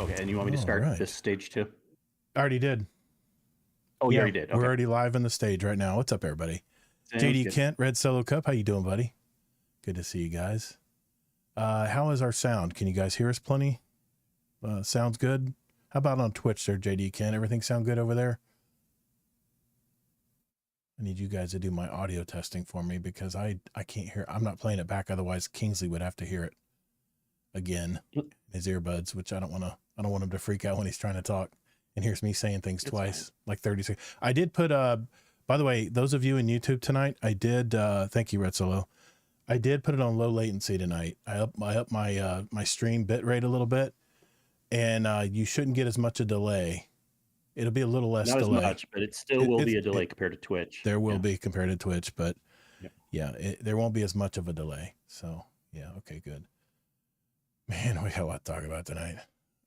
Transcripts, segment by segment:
Okay, and you want me to All start right. this stage too? I already did. Oh, you Yeah, already did. we're Okay, already live on the stage right now. What's up, everybody? sounds JD good. Kent, Red Solo Cup. How you doing, buddy? Good to see you guys. How is our sound? Can you guys hear us plenty? Sounds good. How about on Twitch there, JD Kent? Everything sound good over there? I need you guys to do my audio testing for me because I can't hear. I'm not playing it back. Otherwise, Kingsley would have to hear it again. His earbuds, which I don't want him to freak out when he's trying to talk and hears me saying things twice, like 30 seconds. I did put, by the way, those of you in YouTube tonight, I did, thank you, Red Solo. I did put it on low latency tonight. I up my stream bit rate a little bit, and you shouldn't get as much a delay. It'll be a little less Not delay. as much, but it still will be a delay compared to Twitch. There will be compared to Twitch, but yeah, there won't be as much of a delay. So yeah, okay, good. Man, we got a lot to talk about tonight.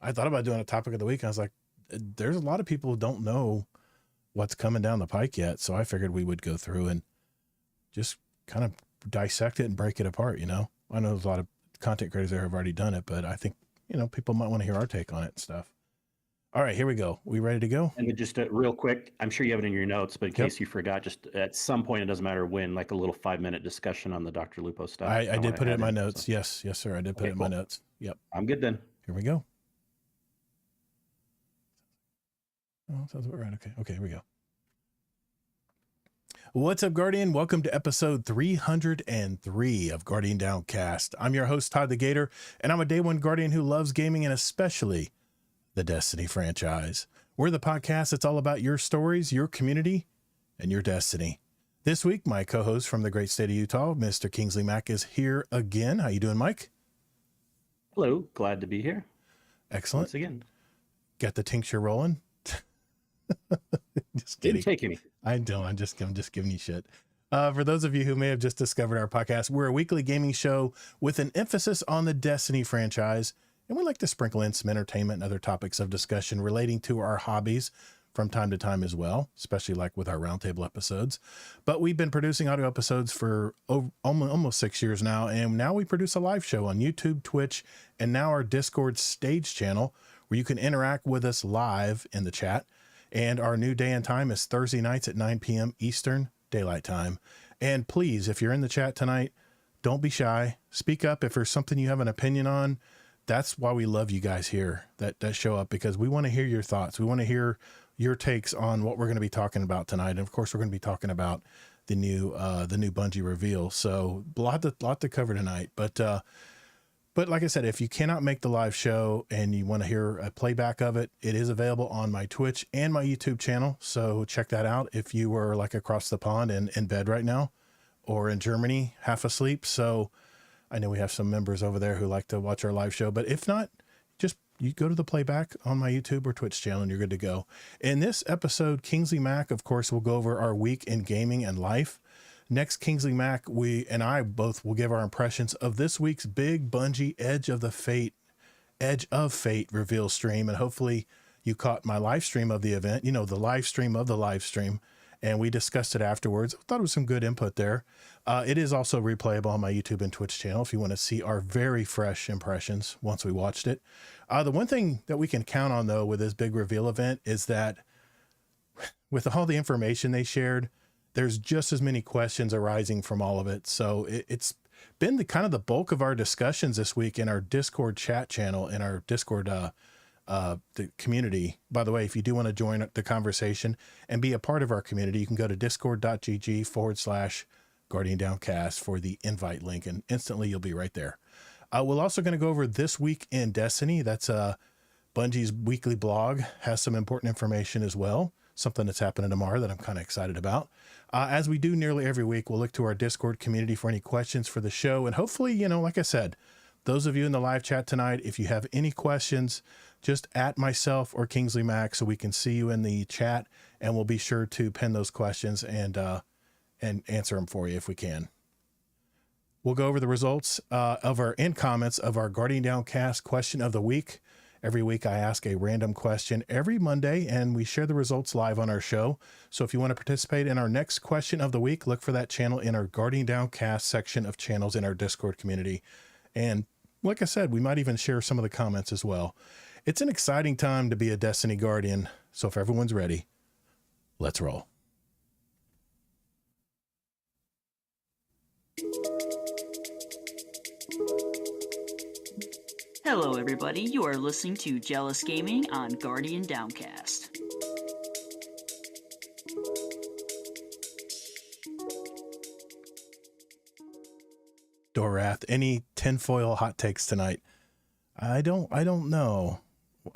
I thought about doing a topic of the week. I was like, there's a lot of people who don't know what's coming down the pike yet. So I figured we would go through and just kind of dissect it and break it apart. You know, I know there's a lot of content creators there have already done it, but I think, you know, people might want to hear our take on it and stuff. All right, here we go. We ready to go? And just real quick, I'm sure you have it in your notes, but in case you forgot, just at some point, it doesn't matter when, like a little 5-minute discussion on the Dr. Lupo stuff. I did put it in my notes. So. Yes, sir. I did put it in my notes. Yep. I'm good then. Here we go. Oh, sounds about right. Okay, here we go. What's up, Guardian? Welcome to episode 303 of Guardian Downcast. I'm your host, Todd the Gator, and I'm a day one Guardian who loves gaming and especially the Destiny franchise. We're the podcast that's all about your stories, your community, and your destiny. This week, my co-host from the great state of Utah, Mr. Kingsley Mack, is here again. How you doing, Mike? Hello, glad to be here. Excellent. Once again. Got the tincture rolling? Just kidding. Didn't take any. I don't. I'm just giving you shit. For those of you who may have just discovered our podcast, we're a weekly gaming show with an emphasis on the Destiny franchise, and we like to sprinkle in some entertainment and other topics of discussion relating to our hobbies from time to time as well, especially like with our roundtable episodes. But we've been producing audio episodes for almost 6 years now, and now we produce a live show on YouTube, Twitch, and now our Discord stage channel where you can interact with us live in the chat. And our new day and time is Thursday nights at 9 p.m. Eastern Daylight Time. And please, if you're in the chat tonight, don't be shy. Speak up if there's something you have an opinion on. That's why we love you guys here that show up, because we want to hear your thoughts. We want to hear your takes on what we're going to be talking about tonight. And of course, we're going to be talking about the new Bungie reveal. So a lot to cover tonight. But like I said, if you cannot make the live show and you want to hear a playback of it, it is available on my Twitch and my YouTube channel. So check that out if you were like across the pond and in bed right now or in Germany, half asleep. So I know we have some members over there who like to watch our live show, but if not, just you go to the playback on my YouTube or Twitch channel and you're good to go. In this episode, Kingsley Mack, of course, will go over our week in gaming and life. Next, Kingsley Mack, we and I both will give our impressions of this week's big Bungie Edge of Fate reveal stream. And hopefully you caught my live stream of the event, you know, the live stream of the live stream. And we discussed it afterwards. I thought it was some good input there. It is also replayable on my YouTube and Twitch channel if you want to see our very fresh impressions once we watched it. The one thing that we can count on, though, with this big reveal event is that with all the information they shared, there's just as many questions arising from all of it. So it's been the kind of the bulk of our discussions this week in our Discord chat channel, in our Discord the community. By the way, if you do want to join the conversation and be a part of our community, you can go to discord.gg/Guardian Downcast for the invite link, and instantly you'll be right there. We're also going to go over this week in Destiny. That's Bungie's weekly blog, has some important information as well. Something that's happening tomorrow that I'm kind of excited about. As we do nearly every week, we'll look to our Discord community for any questions for the show. And hopefully, you know, like I said, those of you in the live chat tonight, if you have any questions, just at myself or Kingsley Mack so we can see you in the chat, and we'll be sure to pin those questions and answer them for you if we can. We'll go over the results of our end comments of our Guardian Downcast question of the week. Every week I ask a random question every Monday, and we share the results live on our show. So if you want to participate in our next question of the week, look for that channel in our Guardian Downcast section of channels in our Discord community. And like I said, we might even share some of the comments as well. It's an exciting time to be a Destiny Guardian. So if everyone's ready, let's roll. Hello, everybody. You are listening to Jealous Gaming on Guardian Downcast. Dorath, any tinfoil hot takes tonight? I don't know.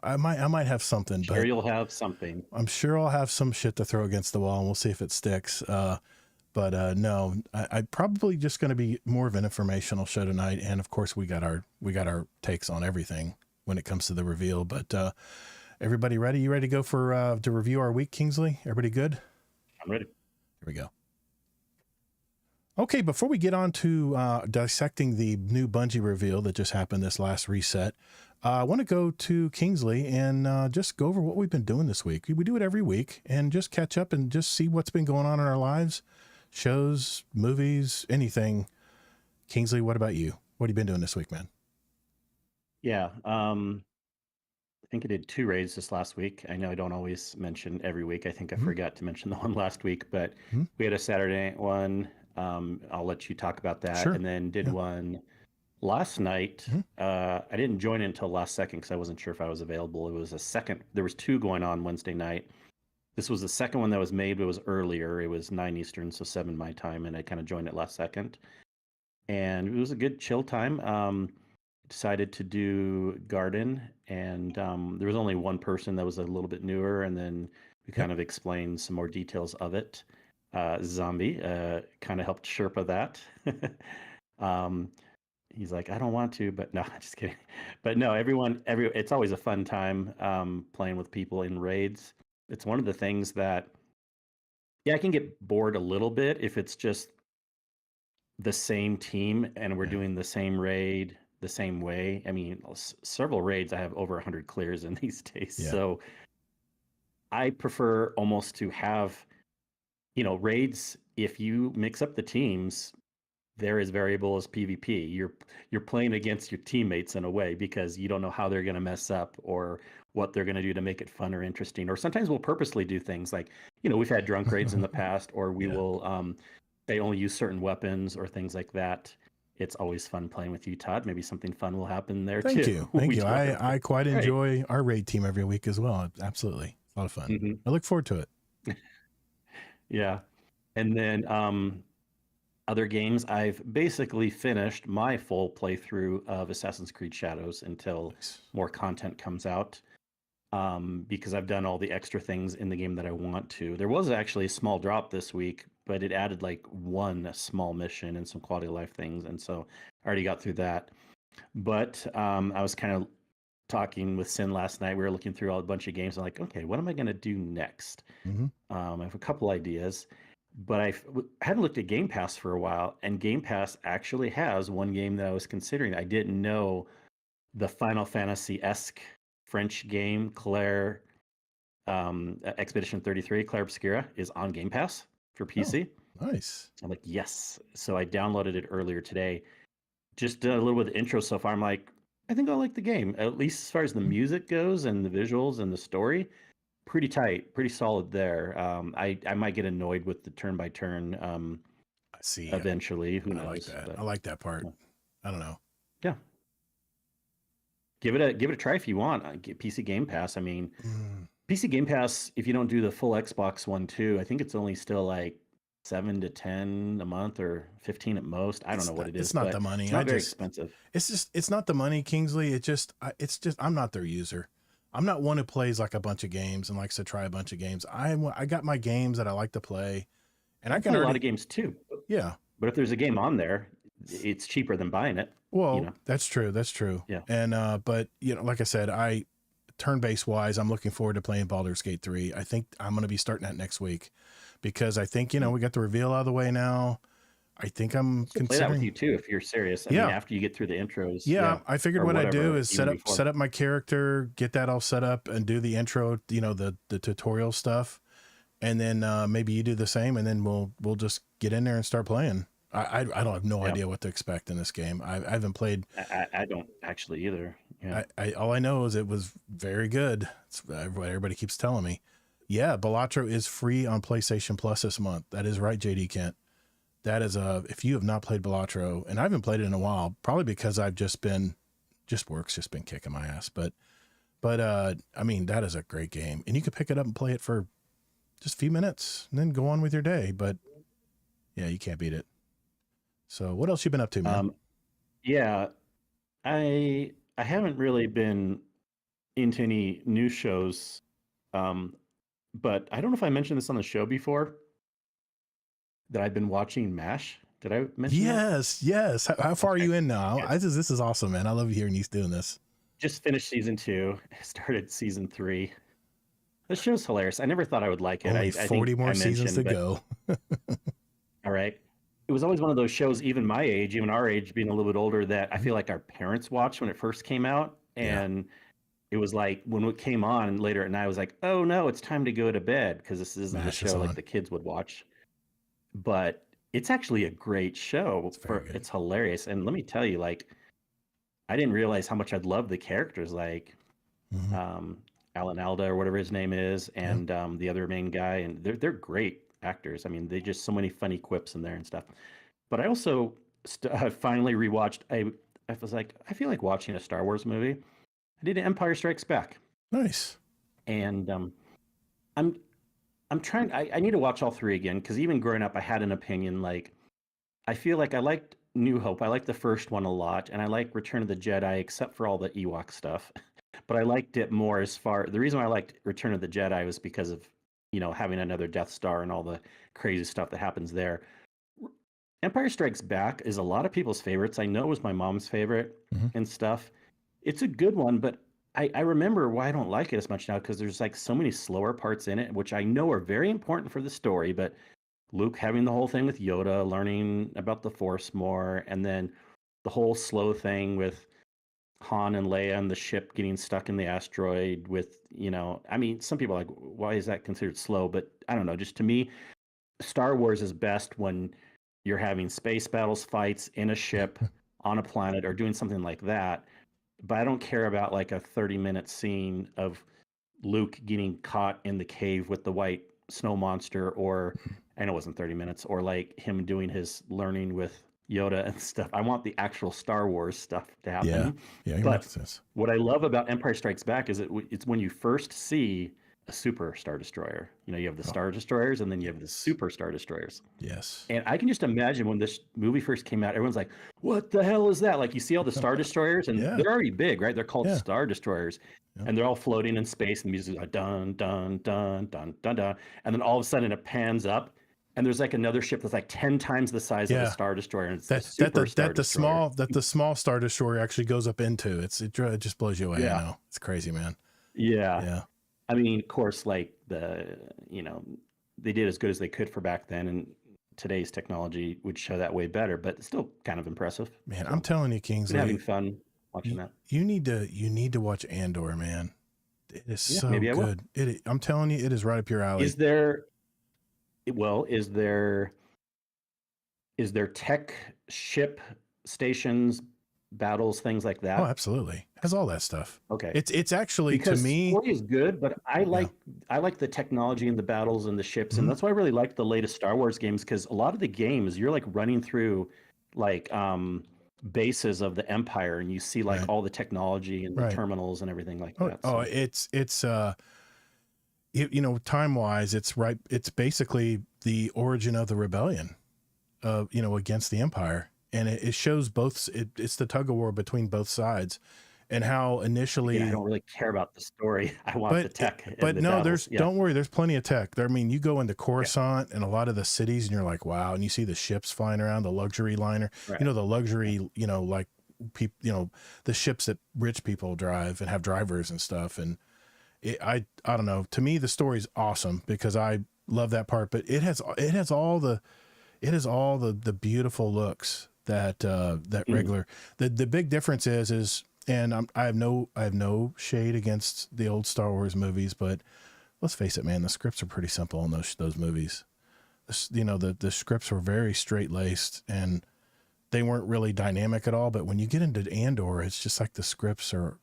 I might have something, Sure, but you'll have something. I'm sure I'll have some shit to throw against the wall, and we'll see if it sticks. But no, I probably just going to be more of an informational show tonight. And of course we got our takes on everything when it comes to the reveal, but, everybody ready? You ready to go for, to review our week, Kingsley? Everybody good? I'm ready. Here we go. Okay. Before we get on to, dissecting the new Bungie reveal that just happened this last reset, I want to go to Kingsley and, just go over what we've been doing this week. We do it every week and just catch up and just see what's been going on in our lives. Shows, movies, anything. Kingsley, what about you? What have you been doing this week, man? Yeah. I think I did 2 raids this last week. I know I don't always mention every week. I think I forgot to mention the one last week, but we had a Saturday one. I'll let you talk about that. Sure. And then did one last night. I didn't join it until last second because I wasn't sure if I was available. It was a second. There was 2 going on Wednesday night. This was the second one that was made, but it was earlier. It was 9 Eastern, so 7 my time, and I kind of joined it last second. And it was a good chill time. Decided to do Garden, and there was only one person that was a little bit newer, and then we kind of explained some more details of it. Zombie kind of helped Sherpa that. He's like, I don't want to, but no, just kidding. But no, it's always a fun time playing with people in raids. It's one of the things that, I can get bored a little bit if it's just the same team and we're doing the same raid the same way. I mean, several raids, I have over 100 clears in these days. Yeah. So I prefer almost to have, raids. If you mix up the teams, there is variable as PvP. You're playing against your teammates in a way because you don't know how they're going to mess up or what they're going to do to make it fun or interesting. Or sometimes we'll purposely do things like, we've had drunk raids in the past, or we will, they only use certain weapons or things like that. It's always fun playing with you, Todd. Maybe something fun will happen there Thank too. Thank you. I quite enjoy our raid team every week as well. Absolutely. It's a lot of fun. I look forward to it. Yeah. And then, other games, I've basically finished my full playthrough of Assassin's Creed Shadows until more content comes out, because I've done all the extra things in the game that I want to. There was actually a small drop this week, but it added like one small mission and some quality of life things, and so I already got through that. But I was kind of talking with Sin last night. We were looking through a bunch of games. I'm like, okay, what am I going to do next? I have a couple ideas. But I hadn't looked at Game Pass for a while, and Game Pass actually has one game that I was considering. I didn't know the Final Fantasy-esque French game, Claire Expedition 33, Claire Obscura, is on Game Pass for PC. Oh, nice. I'm like, yes. So I downloaded it earlier today. Just did a little bit of the intro so far. I'm like, I think I'll like the game, at least as far as the music goes and the visuals and the story. Pretty tight, pretty solid there. I might get annoyed with the turn by turn. I see. Eventually, who knows? I like that. But, I like that part. I don't know. Yeah. Give it a try if you want. Get PC Game Pass. I mean, PC Game Pass. If you don't do the full Xbox one too, I think it's only still like $7 to $10 a month or 15 at most. I don't know what it is. It's not the money. It's not very expensive. It's not the money, Kingsley. It's just I'm not their user. I'm not one who plays like a bunch of games and likes to try a bunch of games. I got my games that I like to play, and I can play a lot of games too. Yeah, but if there's a game on there, it's cheaper than buying it. Well, that's true. That's true. Yeah. And but like I said, turn-based wise, I'm looking forward to playing Baldur's Gate 3. I think I'm going to be starting that next week because I think we got the reveal out of the way now. I think I'm considering play that with you too if you're serious. I mean, after you get through the intros. Yeah, I figured what I do is set up my character, get that all set up, and do the intro. The tutorial stuff, and then maybe you do the same, and then we'll just get in there and start playing. I don't have no idea what to expect in this game. I haven't played. I don't actually either. Yeah. I all I know is it was very good. It's what everybody keeps telling me. Yeah, Balatro is free on PlayStation Plus this month. That is right, JD Kent. That is if you have not played Balatro, and I haven't played it in a while, probably because I've work's just been kicking my ass. But I mean, that is a great game, and you could pick it up and play it for just a few minutes and then go on with your day. But yeah, you can't beat it. So what else you been up to, man? Yeah, I haven't really been into any new shows, but I don't know if I mentioned this on the show before, that I've been watching MASH. Did I mention that? Yes. How far are Okay. you in now? Yeah. This is awesome, man. I love hearing you doing this. Just finished season 2, started season 3. The show's hilarious. I never thought I would like it. Only I 40 think more I seasons to mentioned, but go. all right. It was always one of those shows, even my age, even our age, being a little bit older, that I feel like our parents watched when it first came out. Yeah. And it was like when it came on later at night, I was like, oh no, it's time to go to bed because this isn't the MASH is show on. like the kids would watch. But it's actually a great show. It's very good. It's hilarious. And let me tell you, like, I didn't realize how much I'd love the characters, like Mhm. Alan Alda or whatever his name is, and the other main guy, and they're great actors. I mean, they just so many funny quips in there and stuff. But I also finally rewatched. I was like, I feel like watching a Star Wars movie. I did Empire Strikes Back, Nice. and I'm trying. I need to watch all 3 again because even growing up, I had an opinion. Like, I feel like I liked New Hope. I liked the first one a lot, and I like Return of the Jedi, except for all the Ewok stuff. But I liked it more as far. The reason why I liked Return of the Jedi was because of having another Death Star and all the crazy stuff that happens there. Empire Strikes Back is a lot of people's favorites. I know it was my mom's favorite Mhm. and stuff. It's a good one, but I remember why I don't like it as much now because there's like so many slower parts in it, which I know are very important for the story. But Luke having the whole thing with Yoda, learning about the Force more, and then the whole slow thing with Han and Leia and the ship getting stuck in the asteroid with, I mean, some people are like, why is that considered slow? But I don't know. Just to me, Star Wars is best when you're having space battles, fights in a ship on a planet, or doing something like that. But I don't care about like a 30-minute scene of Luke getting caught in the cave with the white snow monster, or I know it wasn't 30 minutes, or like him doing his learning with Yoda and stuff. I want the actual Star Wars stuff to happen. Yeah. Yeah. You're But making sense. what I love about Empire Strikes Back is it's when you first see a super Star Destroyer. You have the Star Destroyers, and then you have the super Star Destroyers. Yes. And I can just imagine when this movie first came out, everyone's like, what the hell is that? Like, you see all the Star Destroyers, and Yeah. they're already big, right? They're called Yeah. Star Destroyers. Yeah. And they're all floating in space, and the music is like dun, dun, dun, dun, dun, dun. And then all of a sudden it pans up, and there's like another ship that's like 10 times the size of Yeah. a Star Destroyer. And it's That the super Star the Destroyer. the small Star Destroyer actually goes up into it just blows you away. Yeah. I know. It's crazy, man. Yeah. Yeah. I mean, of course, like they did as good as they could for back then, and today's technology would show that way better, but it's still kind of impressive. Man, So, I'm telling you, been Kingsley, having fun watching that. you need to watch Andor, man. It is Yeah, so maybe I will. good. I'm telling you, it is right up your alley. Is there tech ship stations, battles, things like Oh, that? absolutely. It has all that stuff. Okay. It's actually Because to me. story is good, but I like the technology and the battles and the ships, Mhm. and that's why I really liked the latest Star Wars games, because a lot of the games you're like running through like bases of the Empire, and you see like Right. all the technology and the Right. terminals and everything like Oh, that. oh, So, it's time wise, it's right. It's basically the origin of the rebellion, against the Empire, and it shows both. It's the tug of war between both sides, and how initially. again, I don't really care about the story. I want the tech. And But the no, battles. Yeah. don't worry. There's plenty of tech. I mean, you go into Coruscant and a lot of the cities, and you're like, wow. And you see the ships flying around, the luxury liner. Right. The luxury, like people, the ships that rich people drive and have drivers and stuff. And I don't know. To me, the story's awesome because I love that part. But it has all the beautiful looks that regular. The big difference is. And I have no shade against the old Star Wars movies, but let's face it, man, the scripts are pretty simple in those movies. The scripts were very straight laced and they weren't really dynamic at all. But when you get into Andor, it's just like the scripts are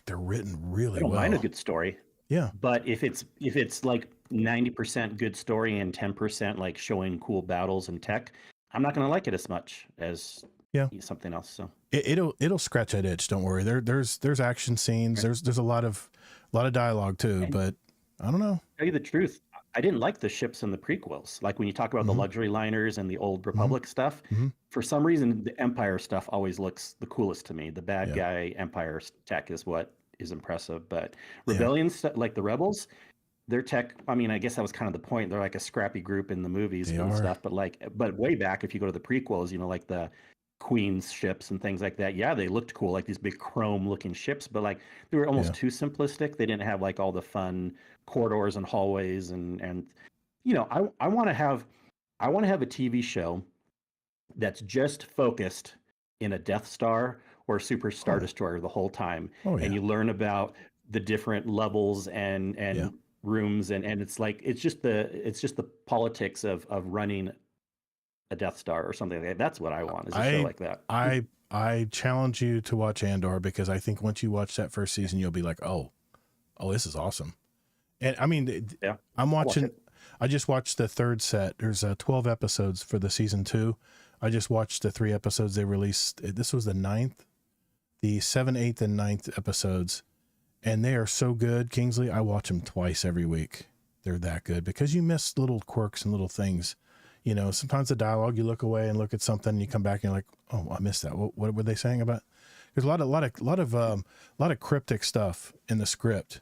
they're written really I don't mind a well. good story, Yeah. but if it's like 90% good story and 10% like showing cool battles and tech, I'm not going to like it as much as Yeah. something else. So It'll scratch that itch. Don't worry. There's action scenes. right. There's a lot of dialogue too, And but I don't know. tell you the truth, I didn't like the ships in the prequels. Like when you talk about the Hmm. luxury liners and the old Hmm. Republic stuff, Hmm. for some reason the Empire stuff always looks the coolest to me. The bad Yeah. guy Empire tech is what is impressive, but Yeah. Rebellion like the Rebels, their tech, I mean, I guess that was kind of the point. They're like a scrappy group in the movies They and are. stuff, but way back, if you go to the prequels, you know, like the Queen's ships and things like that, yeah, they looked cool, like these big chrome looking ships, but like they were almost Yeah. too simplistic. They didn't have like all the fun corridors and hallways and you know, I want to have a TV show that's just focused in a Death Star or Super Star Oh. Destroyer the whole time, Oh yeah. and you learn about the different levels and Yeah. rooms, and it's like it's just the politics of running a Death Star or something like that. That's what I want, is a show like that. I challenge you to watch Andor, because I think once you watch that first season, you'll be like, oh, this is awesome. And I mean, Yeah, I'm I'll watch watching. it. I just watched the third set. There's 12 episodes for the season 2. I just watched the 3 episodes they released. This was the 9th, the 7th, 8th, and 9th episodes, and they are so good, Kingsley. I watch them twice every week. They're that good, because you miss little quirks and little things. You know, sometimes the dialogue, you look away and look at something, and you come back and you're like, oh, I missed that. What were they saying about? There's a lot of cryptic stuff in the script,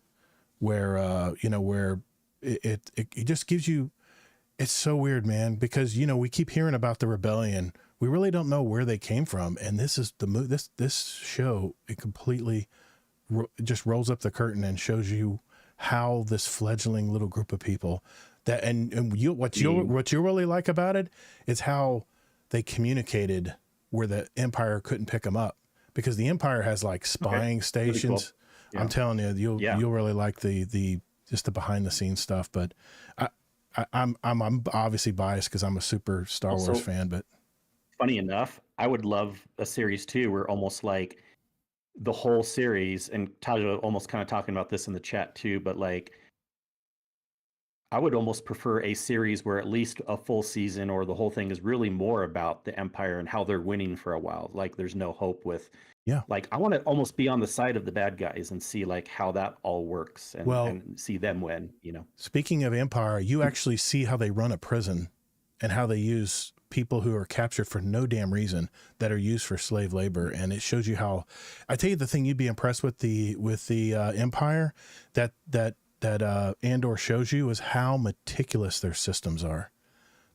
where where it just gives you. It's so weird, man, because we keep hearing about the rebellion. We really don't know where they came from, and this is this show. It completely just rolls up the curtain and shows you how this fledgling little group of people that what you really like about it is how they communicated where the Empire couldn't pick them up, because the Empire has like spying stations. Cool. Yeah. I'm telling you, you'll really like the just the behind the scenes stuff. But I'm obviously biased because I'm a super Star Wars fan. But funny enough, I would love a series 2 where almost like the whole series, and Taja almost kind of talking about this in the chat too, but like I would almost prefer a series where at least a full season or the whole thing is really more about the Empire and how they're winning for a while. Like there's no hope with, like I want to almost be on the side of the bad guys and see like how that all works and see them win, Speaking of Empire, you actually see how they run a prison and how they use people who are captured for no damn reason that are used for slave labor. And it shows you how, I tell you, the thing you'd be impressed with the Empire that Andor shows you is how meticulous their systems are.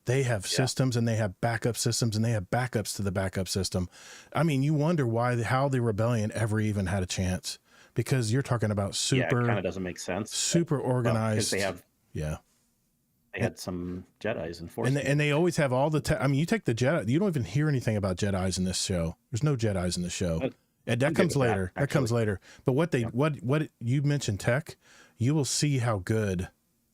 They have systems, and they have backup systems, and they have backups to the backup system. I mean, you wonder how the rebellion ever even had a chance, because you're talking about super, it kind of doesn't make sense. Super organized. Because they had some Jedis and Force. And they always have all the, I mean, you take the Jedi, you don't even hear anything about Jedis in this show. There's no Jedis in the show. And that comes later. That comes later. But what you mentioned tech, you will see how good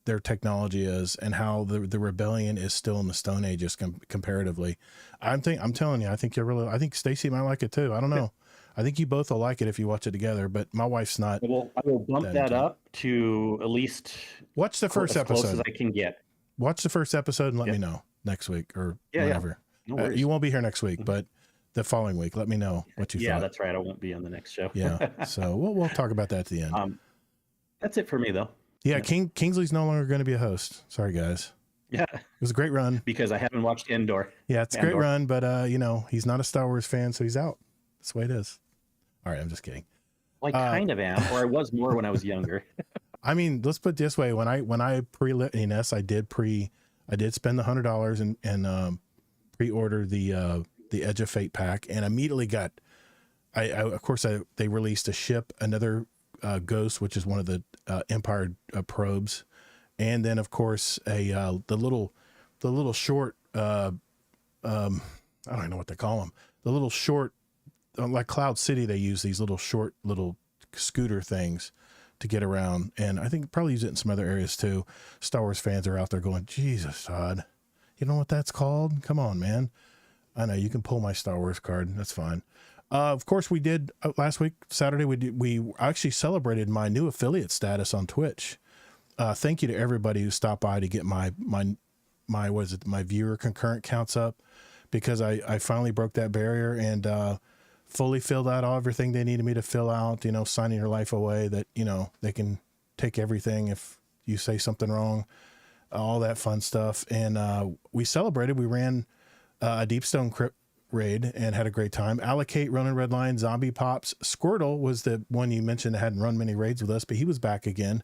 their technology is and how the rebellion is still in the Stone Ages comparatively. I'm telling you, I think Stacy might like it too. I don't know. I think you both will like it if you watch it together, but my wife's not. Well, I will bump that up to at least watch the first episode. Close as I can get. Watch the first episode and let me know next week or whenever. No worries. You won't be here next week, but the following week, let me know what you thought. Yeah, that's right. I won't be on the next show. Yeah. So we'll talk about that at the end. That's it for me though. Yeah. Kingsley's no longer going to be a host. Sorry guys. Yeah. It was a great run. Because I haven't watched Andor. Yeah, it's a great run, but he's not a Star Wars fan, so he's out. That's the way it is. All right, I'm just kidding. Well, I kind of am, or I was more when I was younger. I mean, let's put it this way: when I pre-lit Ines, I did spend the $100 and pre-order the Edge of Fate pack, and immediately got. They released a ship, another Ghost, which is one of the Empire probes, and then of course the little short I don't know what they call them, the little short. Like Cloud City, they use these little scooter things to get around, and I think probably use it in some other areas too. Star Wars fans are out there going, Jesus, Todd, you know what that's called? Come on, man. I know you can pull my Star Wars card. That's fine. Of course, we did last week, Saturday. We actually celebrated my new affiliate status on Twitch. Thank you to everybody who stopped by to get my viewer concurrent counts up, because I finally broke that barrier and fully filled out everything they needed me to fill out. Signing your life away, that they can take everything if you say something wrong, all that fun stuff. And we celebrated. We ran a Deepstone Crypt raid and had a great time. Allocate, Running Red Line, Zombie Pops, Squirtle was the one you mentioned that hadn't run many raids with us, but he was back again.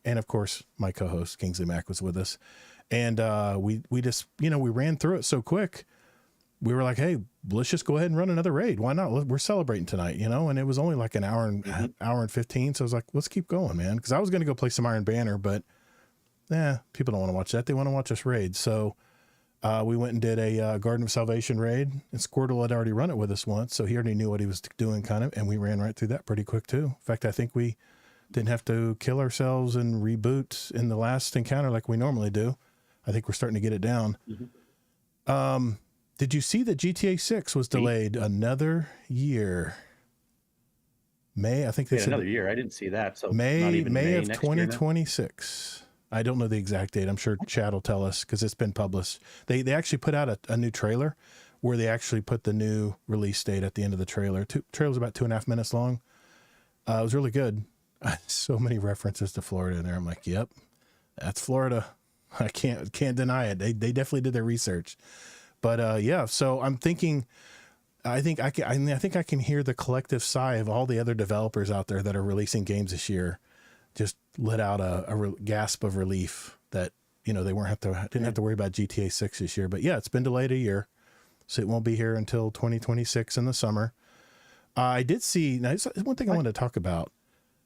And of course, my co-host Kingsley Mack was with us. And we just, we ran through it so quick. We were like, hey, let's just go ahead and run another raid. Why not? We're celebrating tonight, and it was only like an hour and 15. So I was like, let's keep going, man. Cause I was going to go play some Iron Banner, but people don't want to watch that. They want to watch us raid. So we went and did a Garden of Salvation raid, and Squirtle had already run it with us once. So he already knew what he was doing kind of, and we ran right through that pretty quick too. In fact, I think we didn't have to kill ourselves and reboot in the last encounter like we normally do. I think we're starting to get it down. Mm-hmm. Did you see that GTA 6 was delayed another year? I think they said another year. I didn't see that. So May of next 2026. I don't know the exact date. I'm sure Chad will tell us because it's been published. They actually put out a new trailer where they actually put the new release date at the end of the trailer. Trailer's about 2.5 minutes long. It was really good. So many references to Florida in there. I'm like, yep, that's Florida. I can't deny it. They definitely did their research. But so I'm thinking, I think I can hear the collective sigh of all the other developers out there that are releasing games this year. Just let out a gasp of relief that they didn't have to worry about GTA 6 this year. But yeah, it's been delayed a year, so it won't be here until 2026 in the summer. I did see. Now, one thing I wanted to talk about.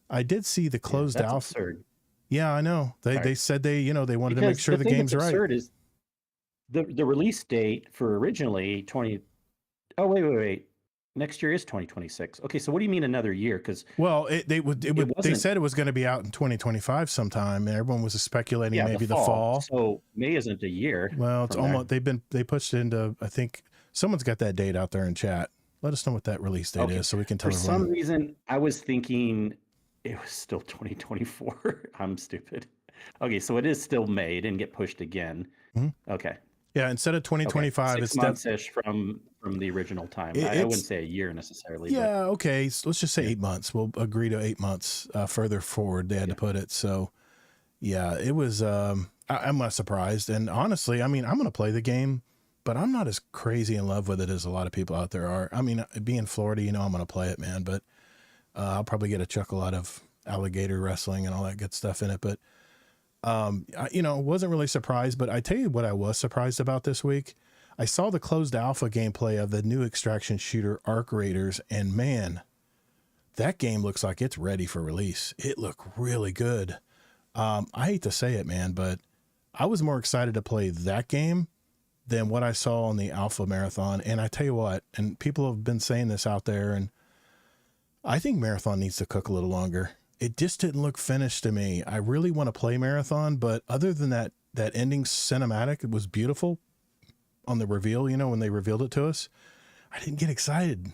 I did see the closed alpha. Absurd. Yeah, I know. They said they wanted to make sure the game's right. Absurd is the release date for originally 20. Oh wait. Next year is 2026. Okay, so what do you mean another year? Because they said it was going to be out in 2025 sometime, and everyone was speculating maybe the fall. So May isn't a year. Well, it's almost they pushed it into. I think someone's got that date out there in chat. Let us know what that release date is so we can tell everyone. For some reason, I was thinking it was still 2024. I'm stupid. Okay, so it is still May. It didn't get pushed again. Mm-hmm. Okay. Yeah, instead of 2025, it's 6 months-ish from the original time. I wouldn't say a year necessarily. Yeah, okay. So let's just say 8 months. We'll agree to 8 months further forward. They had to put it. So, yeah, it was. I'm not surprised. And honestly, I mean, I'm going to play the game, but I'm not as crazy in love with it as a lot of people out there are. I mean, being Florida, I'm going to play it, man. But I'll probably get a chuckle out of alligator wrestling and all that good stuff in it. But wasn't really surprised, but I tell you what I was surprised about this week. I saw the closed alpha gameplay of the new extraction shooter Arc Raiders, and man, that game looks like it's ready for release. It looked really good. I hate to say it, man, but I was more excited to play that game than what I saw on the alpha marathon. And I tell you what, and people have been saying this out there, and I think Marathon needs to cook a little longer. It just didn't look finished to me. I really want to play Marathon, but other than that ending cinematic, it was beautiful on the reveal, when they revealed it to us. I didn't get excited.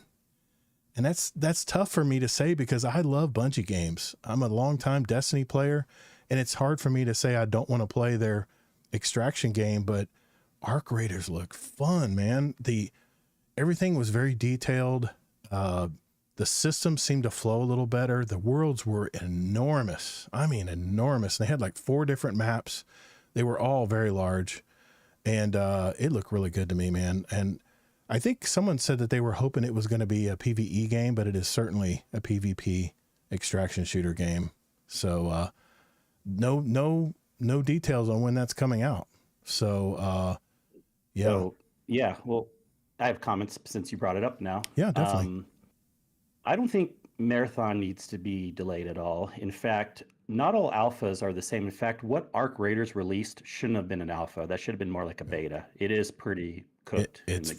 And that's tough for me to say because I love Bungie games. I'm a longtime Destiny player, and it's hard for me to say I don't want to play their extraction game, but Arc Raiders look fun, man. Everything was very detailed. The system seemed to flow a little better. The worlds were enormous. I mean, enormous. They had like 4 different maps. They were all very large, and it looked really good to me, man. And I think someone said that they were hoping it was going to be a PvE game, but it is certainly a PvP extraction shooter game. So no details on when that's coming out. So yeah. So, yeah, well, I have comments since you brought it up now. Yeah, definitely. I don't think Marathon needs to be delayed at all. In fact, not all alphas are the same. In fact, what Arc Raiders released shouldn't have been an alpha. That should have been more like a beta. It is pretty cooked. It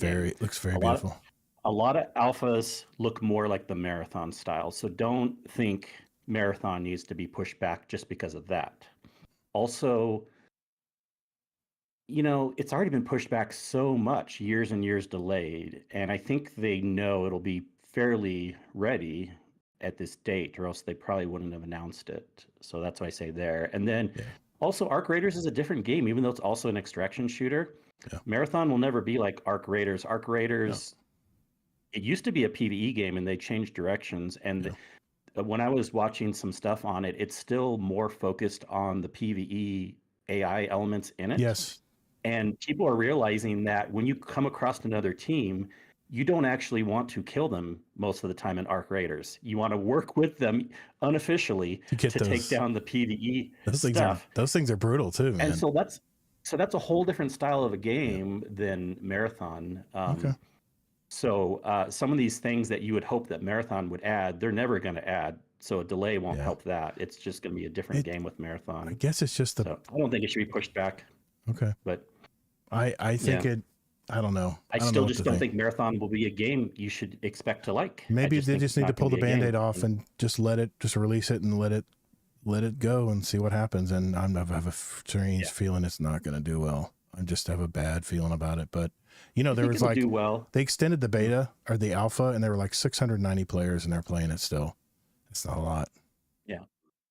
looks very beautiful. A lot of alphas look more like the Marathon style. So don't think Marathon needs to be pushed back just because of that. Also, it's already been pushed back so much, years and years delayed. And I think they know it'll be fairly ready at this date, or else they probably wouldn't have announced it. So that's why I say there. And then Yeah. also, Arc Raiders is a different game, even though it's also an extraction shooter. Yeah. Marathon will never be like Arc Raiders. Arc Raiders, it used to be a PvE game, and they changed directions. And when I was watching some stuff on it, it's still more focused on the PvE AI elements in it. Yes. And people are realizing that when you come across another team, you don't actually want to kill them most of the time in Arc Raiders. You want to work with them unofficially To get to those- take down the PvE Those things stuff. those things are brutal too, man. And so that's a whole different style of a game than Marathon. Okay. So some of these things that you would hope that Marathon would add, they're never going to add. So a delay won't Yeah. help that. It's just going to be a different game with I Marathon. guess it's just the So I don't think it should be pushed back, okay. but I think Yeah. it. I don't know. I don't still know what just to don't think Marathon will be a game you should expect to like. I Maybe they think just it's need to not pull gonna the be a game. Band-Aid off and just release it and let it go and see what happens. And I have a strange feeling it's not going to do well. I just have a bad feeling about it. But you know, I there think was it'll like do well. they extended the beta or the alpha, and there were like 690 players, and they're playing it still. It's not a lot. Yeah.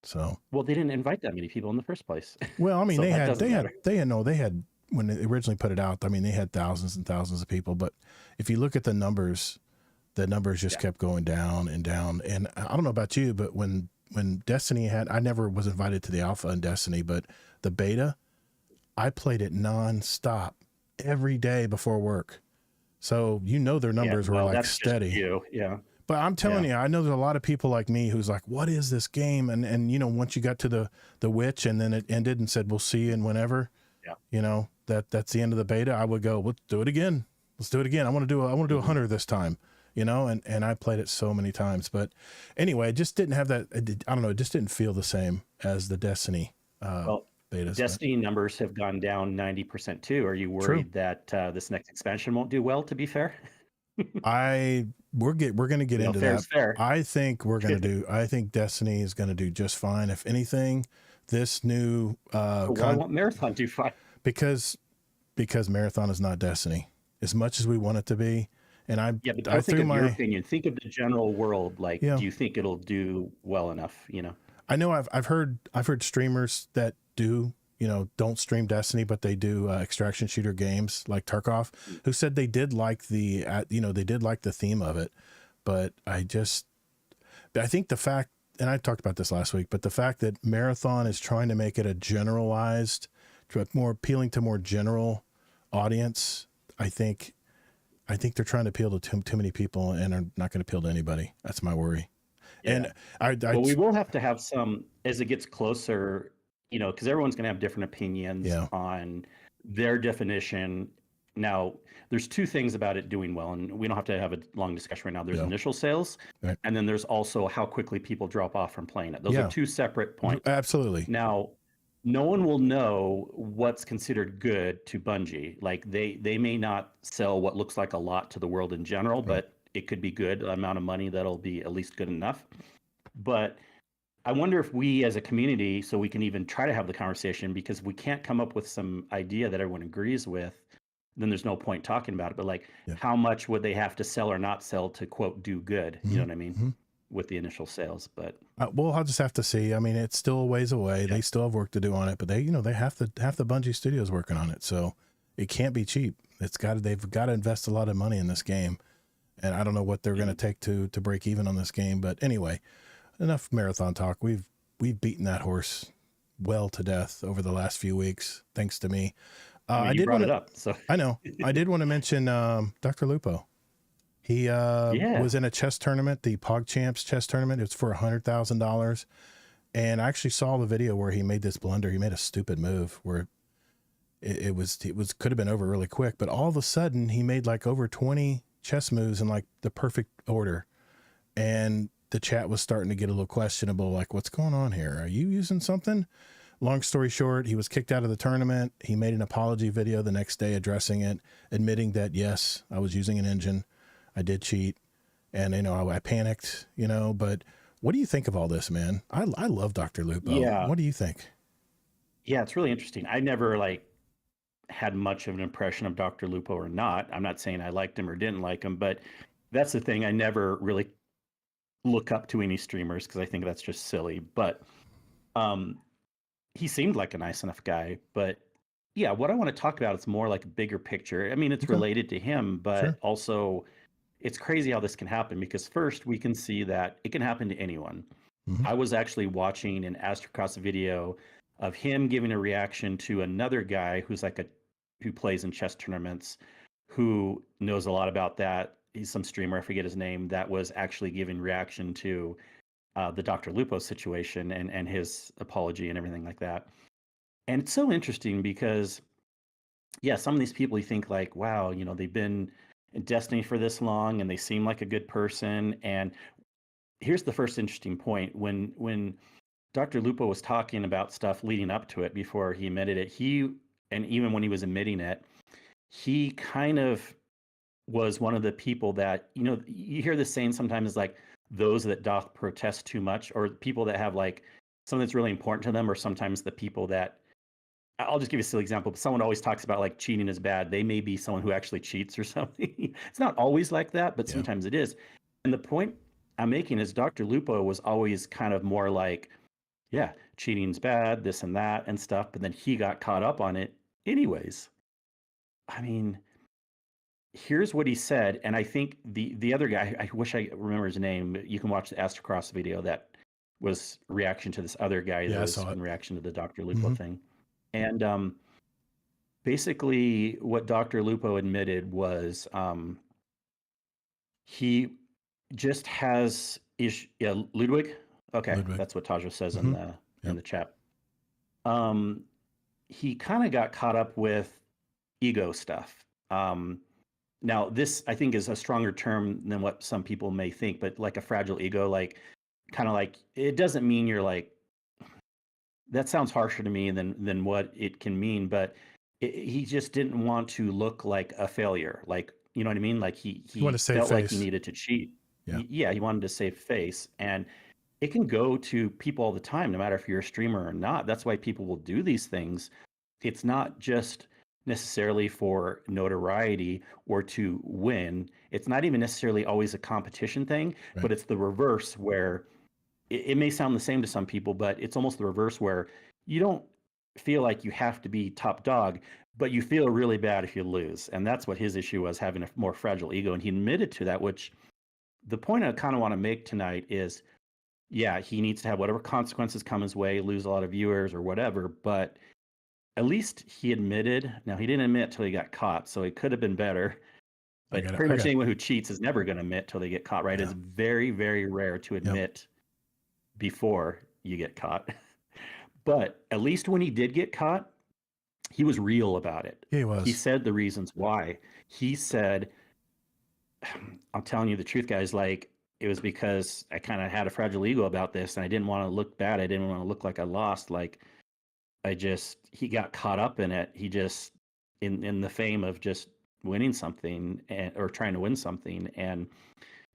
So Well, they didn't invite that many people in the first place. well, I mean, So they that had doesn't matter. they had when they originally put it out. I mean, they had thousands and thousands of people. But if you look at the numbers just kept going down and down. And I don't know about you, but when Destiny I never was invited to the alpha in Destiny, but the beta, I played it nonstop every day before work. So you know their numbers were like that's steady. Just you. Yeah. But I'm telling you, I know there's a lot of people like me who's like, what is this game? And you know, once you got to the witch and then it ended and said, we'll see you in whenever, you know, that's the end of the beta, I would go, let's do it again. Let's do it again. I want to do a hunter this time, you know, and I played it so many times, but anyway, it just didn't have that. I don't know. It just didn't feel the same as the Destiny, betas. Destiny numbers have gone down 90% too. Are you worried that this next expansion won't do well, to be fair? We're going to get into fair's that. fair. I think I think Destiny is going to do just fine. If anything, this new Why won't Marathon do fine? because Marathon is not Destiny as much as we want it to be. And But don't think of your opinion. Think of the general world. Like, do you think it'll do well enough? You know, I know I've heard streamers that do, you know, don't stream Destiny, but they do extraction shooter games like Tarkov, who said they did like the theme of it. But I think the fact, and I talked about this last week, but the fact that Marathon is trying to make it a generalized, more appealing to more general audience, I think they're trying to appeal to too many people and are not going to appeal to anybody. That's my worry. Yeah. And well, we will have to have some as it gets closer, you know, because everyone's going to have different opinions on their definition. Now, there's two things about it doing well, and we don't have to have a long discussion right now. There's initial sales, and then there's also how quickly people drop off from playing it. Those are two separate points. Absolutely. Now, no one will know what's considered good to Bungie. Like they may not sell what looks like a lot to the world in general, but it could be good amount of money that'll be at least good enough. But I wonder if we as a community, so we can even try to have the conversation, because we can't come up with some idea that everyone agrees with, then there's no point talking about it. But like, how much would they have to sell or not sell to quote do good? You know what I mean? With the initial sales, but well, I'll just have to see. I mean, it's still a ways away. They still have work to do on it, but they have the Bungie studios working on it, so it can't be cheap. They've got to invest a lot of money in this game, and I don't know what they're going to take to break even on this game. But anyway, enough Marathon talk. We've beaten that horse well to death over the last few weeks, thanks to me. I did brought it up, so I know I did want to mention Dr. Lupo. He was in a chess tournament, the PogChamps chess tournament. It's for $100,000. And I actually saw the video where he made this blunder. He made a stupid move where it could have been over really quick, but all of a sudden he made like over 20 chess moves in like the perfect order. And the chat was starting to get a little questionable, like, what's going on here? Are you using something? Long story short, he was kicked out of the tournament. He made an apology video the next day addressing it, admitting that, yes, I was using an engine. I did cheat, and I panicked, but what do you think of all this, man? I love Dr. Lupo. Yeah. What do you think? Yeah, it's really interesting. I never had much of an impression of Dr. Lupo or not. I'm not saying I liked him or didn't like him, but that's the thing. I never really look up to any streamers because I think that's just silly. But um, he seemed like a nice enough guy. But yeah, what I want to talk about is more like a bigger picture. I mean, it's Okay. related to him, but Sure. also it's crazy how this can happen because first we can see that it can happen to anyone. Mhm. I was actually watching an Astrocross video of him giving a reaction to another guy who's like who plays in chess tournaments, who knows a lot about that. He's some streamer, I forget his name, that was actually giving reaction to the Dr. Lupo situation and his apology and everything like that. And it's so interesting because, yeah, some of these people you think like, wow, you know, they've been in Destiny for this long and they seem like a good person. And here's the first interesting point. When Dr. Lupo was talking about stuff leading up to it before he admitted it, and even when he was admitting it, he kind of was one of the people that, you know, you hear this saying sometimes like those that doth protest too much, or people that have like something that's really important to them, or sometimes the people that, I'll just give you a silly example. Someone always talks about like cheating is bad. They may be someone who actually cheats or something. It's not always like that, but Yeah. sometimes it is. And the point I'm making is Dr. Lupo was always kind of more like, yeah, cheating's bad, this and that and stuff. But then he got caught up on it anyways. I mean, here's what he said, and I think the other guy, I wish I remember his name. But you can watch the Astrocross video that was reaction to this other guy Yeah, that I was saw it. in reaction to the Dr. Lupo Mhm. thing. And basically, what Dr. Lupo admitted was he just has yeah, Ludwig. Okay, Ludwig. that's what Tajo says Mhm. in Yep. the chat. He kind of got caught up with ego stuff. Now, this I think is a stronger term than what some people may think, but like a fragile ego, like kind of like it doesn't mean you're like, that sounds harsher to me than what it can mean, but he just didn't want to look like a failure. Like, you know what I mean? Like You he want to save felt like he face. needed to cheat. Yeah. Yeah, he wanted to save face. And it can go to people all the time, no matter if you're a streamer or not. That's why people will do these things. It's not just necessarily for notoriety or to win. It's not even necessarily always a competition thing, Right. but it's the reverse where it may sound the same to some people, but it's almost the reverse where you don't feel like you have to be top dog, but you feel really bad if you lose. And that's what his issue was, having a more fragile ego. And he admitted to that, which the point I kind of want to make tonight is, yeah, he needs to have whatever consequences come his way, lose a lot of viewers or whatever, but at least he admitted. Now, he didn't admit till he got caught, so it could have been better. But pretty much anyone who cheats is never going to admit till they get caught, right? Yeah. It's very, very rare to admit before you get caught. But at least when he did get caught, he was real about it. Yeah, he was. He said the reasons why. He said, I'm telling you the truth, guys, like, it was because I kind of had a fragile ego about this and I didn't want to look bad. I didn't want to look like I lost. Like, he got caught up in it. He just, in the fame of just winning something or trying to win something, and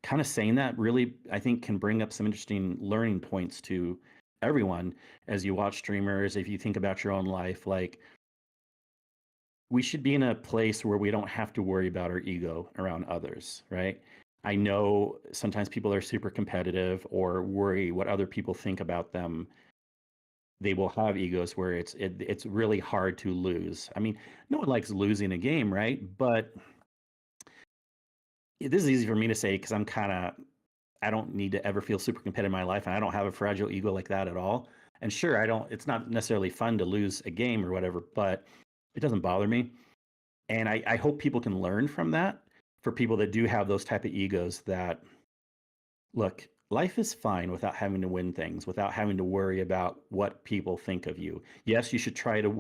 kind of saying that really, I think, can bring up some interesting learning points to everyone as you watch streamers. If you think about your own life, like, we should be in a place where we don't have to worry about our ego around others, right? I know sometimes people are super competitive or worry what other people think about them. They will have egos where it's really hard to lose. I mean, no one likes losing a game, right? But this is easy for me to say because I don't need to ever feel super competitive in my life, and I don't have a fragile ego like that at all. And sure, it's not necessarily fun to lose a game or whatever, but it doesn't bother me. And I hope people can learn from that, for people that do have those type of egos, that look, life is fine without having to win things, without having to worry about what people think of you. Yes, you should strive to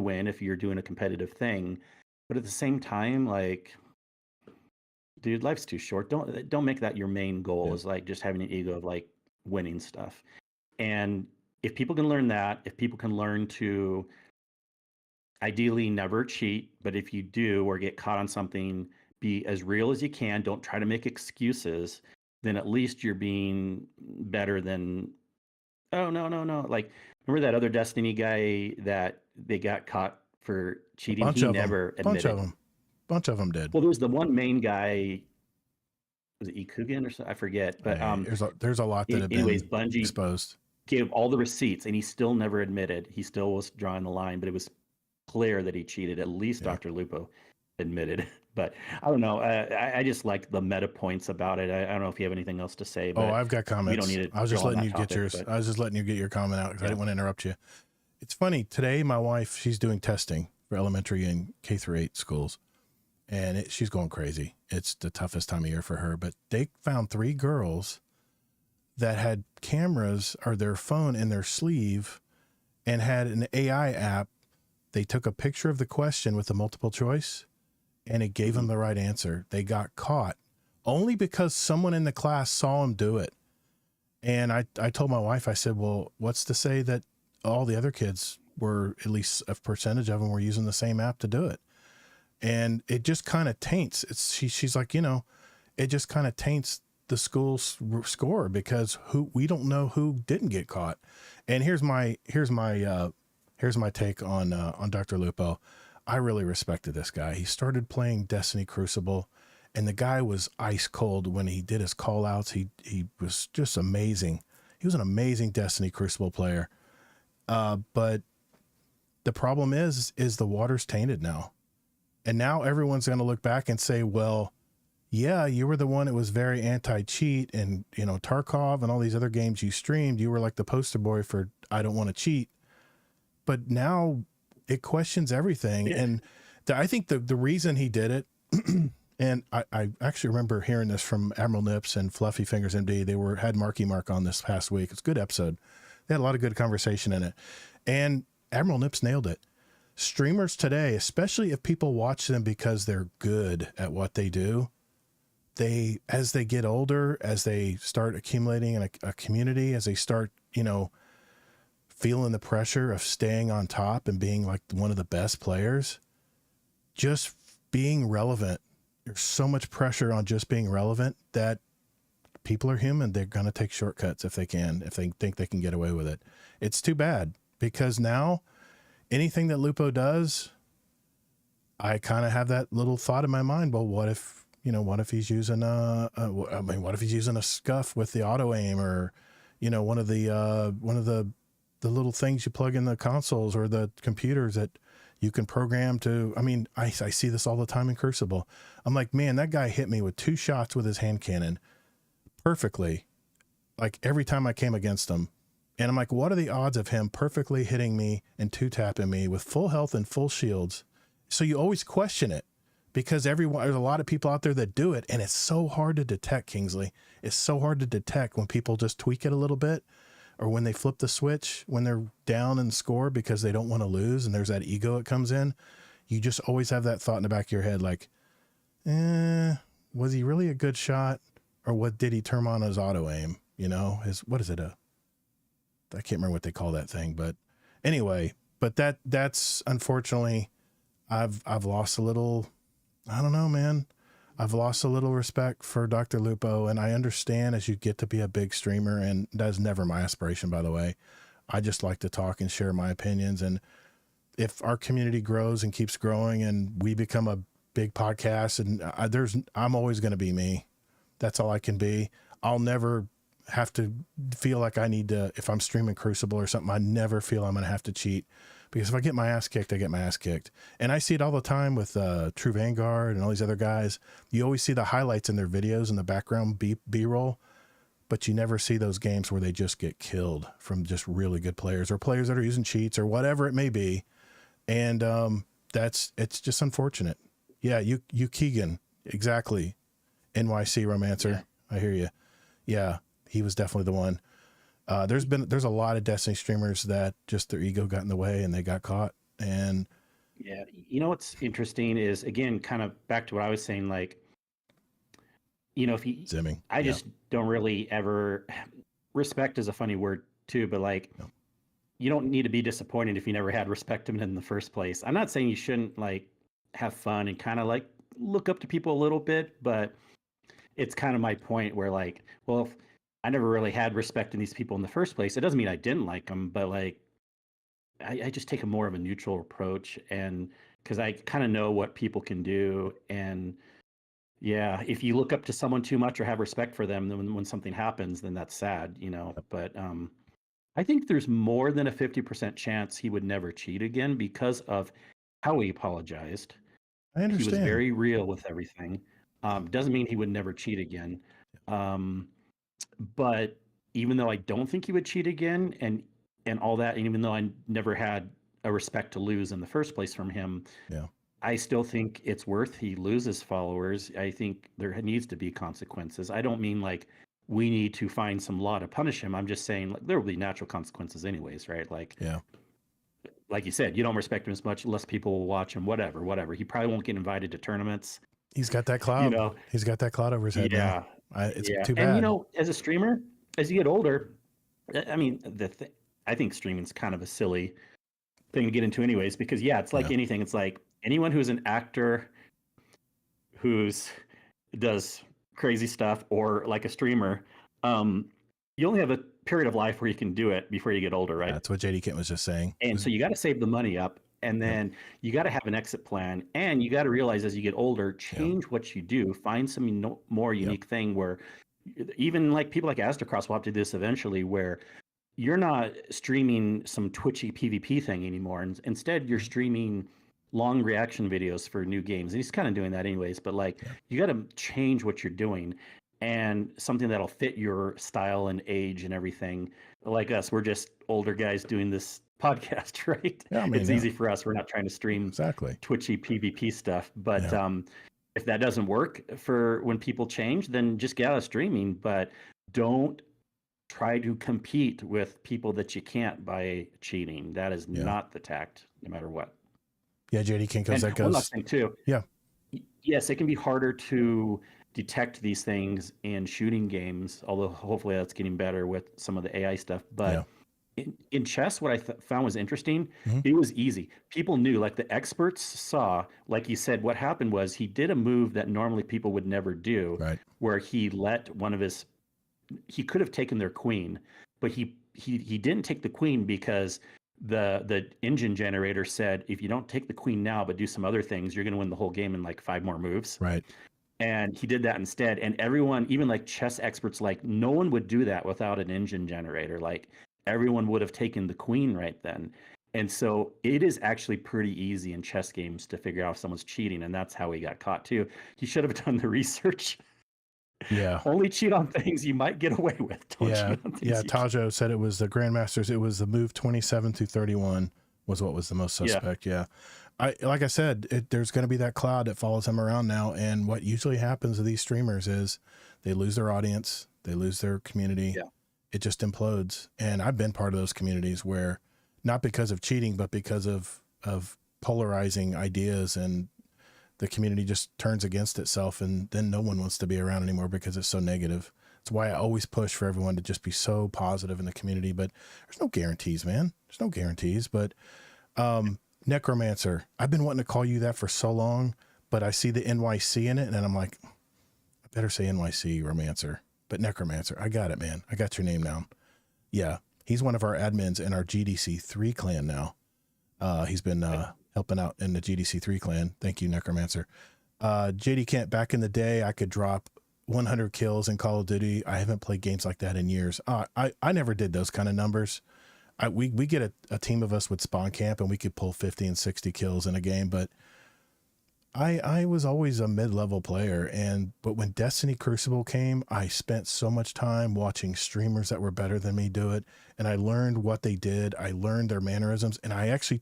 win if you're doing a competitive thing, but at the same time, like, dude, life's too short. Don't make that your main goal, is like just having an ego of like winning stuff. And if people can learn that, if people can learn to ideally never cheat, but if you do or get caught on something, be as real as you can. Don't try to make excuses. Then at least you're being better than, oh, no. Like, remember that other Destiny guy that they got caught for cheating? He never admitted. Bunch of them did. Well, there's the one main guy. was it Ikugan or so? I forget. But Hey, there's a lot that have anyways, been Bungie exposed. gave all the receipts, and he still never admitted. He still was drawing the line, but it was clear that he cheated. At least Yeah. Dr. Lupo admitted. But I don't know. I just like the meta points about it. I don't know if you have anything else to say. Oh, But I've got comments. we don't need to I was just go on letting that you get topic, yours. but- I was just letting you get your comment out because I Yeah. didn't want to interrupt you. It's funny. Today, my wife, she's doing testing for elementary and K through 8 schools, and she's going crazy. It's the toughest time of year for her. But they found 3 girls that had cameras or their phone in their sleeve and had an AI app. They took a picture of the question with the multiple choice, and it gave them the right answer. They got caught only because someone in the class saw them do it. And I told my wife, I said, well, what's to say that all the other kids were, at least a percentage of them were using the same app to do it? And it just kind of taints. She's like, it just kind of taints the school's score because we don't know who didn't get caught. And here's my take on Dr. Lupo. I really respected this guy. He started playing Destiny Crucible, and the guy was ice cold when he did his call outs. He was just amazing. He was an amazing Destiny Crucible player. But the problem is the water's tainted now. And now everyone's going to look back and say, well, yeah, you were the one that was very anti-cheat, and, Tarkov and all these other games you streamed, you were like the poster boy for, I don't want to cheat. But now it questions everything. Yeah. And I think the reason he did it, and I actually remember hearing this from Admiral Nips and Fluffy Fingers MD. They had Marky Mark on this past week. It's a good episode. They had a lot of good conversation in it. And Admiral Nips nailed it. Streamers today, especially if people watch them because they're good at what they do, as they get older, as they start accumulating a community, as they start, feeling the pressure of staying on top and being like one of the best players, just being relevant. There's so much pressure on just being relevant that people are human. They're going to take shortcuts if they can, if they think they can get away with it. It's too bad because now anything that Lupo does, I kind of have that little thought in my mind. Well, what if he's using what if he's using a scuff with the auto aim, or, one of the little things you plug in the consoles or the computers that you can program to. I see this all the time in Crucible. I'm like, man, that guy hit me with 2 shots with his hand cannon perfectly, like every time I came against him. And I'm like, what are the odds of him perfectly hitting me and 2-tapping me with full health and full shields? So you always question it because there's a lot of people out there that do it. And it's so hard to detect, Kingsley. It's so hard to detect when people just tweak it a little bit, or when they flip the switch, when they're down and score because they don't want to lose. And there's that ego that comes in. You just always have that thought in the back of your head, like, was he really a good shot? Or what did he turn on his auto aim? What is it? I can't remember what they call that thing, but anyway, that's unfortunately, I've lost a little, I don't know, man. I've lost a little respect for Dr. Lupo, and I understand as you get to be a big streamer, and that's never my aspiration, by the way. I just like to talk and share my opinions. And if our community grows and keeps growing and we become a big podcast, and I'm always going to be me. That's all I can be. I'll never have to feel like I need to, if I'm streaming Crucible or something, I never feel I'm going to have to cheat, because if I get my ass kicked, I get my ass kicked. And I see it all the time with True Vanguard and all these other guys. You always see the highlights in their videos in the background B-roll, but you never see those games where they just get killed from just really good players or players that are using cheats or whatever it may be. And it's just unfortunate. Yeah, you Keegan, exactly. NYC Romancer. Yeah. I hear you. Yeah, he was definitely the one. There's a lot of Destiny streamers that just their ego got in the way and they got caught. And yeah, what's interesting is, again, kind of back to what I was saying, like, if you, Zimming. I just don't really ever, respect is a funny word too, but like, No. You don't need to be disappointed if you never had respect in the first place. I'm not saying you shouldn't like have fun and kind of like look up to people a little bit, but it's kind of my point where, like, well, if I never really had respect in these people in the first place, it doesn't mean I didn't like them, but like, I just take a more of a neutral approach, and because I kind of know what people can do, and Yeah, if you look up to someone too much or have respect for them, then when something happens, then that's sad, But I think there's more than a 50% chance he would never cheat again because of how he apologized. I He was understand. very real with everything. Doesn't mean he would never cheat again. Um, but even though I don't think he would cheat again and all that, and even though I never had a respect to lose in the first place from him, Yeah. I still think it's worth he loses followers. I think there needs to be consequences. I don't mean like we need to find some law to punish him. I'm just saying like there will be natural consequences anyways, right? Yeah. Like you said, you don't respect him as much, less people will watch him, whatever. He probably won't get invited to tournaments. He's got that You cloud. know, He's got that cloud over his head, man. It's yeah. too And bad. as a streamer, as you get older, I mean, I think streaming's kind of a silly thing to get into anyways, because it's like anything. It's like anyone who's an actor who's does crazy stuff or like a streamer, you only have a period of life where you can do it before you get older, right? That's what JD Kent was just saying. And so you got to save the money up, and then you got to have an exit plan, and you got to realize as you get older, change what you do, find some more unique thing where even like people like Astrocross will have to do this eventually, where you're not streaming some twitchy PvP thing anymore, and instead you're streaming long reaction videos for new games. And he's kind of doing that anyways, but like you got to change what you're doing and something that'll fit your style and age and everything. Like us, we're just older guys doing this podcast, right? Yeah, I mean, it's easy for us. We're not trying to stream exactly twitchy PvP stuff, but if that doesn't work for when people change, then just get out of streaming, but don't try to compete with people that you can't by cheating. That is not the tact, no matter what. Yeah, JD Kent goes. One last thing too. Yeah. Yes, it can be harder to detect these things in shooting games, although hopefully that's getting better with some of the AI stuff. But in chess, what I found was interesting. It was easy. People knew, like the experts saw, like you said, what happened was he did a move that normally people would never do, where he let one of his, he could have taken their queen, but he didn't take the queen because the engine generator said, if you don't take the queen now but do some other things, you're going to win the whole game in like 5 more moves. And he did that instead. And everyone, even like chess experts, like no one would do that without an engine generator. Like everyone would have taken the queen right then. And so it is actually pretty easy in chess games to figure out if someone's cheating, and that's how he got caught too. He should have done the research. Only cheat on things you might get away with. Don't cheat on things Tajo said it was the Grandmasters. It was the move 27 through 31 was what was the most suspect. Like I said, there's going to be that cloud that follows him around now. And what usually happens to these streamers is they lose their audience, they lose their community. It just implodes. And I've been part of those communities where, not because of cheating, but because of polarizing ideas, and the community just turns against itself, and then no one wants to be around anymore because it's so negative. That's why I always push for everyone to just be so positive in the community, but there's no guarantees, man. There's no guarantees, but Necromancer, I've been wanting to call you that for so long, but I see the NYC in it, and I'm like, I better say NYC Romancer, but Necromancer, I got it, man. I got your name now. Yeah, he's one of our admins in our GDC3 clan now. He's been helping out in the GDC3 clan. Thank you, Necromancer. JD Kent, back in the day, I could drop 100 kills in Call of Duty. I haven't played games like that in years. I never did those kind of numbers. We get a team of us with spawn camp, and we could pull 50 and 60 kills in a game, but I was always a mid-level player. But when Destiny Crucible came, I spent so much time watching streamers that were better than me do it. And I learned what they did. I learned their mannerisms. And I actually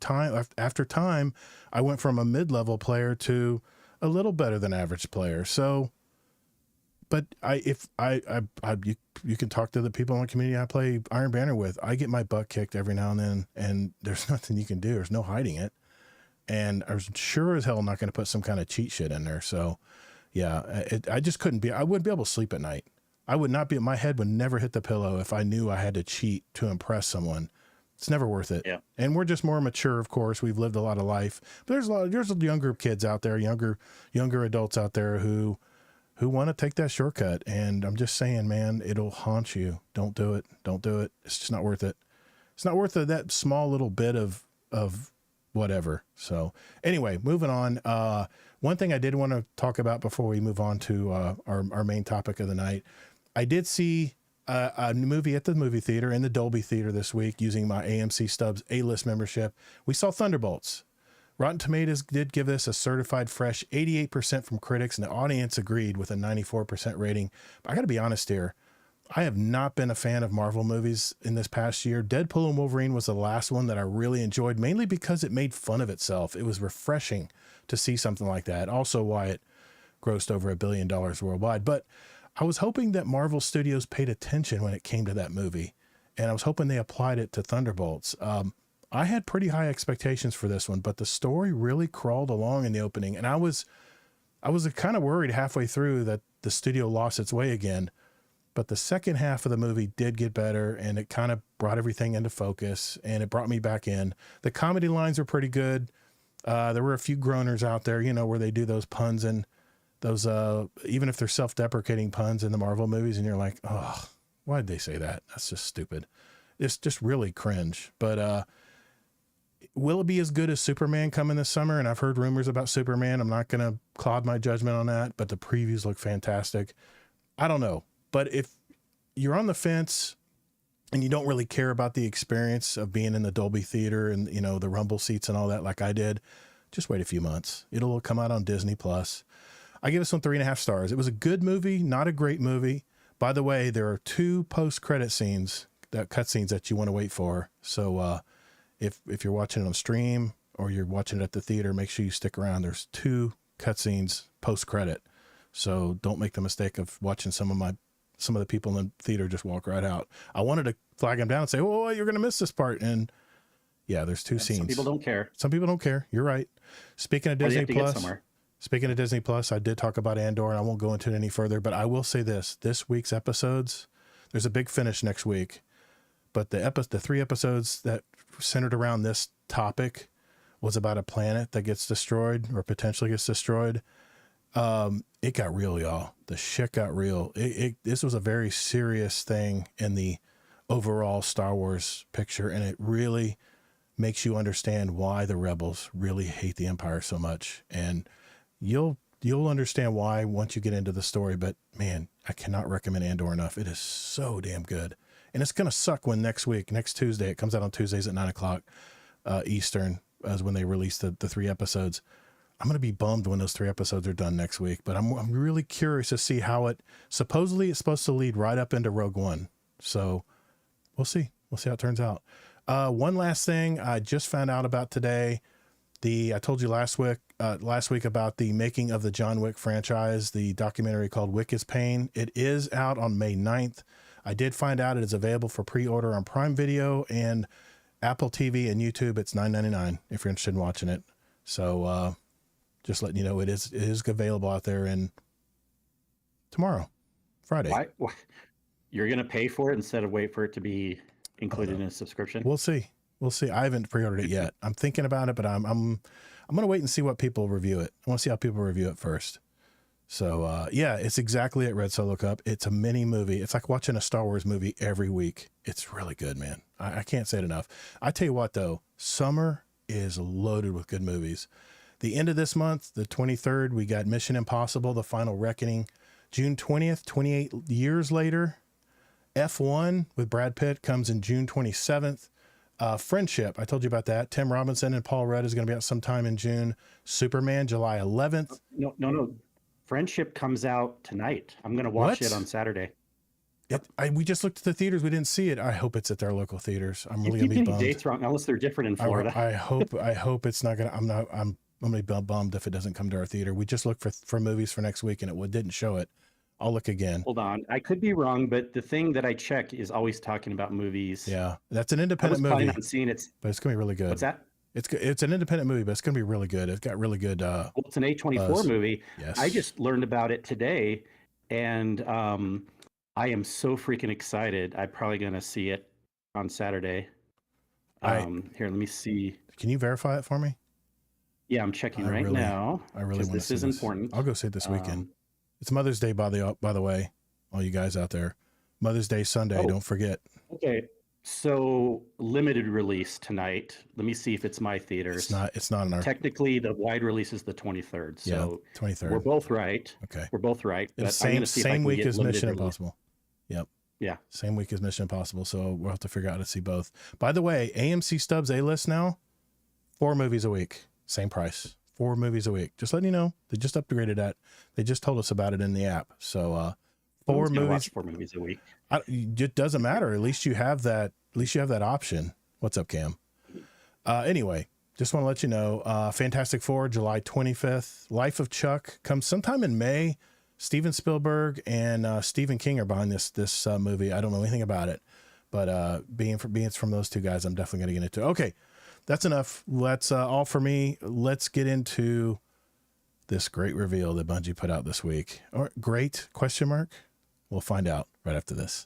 after time, I went from a mid-level player to a little better than average player. So, but you can talk to the people in the community I play Iron Banner with. I get my butt kicked every now and then, and there's nothing you can do. There's no hiding it. And I was sure as hell not going to put some kind of cheat shit in there. So I just couldn't I wouldn't be able to sleep at night. My head would never hit the pillow if I knew I had to cheat to impress someone. It's never worth it. And we're just more mature, of course. We've lived a lot of life, but there's younger kids out there, younger adults out there who want to take that shortcut. And I'm just saying, man, it'll haunt you. Don't do it. Don't do it. It's just not worth it. It's not worth that small little bit of whatever. So anyway, moving on. One thing I did want to talk about before we move on to our main topic of the night, I did see a movie at the movie theater in the Dolby Theater this week using my AMC Stubs A-list membership. We saw Thunderbolts. Rotten Tomatoes did give this a certified fresh 88% from critics, and the audience agreed with a 94% rating. But I got to be honest here. I have not been a fan of Marvel movies in this past year. Deadpool and Wolverine was the last one that I really enjoyed, mainly because it made fun of itself. It was refreshing to see something like that. Also why it grossed over $1 billion worldwide. But I was hoping that Marvel Studios paid attention when it came to that movie, and I was hoping they applied it to Thunderbolts. I had pretty high expectations for this one, but the story really crawled along in the opening, and I was kind of worried halfway through that the studio lost its way again. But the second half of the movie did get better, and it kind of brought everything into focus, and it brought me back in. The comedy lines were pretty good. There were a few groaners out there, where they do those puns and those, even if they're self-deprecating puns in the Marvel movies, and you're like, oh, why'd they say that? That's just stupid. It's just really cringe. But will it be as good as Superman coming this summer? And I've heard rumors about Superman. I'm not going to cloud my judgment on that, but the previews look fantastic. I don't know. But if you're on the fence and you don't really care about the experience of being in the Dolby Theater and, the rumble seats and all that, like I did, just wait a few months. It'll come out on Disney Plus. I give this one 3.5 stars. It was a good movie, not a great movie. By the way, there are 2 post-credit scenes, cutscenes that you want to wait for. So if you're watching it on stream or you're watching it at the theater, make sure you stick around. There's 2 cutscenes post-credit. So don't make the mistake of watching some of the people in the theater just walk right out. I wanted to flag them down and say, oh, you're going to miss this part. And yeah, there's 2 scenes. Some people don't care. Some people don't care. You're right. Speaking of Disney Plus, I did talk about Andor, and I won't go into it any further, but I will say this week's episodes, there's a big finish next week, but the 3 episodes that centered around this topic was about a planet that gets destroyed or potentially gets destroyed. It got real, y'all. The shit got real. This was a very serious thing in the overall Star Wars picture, and it really makes you understand why the rebels really hate the Empire so much. And you'll understand why once you get into the story. But man, I cannot recommend Andor enough. It is so damn good. And it's going to suck when next Tuesday, it comes out on Tuesdays at 9:00 Eastern, as when they release the 3 episodes. I'm going to be bummed when those 3 episodes are done next week, but I'm really curious to see how supposedly it's supposed to lead right up into Rogue One. So we'll see. We'll see how it turns out. One last thing I just found out about today. I told you last week about the making of the John Wick franchise, the documentary called Wick is Pain. It is out on May 9th. I did find out it is available for pre-order on Prime Video and Apple TV and YouTube. It's $9.99 if you're interested in watching it. So, just letting you know, it is available out there. And tomorrow, Friday. Why? You're going to pay for it instead of wait for it to be included in a subscription? We'll see. I haven't pre-ordered it yet. I'm thinking about it, but I'm going to wait and see what people review it. I want to see how people review it first. So, yeah, it's exactly at Red Solo Cup. It's a mini movie. It's like watching a Star Wars movie every week. It's really good, man. I can't say it enough. I tell you what, though, summer is loaded with good movies. The end of this month, the 23rd, we got Mission Impossible, The Final Reckoning. June 20th, 28 years later, F1 with Brad Pitt comes in June 27th. Friendship, I told you about that. Tim Robinson and Paul Rudd is going to be out sometime in June. Superman, July 11th. No. Friendship comes out tonight. I'm going to watch it on Saturday. We just looked at the theaters. We didn't see it. I hope it's at their local theaters. I'm really going to be bummed. Dates wrong, unless they're different in Florida. I hope it's not going to. I'm going to be bummed if it doesn't come to our theater. We just looked for movies for next week, and it didn't show it. I'll look again. Hold on. I could be wrong, but the thing that I check is always talking about movies. Yeah, that's an independent movie. I was not seeing it, but it's going to be really good. What's that? It's an independent movie, but it's going to be really good. It's got really good. Well, it's an A24 movie. Yes. I just learned about it today, and I am so freaking excited. I'm probably going to see it on Saturday. Here, let me see. Can you verify it for me? Yeah, I'm checking now. I really want to this see is important. I'll go see it this weekend. It's Mother's Day, by the way, all you guys out there. Mother's Day Sunday, don't forget. Okay. So limited release tonight. Let me see if it's my theaters. It's not in our Technically, the wide release is the 23rd. So 23rd. we're both right. Okay. We're both right. But I'm Same gonna see if I same can week get as limited Mission release. Impossible. Yep. Yeah. Same week as Mission Impossible. So we'll have to figure out how to see both. By the way, AMC Stubs A-list now, 4 movies a week, same price. 4 movies a week. Just letting you know, they just upgraded that. They just told us about it in the app. So 4 Who's gonna movies. watch 4 movies a week. It doesn't matter. At least you have that. At least you have that option. What's up, Cam? Anyway, just want to let you know, Fantastic Four, July 25th. Life of Chuck comes sometime in May. Steven Spielberg and Stephen King are behind this movie. I don't know anything about it, but being it's from those two guys, I'm definitely going to get into it. Okay, that's enough. Let's all for me. Let's get into this great reveal that Bungie put out this week. Or great question mark? We'll find out right after this.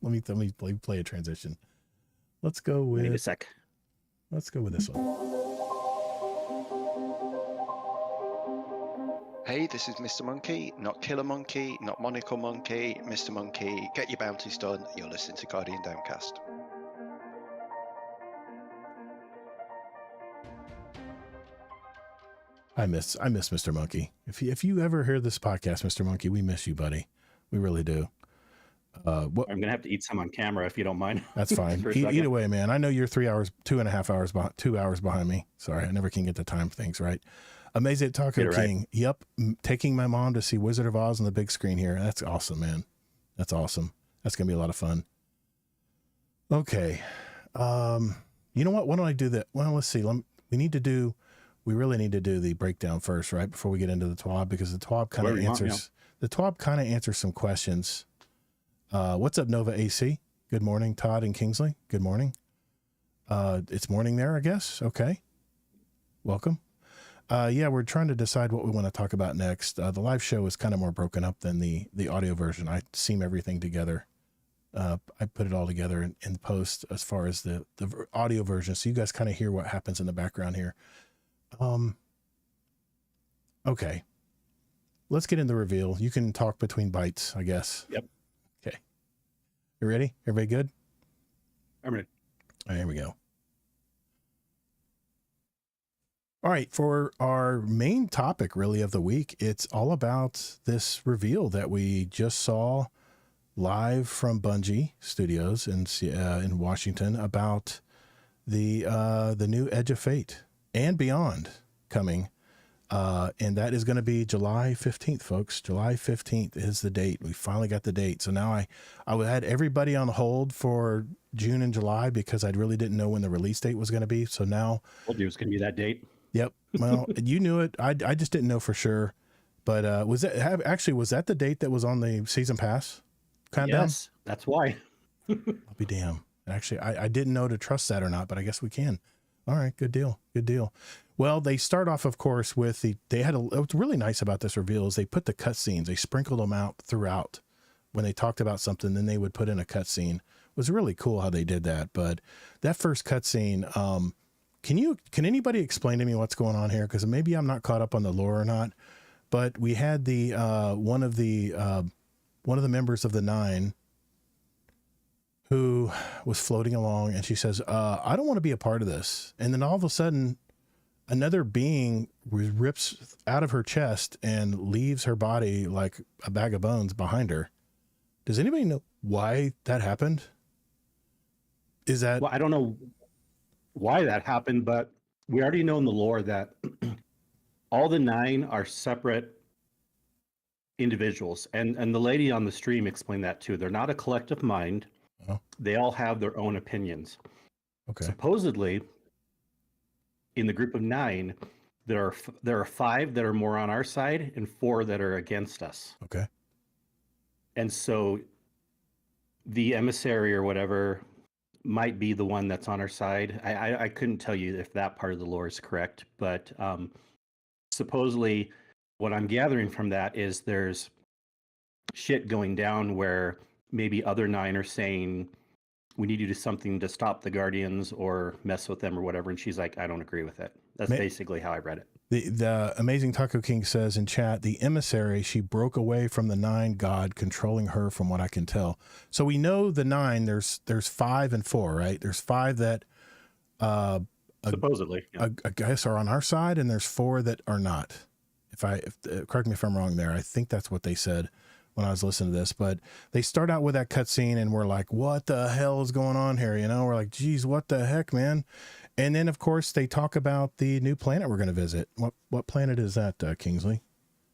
let me play a transition. Let's go Wait a with sec. this one. Hey, this is Mr. Monkey, not Killer Monkey, not Monocle Monkey, Mr. Monkey. Get your bounties done. You're listening to Guardian Downcast. I miss Mr. Monkey. If you ever hear this podcast, Mr. Monkey, we miss you, buddy. We really do. I'm gonna have to eat some on camera if you don't mind. That's fine. For a second. Either way, man. I know you're 2.5 hours, 2 hours behind me. Sorry, I never can get the time things right. Amazing at Taco Get it right. King. Yep, taking my mom to see Wizard of Oz on the big screen here. That's awesome, man. That's awesome. That's gonna be a lot of fun. Okay, you know what? Why don't I do that? Well, let's see. We really need to do the breakdown first, right? Before we get into the TWAB, because the TWAB kind of Whatever you want, answers the TWAB kind of answers some questions. What's up, Nova AC? Good morning, Todd and Kingsley. Good morning. It's morning there, I guess. Okay. Welcome. Yeah, we're trying to decide what we want to talk about next. The live show is kind of more broken up than the audio version. I seam everything together. I put it all together in post as far as the audio version, so you guys kind of hear what happens in the background here. Okay. Let's get in the reveal. You can talk between bites, I guess. Yep. Okay. You ready? Everybody good? I'm ready. All right, here we go. All right, for our main topic really of the week, it's all about this reveal that we just saw live from Bungie Studios in Washington about the new Edge of Fate and Beyond coming. And that is going to be July 15th, folks. July 15th is the date. We finally got the date. So now I had everybody on hold for June and July because I really didn't know when the release date was going to be. So now Told you it was gonna be that date. Yep. Well, you knew it. I just didn't know for sure. But was that the date that was on the season pass countdown? Yes, that's why. I'll be damn. Actually, I didn't know to trust that or not, but I guess we can. All right, good deal. Good deal. Well, they start off, of course, with what's really nice about this reveal is they put the cutscenes, they sprinkled them out throughout. When they talked about something, then they would put in a cutscene. It was really cool how they did that. But that first cutscene, can anybody explain to me what's going on here? Because maybe I'm not caught up on the lore or not. But we had the one of the members of the Nine who was floating along, and she says, I don't want to be a part of this. And then all of a sudden, another being rips out of her chest and leaves her body like a bag of bones behind her. Does anybody know why that happened? Well, I don't know why that happened, but we already know in the lore that all the Nine are separate individuals. And the lady on the stream explained that too. They're not a collective mind. Oh. They all have their own opinions. Okay. Supposedly, in the group of 9, there are 5 that are more on our side and 4 that are against us. Okay. And so the emissary or whatever might be the one that's on our side. I couldn't tell you if that part of the lore is correct, but supposedly what I'm gathering from that is there's shit going down where maybe other 9 are saying, we need to do something to stop the Guardians or mess with them or whatever. And she's like, I don't agree with it. That's basically how I read it. The amazing Taco King says in chat, the emissary, she broke away from the 9 god controlling her from what I can tell. So we know the 9, there's 5 and 4, right? There's 5 that Supposedly. Yeah. I guess are on our side, and there's 4 that are not. Correct me if I'm wrong there. I think that's what they said when I was listening to this, but they start out with that cutscene and we're like, what the hell is going on here? You know, we're like, geez, what the heck, man? And then of course they talk about the new planet we're going to visit. What planet is that, Kingsley?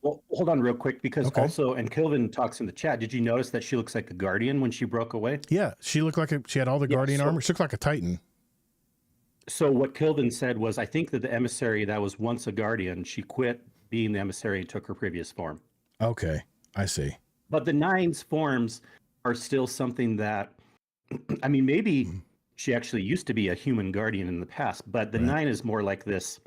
Well, hold on real quick, because Okay. also, and Kilvin talks in the chat, did you notice that she looks like a Guardian when she broke away? Yeah, she looked like she had all the Yeah, Guardian so- armor. She looked like a Titan. So what Kilvin said was, I think that the emissary that was once a Guardian, she quit being the emissary and took her previous form. Okay, I see. But the 9's forms are still something that, I mean, maybe she actually used to be a human Guardian in the past, but the Right. 9 is more like this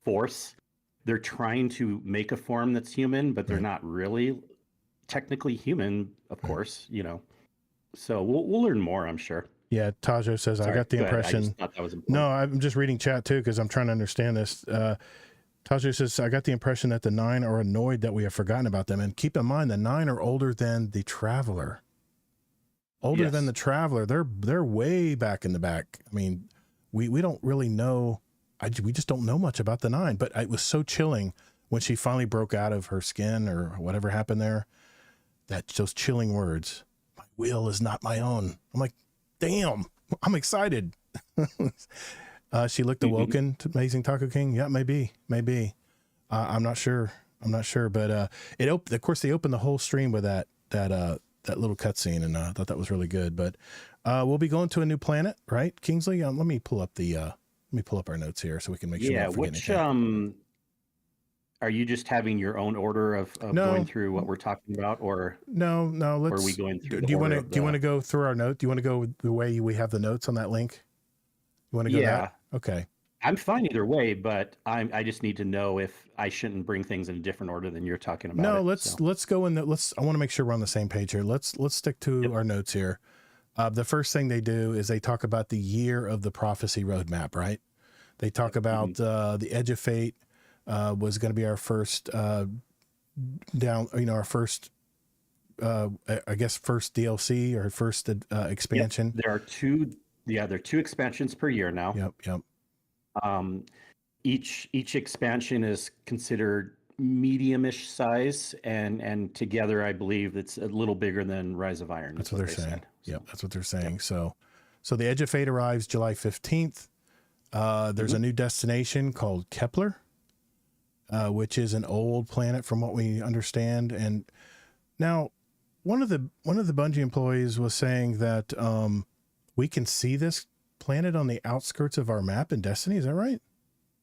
force. They're trying to make a form that's human, but they're Right. not really technically human, of course, you know. So we'll learn more, I'm sure. Yeah, Tajo says, I Sorry, got the go ahead. I impression. just thought that was important. No, I'm just reading chat too because I'm trying to understand this. Tajo says, I got the impression that the 9 are annoyed that we have forgotten about them. And keep in mind, the 9 are older than the Traveler. Older than Yes. the Traveler. They're way back in the back. I mean, we don't really know. We just don't know much about the 9. But it was so chilling when she finally broke out of her skin or whatever happened there. Those chilling words. My will is not my own. I'm like, damn, I'm excited. She looked awoken to Amazing Taco King. Yeah, maybe. I'm not sure. But of course they opened the whole stream with that little cutscene, and I thought that was really good. But we'll be going to a new planet, right, Kingsley? Let me pull up our notes here so we can make sure. Yeah, we don't forget which anything. are you just having your own order of No. going through what we're talking about, or No, let's. are we going through? Do you want to go through our note? Do you want to go the way we have the notes on that link? You want to go Yeah, that? Okay. I'm fine either way, but I just need to know if I shouldn't bring things in a different order than you're talking about. No, it, let's so. go in. I want to make sure we're on the same page here. Let's stick to our notes here. The first thing they do is they talk about the year of the prophecy roadmap, right? They talk about the Edge of Fate was going to be our first our first I guess first DLC or first expansion. There are two. Yeah, there are 2 expansions per year now. Yep. Each expansion is considered medium-ish size, and together I believe it's a little bigger than Rise of Iron. That's what they're saying. said. Yep, that's what they're saying. So the Edge of Fate arrives July 15th. There's a new destination called Kepler, which is an old planet from what we understand. And now one of the Bungie employees was saying that we can see this planet on the outskirts of our map in Destiny. Is that right?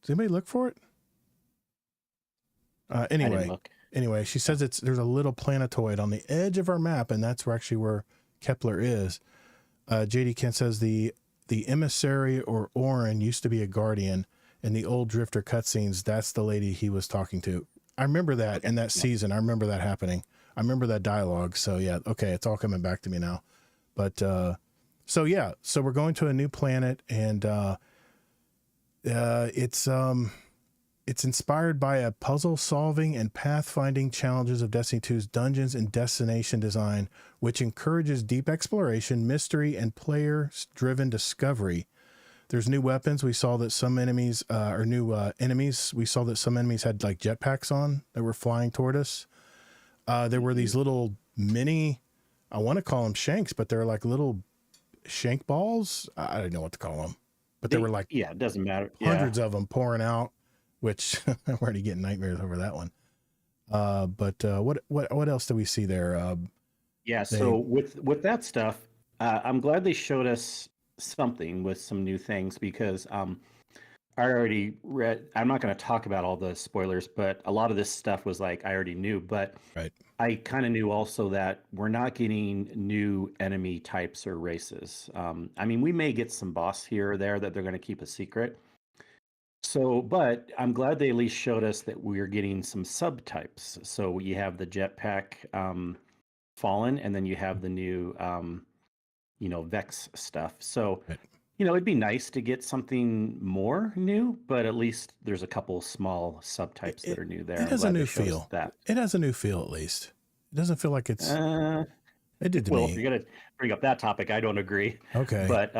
Does anybody look for it? I didn't look. Anyway, she says there's a little planetoid on the edge of our map, and that's where Kepler is. JD Kent says the emissary or Orin used to be a Guardian. In the old Drifter cutscenes, that's the lady he was talking to. I remember that in that season. I remember that happening. I remember that dialogue. So yeah, okay, it's all coming back to me now. But so we're going to a new planet, and it's inspired by a puzzle-solving and pathfinding challenges of Destiny 2's dungeons and destination design, which encourages deep exploration, mystery, and player-driven discovery. There's new weapons. We saw that some enemies enemies. We saw that some enemies had like jetpacks on that were flying toward us. There were these little mini, I want to call them shanks, but they're like little shank balls. I don't know what to call them, but there were like it doesn't matter. hundreds of them pouring out, which I'm already getting nightmares over that one. But what else do we see there? So with that stuff, I'm glad they showed us something with some new things, because I already read. I'm not going to talk about all the spoilers, but a lot of this stuff was like I already knew. But Right. I kind of knew also that we're not getting new enemy types or races. I mean, we may get some boss here or there that they're going to keep a secret. So, but I'm glad they at least showed us that we're getting some subtypes. So you have the jetpack Fallen, and then you have the new Vex stuff. So Right. it'd be nice to get something more new, but at least there's a couple small subtypes that are new there. It has a I'm glad new they showed us feel. that. It has a new feel, at least. It doesn't feel like it's. Uh, It did to well, me. if you're gonna bring up that topic, I don't agree. Okay. But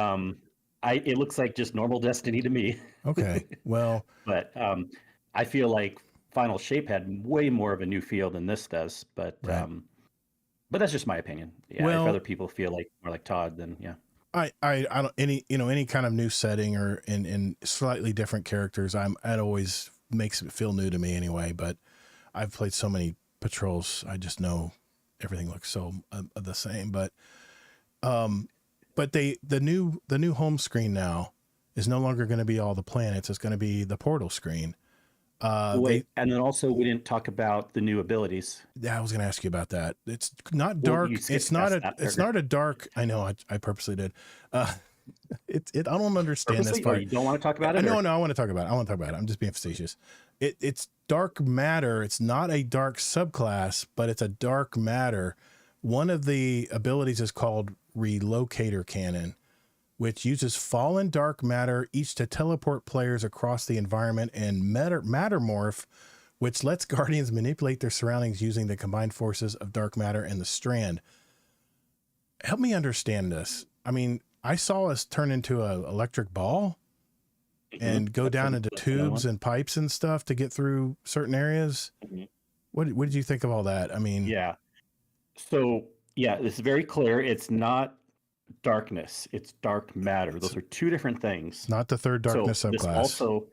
it looks like just normal Destiny to me. Okay. Well, But I feel like Final Shape had way more of a new feel than this does. But Right. but that's just my opinion. Yeah, Well- if other people feel like more like Todd, then yeah. I don't any kind of new setting or in slightly different characters. It always makes it feel new to me anyway. But I've played so many patrols, I just know everything looks so the same. But the new home screen now is no longer going to be all the planets. It's going to be the portal screen. Wait, and then also we didn't talk about the new abilities. I was going to ask you about that. It's not Well, dark. you skipped It's not past a. that It's not a dark. I know. I purposely did. I don't understand this Purposely? part. You don't want to talk about it? No, or- I want to talk about it. I want to talk about it. I'm just being facetious. It's dark matter. It's not a dark subclass, but it's a dark matter. One of the abilities is called Relocator Cannon, which uses fallen dark matter each to teleport players across the environment, and Mattermorph, which lets Guardians manipulate their surroundings using the combined forces of dark matter and the Strand. Help me understand this. I mean, I saw us turn into an electric ball and go That's down what- into that's what I tubes want. and pipes and stuff to get through certain areas. Mhm. What did you think of all that? I mean, Yeah. So yeah, it's very clear. It's not darkness. It's dark matter. Those are two different things. not the third darkness So subclass.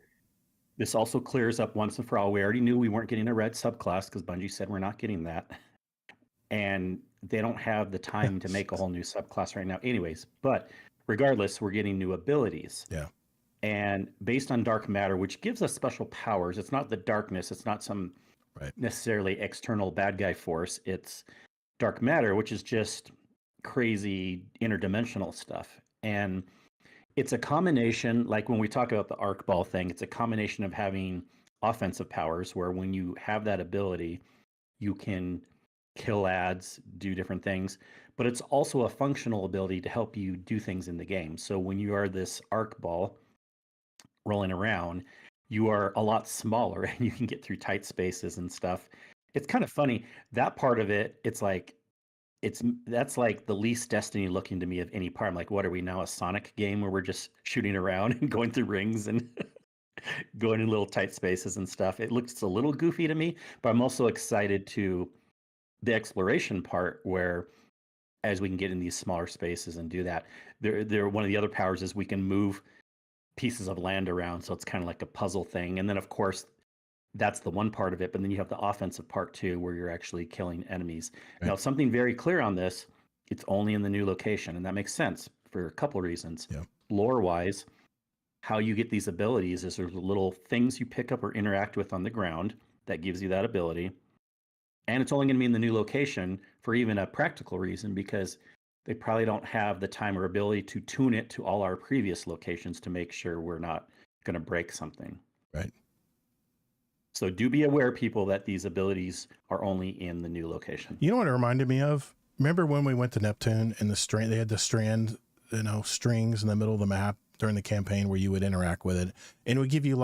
this also clears up once and for all. We already knew we weren't getting a red subclass because Bungie said we're not getting that, and they don't have the time to make a whole new subclass right now, anyways. But regardless, we're getting new abilities. Yeah. And based on dark matter, which gives us special powers, it's not the darkness. It's not some Right. necessarily external bad guy force. It's dark matter, which is just crazy interdimensional stuff. And it's a combination, like when we talk about the arc ball thing, it's a combination of having offensive powers where when you have that ability, you can kill ads, do different things, but it's also a functional ability to help you do things in the game. So when you are this arc ball rolling around, you are a lot smaller and you can get through tight spaces and stuff. It's kind of funny. That part of it, that's like the least Destiny looking to me of any part. I'm like, what are we now, a Sonic game where we're just shooting around and going through rings and going in little tight spaces and stuff? It looks a little goofy to me, but I'm also excited to the exploration part where as we can get in these smaller spaces and do that. There one of the other powers is we can move pieces of land around, so it's kind of like a puzzle thing. And then of course that's the one part of it, but then you have the offensive part too, where you're actually killing enemies. Right. Now, something very clear on this, it's only in the new location, and that makes sense for a couple of reasons. Yeah. Lore-wise, how you get these abilities is there's little things you pick up or interact with on the ground that gives you that ability. And it's only going to be in the new location for even a practical reason, because they probably don't have the time or ability to tune it to all our previous locations to make sure we're not going to break something. Right. So do be aware, people, that these abilities are only in the new location. You know what it reminded me of? Remember when we went to Neptune and they had the strand, strings in the middle of the map during the campaign where you would interact with it, and it would give you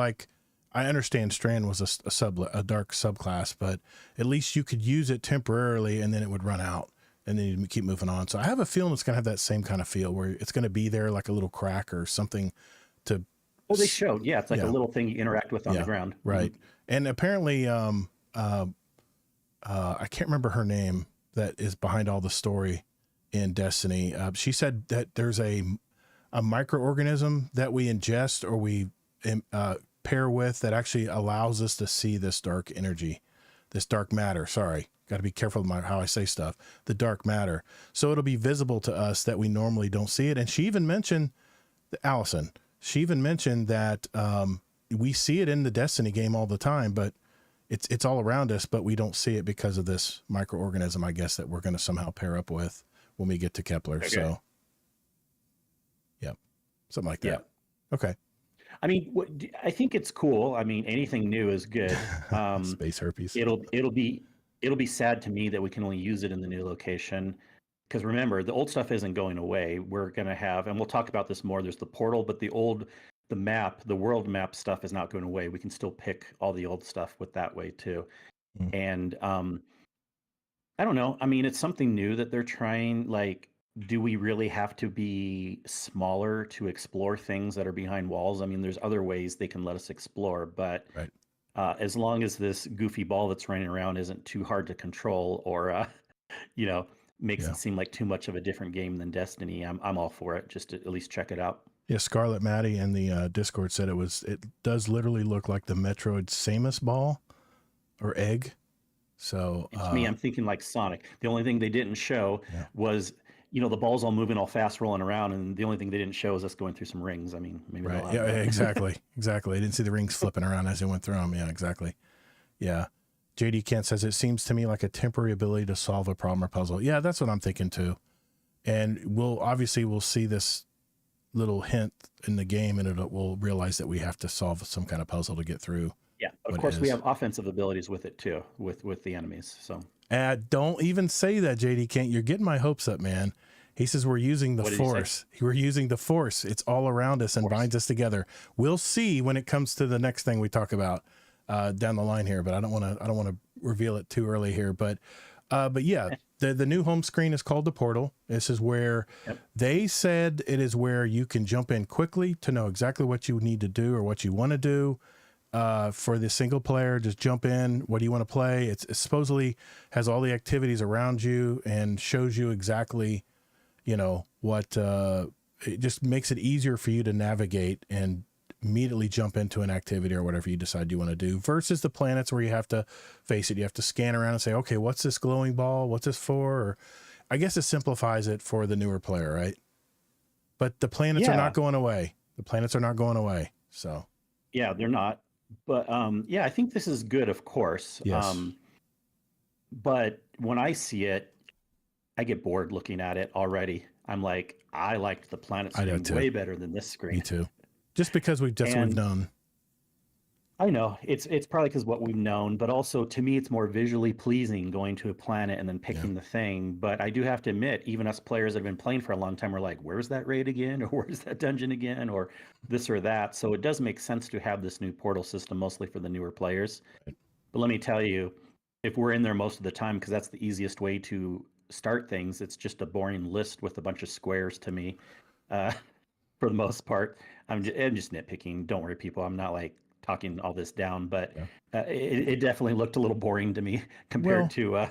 I understand Strand was a dark subclass, but at least you could use it temporarily and then it would run out and then you keep moving on. So I have a feeling it's going to have that same kind of feel where it's going to be there like a little crack or something to. Well, they showed, yeah, it's like Yeah. a little thing you interact with on Yeah, the ground. Right. And apparently, I can't remember her name that is behind all the story in Destiny. She said that there's a microorganism that we ingest or we pair with that actually allows us to see this dark energy, this dark matter. Sorry, got to be careful with how I say stuff. The dark matter. So it'll be visible to us that we normally don't see it. And she even mentioned, Allison, that we see it in the Destiny game all the time, but it's all around us, but we don't see it because of this microorganism, I guess, that we're going to somehow pair up with when we get to Kepler. Okay. So, yep, something like that. Yeah. Okay. I mean, I think it's cool. I mean, anything new is good. Space herpes. It'll be sad to me that we can only use it in the new location. because remember, the old stuff isn't going away. We're going to have, and we'll talk about this more. There's the portal, but the world map stuff is not going away. We can still pick all the old stuff with that way too. Mm. And I don't know. I mean, it's something new that they're trying. Like, do we really have to be smaller to explore things that are behind walls? I mean, there's other ways they can let us explore, but Right. As long as this goofy ball that's running around isn't too hard to control or, makes Yeah. it seem like too much of a different game than Destiny, I'm all for it. Just to at least check it out. Yeah, Scarlet Maddie in the Discord said it does literally look like the Metroid Samus ball or egg. So To me, I'm thinking like Sonic. The only thing they didn't show Yeah. was, the ball's all moving all fast, rolling around, and the only thing they didn't show is us going through some rings. I mean, maybe they'll right. have Yeah, that. exactly. Exactly. I didn't see the rings flipping around as they went through them. Yeah, exactly. Yeah. JD Kent says it seems to me like a temporary ability to solve a problem or puzzle. Yeah, that's what I'm thinking too. And we'll see this little hint in the game, and we'll realize that we have to solve some kind of puzzle to get through. Yeah, of what course we is. have offensive abilities with it too, with the enemies. So Don't even say that, JD Kent. You're getting my hopes up, man. He says we're using the What did he say? force. We're using the force. It's all around us and binds us together. We'll see when it comes to the next thing we talk about down the line here, but I don't want to reveal it too early here. But yeah, the new home screen is called the Portal. This is where they said it is where you can jump in quickly to know exactly what you need to do or what you want to do. For the single player, just jump in. What do you want to play? It supposedly has all the activities around you and shows you exactly, what, it just makes it easier for you to navigate and immediately jump into an activity or whatever you decide you want to do, versus the planets where you have to face it. You have to scan around and say, okay, what's this glowing ball? What's this for? Or I guess it simplifies it for the newer player, right? But the planets are not going away. The planets are not going away. So yeah, they're not. But I think this is good, of course. Yes. But when I see it, I get bored looking at it already. I'm like, I liked the planet I do screen too. way better than this screen. Me too. Just because we've known. I know it's probably because what we've known, but also to me, it's more visually pleasing going to a planet and then picking the thing. But I do have to admit, even us players that have been playing for a long time, we're like, where's that raid again? Or where's that dungeon again? Or this or that. So it does make sense to have this new portal system, mostly for the newer players. But let me tell you, if we're in there most of the time, because that's the easiest way to start things, it's just a boring list with a bunch of squares to me, for the most part. I'm just nitpicking. Don't worry, people. I'm not like talking all this down, but it definitely looked a little boring to me compared to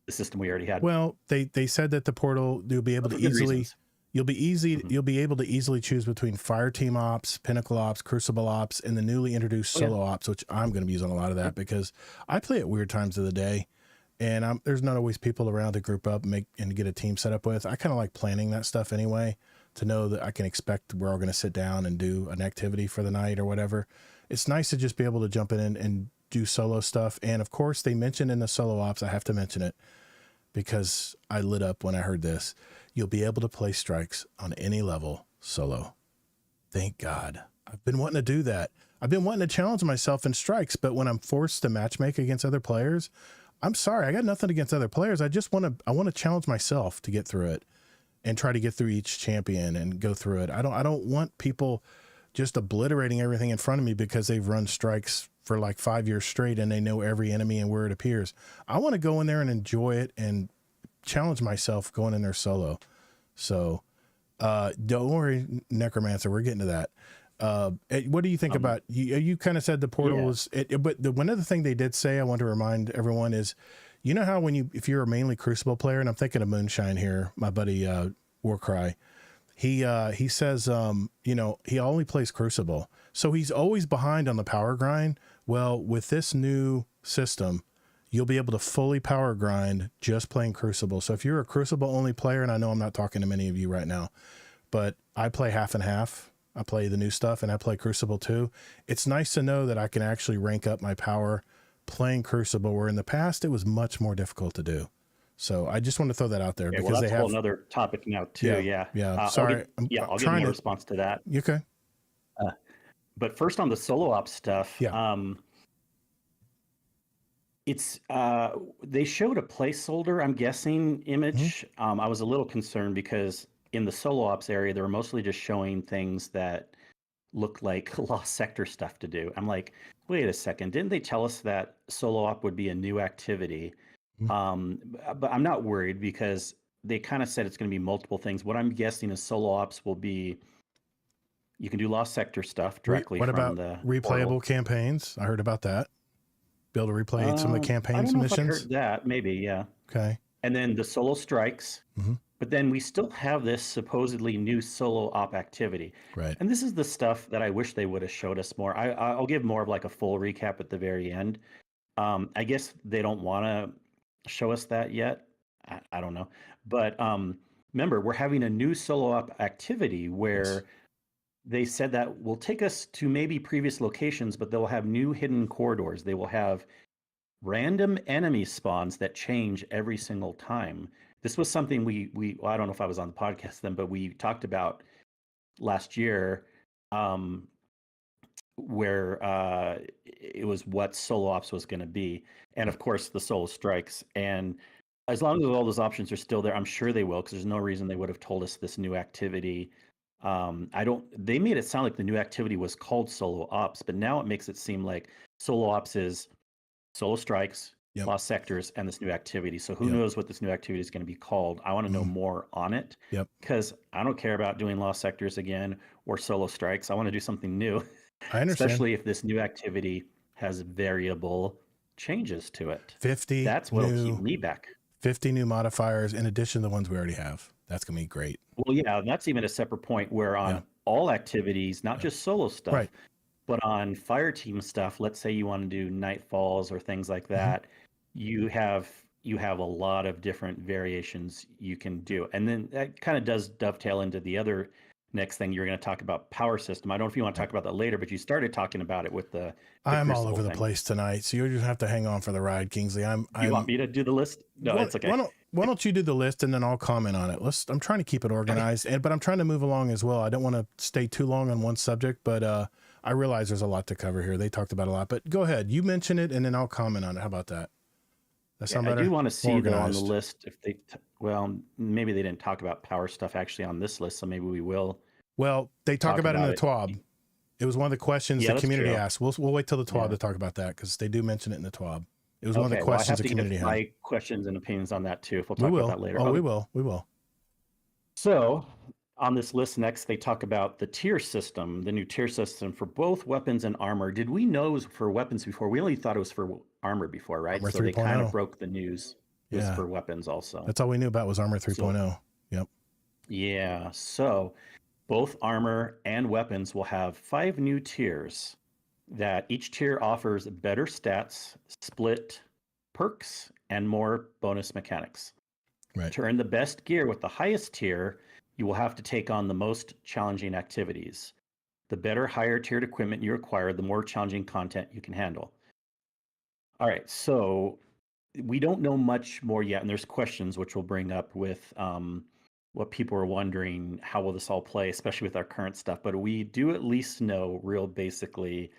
the system we already had. Well, they said that the portal, you'll be able to easily, you'll be able to easily choose between Fire Team Ops, Pinnacle Ops, Crucible Ops, and the newly introduced Solo Ops, which I'm going to be using a lot of that because I play at weird times of the day, and there's not always people around to group up and get a team set up with. I kind of like planning that stuff anyway, to know that I can expect we're all going to sit down and do an activity for the night or whatever. It's nice to just be able to jump in and do solo stuff. And of course, they mentioned in the Solo Ops, I have to mention it because I lit up when I heard this. You'll be able to play strikes on any level solo. Thank God. I've been wanting to do that. I've been wanting to challenge myself in strikes, but when I'm forced to matchmake against other players, I'm sorry, I got nothing against other players. I want to challenge myself to get through it and try to get through each champion and go through it. I don't want people just obliterating everything in front of me because they've run strikes for like 5 years straight and they know every enemy and where it appears. I want to go in there and enjoy it and challenge myself going in there solo. So don't worry, Necromancer, we're getting to that. What do you think about, you kind of said the portal was, but one other thing they did say, I want to remind everyone is, you know how if you're a mainly Crucible player, and I'm thinking of Moonshine here, my buddy Warcry, he says, he only plays Crucible. So he's always behind on the power grind. Well, with this new system, you'll be able to fully power grind just playing Crucible. So if you're a Crucible only player, and I know I'm not talking to many of you right now, but I play half and half. I play the new stuff and I play Crucible too. It's nice to know that I can actually rank up my power playing Crucible, where in the past it was much more difficult to do. So I just want to throw that out there because that's a whole other topic now too. Yeah. Sorry. I'll give you a response to that. Okay. But first on the Solo Ops stuff. Yeah. It's they showed a placeholder, I'm guessing, image. I was a little concerned because in the solo ops area, they were mostly just showing things that looked like Lost Sector stuff to do. I'm like, wait a second, didn't they tell us that solo op would be a new activity? But I'm not worried because they kind of said it's going to be multiple things. What I'm guessing is solo ops will be you can do Lost Sector stuff directly What from about the replayable portal. campaigns? I heard about that. Be able to replay some of the I campaigns don't know if I missions. heard that. Maybe, yeah. Okay. And then the solo strikes. But then we still have this supposedly new solo op activity. Right. And this is the stuff that I wish they would have showed us more. I'll give more of like a full recap at the very end. I guess they don't want to show us that yet. I don't know. But remember, we're having a new solo op activity where they said that will take us to maybe previous locations, but they'll have new hidden corridors. They will have random enemy spawns that change every single time. This was something we well, I don't know if I was on the podcast then, but we talked about last year, where it was what solo ops was going to be, and of course the solo strikes. And as long as all those options are still there, I'm sure they will, because there's no reason they would have told us this new activity. I don't. They made it sound like the new activity was called solo ops, but now it makes it seem like solo ops is solo strikes, Lost Sectors, and this new activity. So who knows what this new activity is going to be called? I want to know more on it. Because I don't care about doing Lost Sectors again or solo strikes. I want to do something new. I understand. Especially if this new activity has variable changes to it. 50. That's what'll keep me back. 50 new modifiers in addition to the ones we already have. That's going to be great. Well, yeah, that's even a separate point where on all activities, not just solo stuff, but on fire team stuff, let's say you want to do Nightfalls or things like that, you have a lot of different variations you can do. And then that kind of does dovetail into the other next thing you're going to talk about, power system. I don't know if you want to talk about that later, but you started talking about it with the I'm all over the place tonight, so you just have to hang on for the ride, Kingsley. You want me to do the list? No, it's okay. Why don't you do the list and then I'll comment on it. I'm trying to keep it organized, but I'm trying to move along as well. I don't want to stay too long on one subject, but I realize there's a lot to cover here. They talked about a lot, but go ahead. You mention it and then I'll comment on it. How about that? That sound better? I do want to see though on the list if they, well, maybe they didn't talk about power stuff actually on this list, so maybe we will. Well, they talk about it in the TWAB. It was one of the questions the community asked. We'll wait till the TWAB to talk about that because they do mention it in the TWAB. It was one of the questions the community had. My questions and opinions on that too. If we'll talk about that later. Oh, we will. So on this list next, they talk about the tier system, the new tier system for both weapons and armor. Did we know it was for weapons before? We only thought it was for armor before, right? Armor so 3.0. They kind of broke the news. It was for weapons also. That's all we knew about was Armor 3.0. Yep. Yeah. So both armor and weapons will have 5 new tiers that each tier offers better stats, split perks, and more bonus mechanics. Right. To earn the best gear with the highest tier, you will have to take on the most challenging activities. The better higher tiered equipment you acquire, the more challenging content you can handle. All right, so we don't know much more yet, and there's questions which we'll bring up with what people are wondering, how will this all play, especially with our current stuff. But we do at least know real basically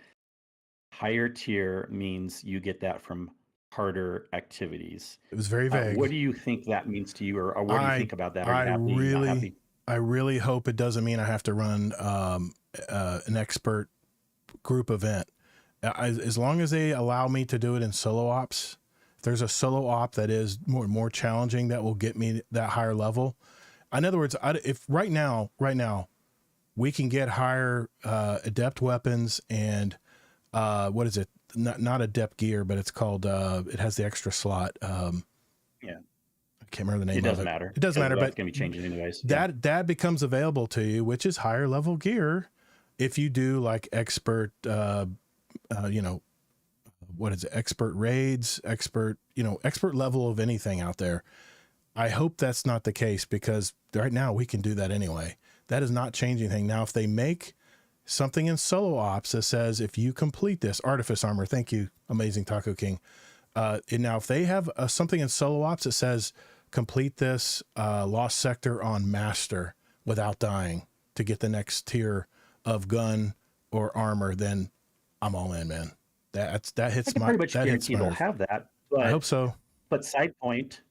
higher tier means you get that from harder activities. It was very vague. What do you think that means to you, or what do you think about that? Are you happy? I really hope it doesn't mean I have to run an expert group event. As long as they allow me to do it in solo ops, if there's a solo op that is more challenging, that will get me that higher level. In other words, if right now we can get higher adept weapons and what is it? Not adept gear, but it's called it has the extra slot. I can't remember the name. It doesn't matter. It doesn't matter, but it's gonna be changing anyways. That becomes available to you, which is higher level gear. If you do like expert, what is it? Expert raids, expert level of anything out there. I hope that's not the case because right now we can do that anyway. That is not changing anything. Now, if they make something in solo ops that says, if you complete this artifice armor, thank you, amazing Taco King. And now if they have something in solo ops that says, complete this Lost Sector on master without dying to get the next tier of gun or armor, then I'm all in, man. that I hits can my pretty much that hits guarantee my they'll nerve. have that, I hope so. but side point,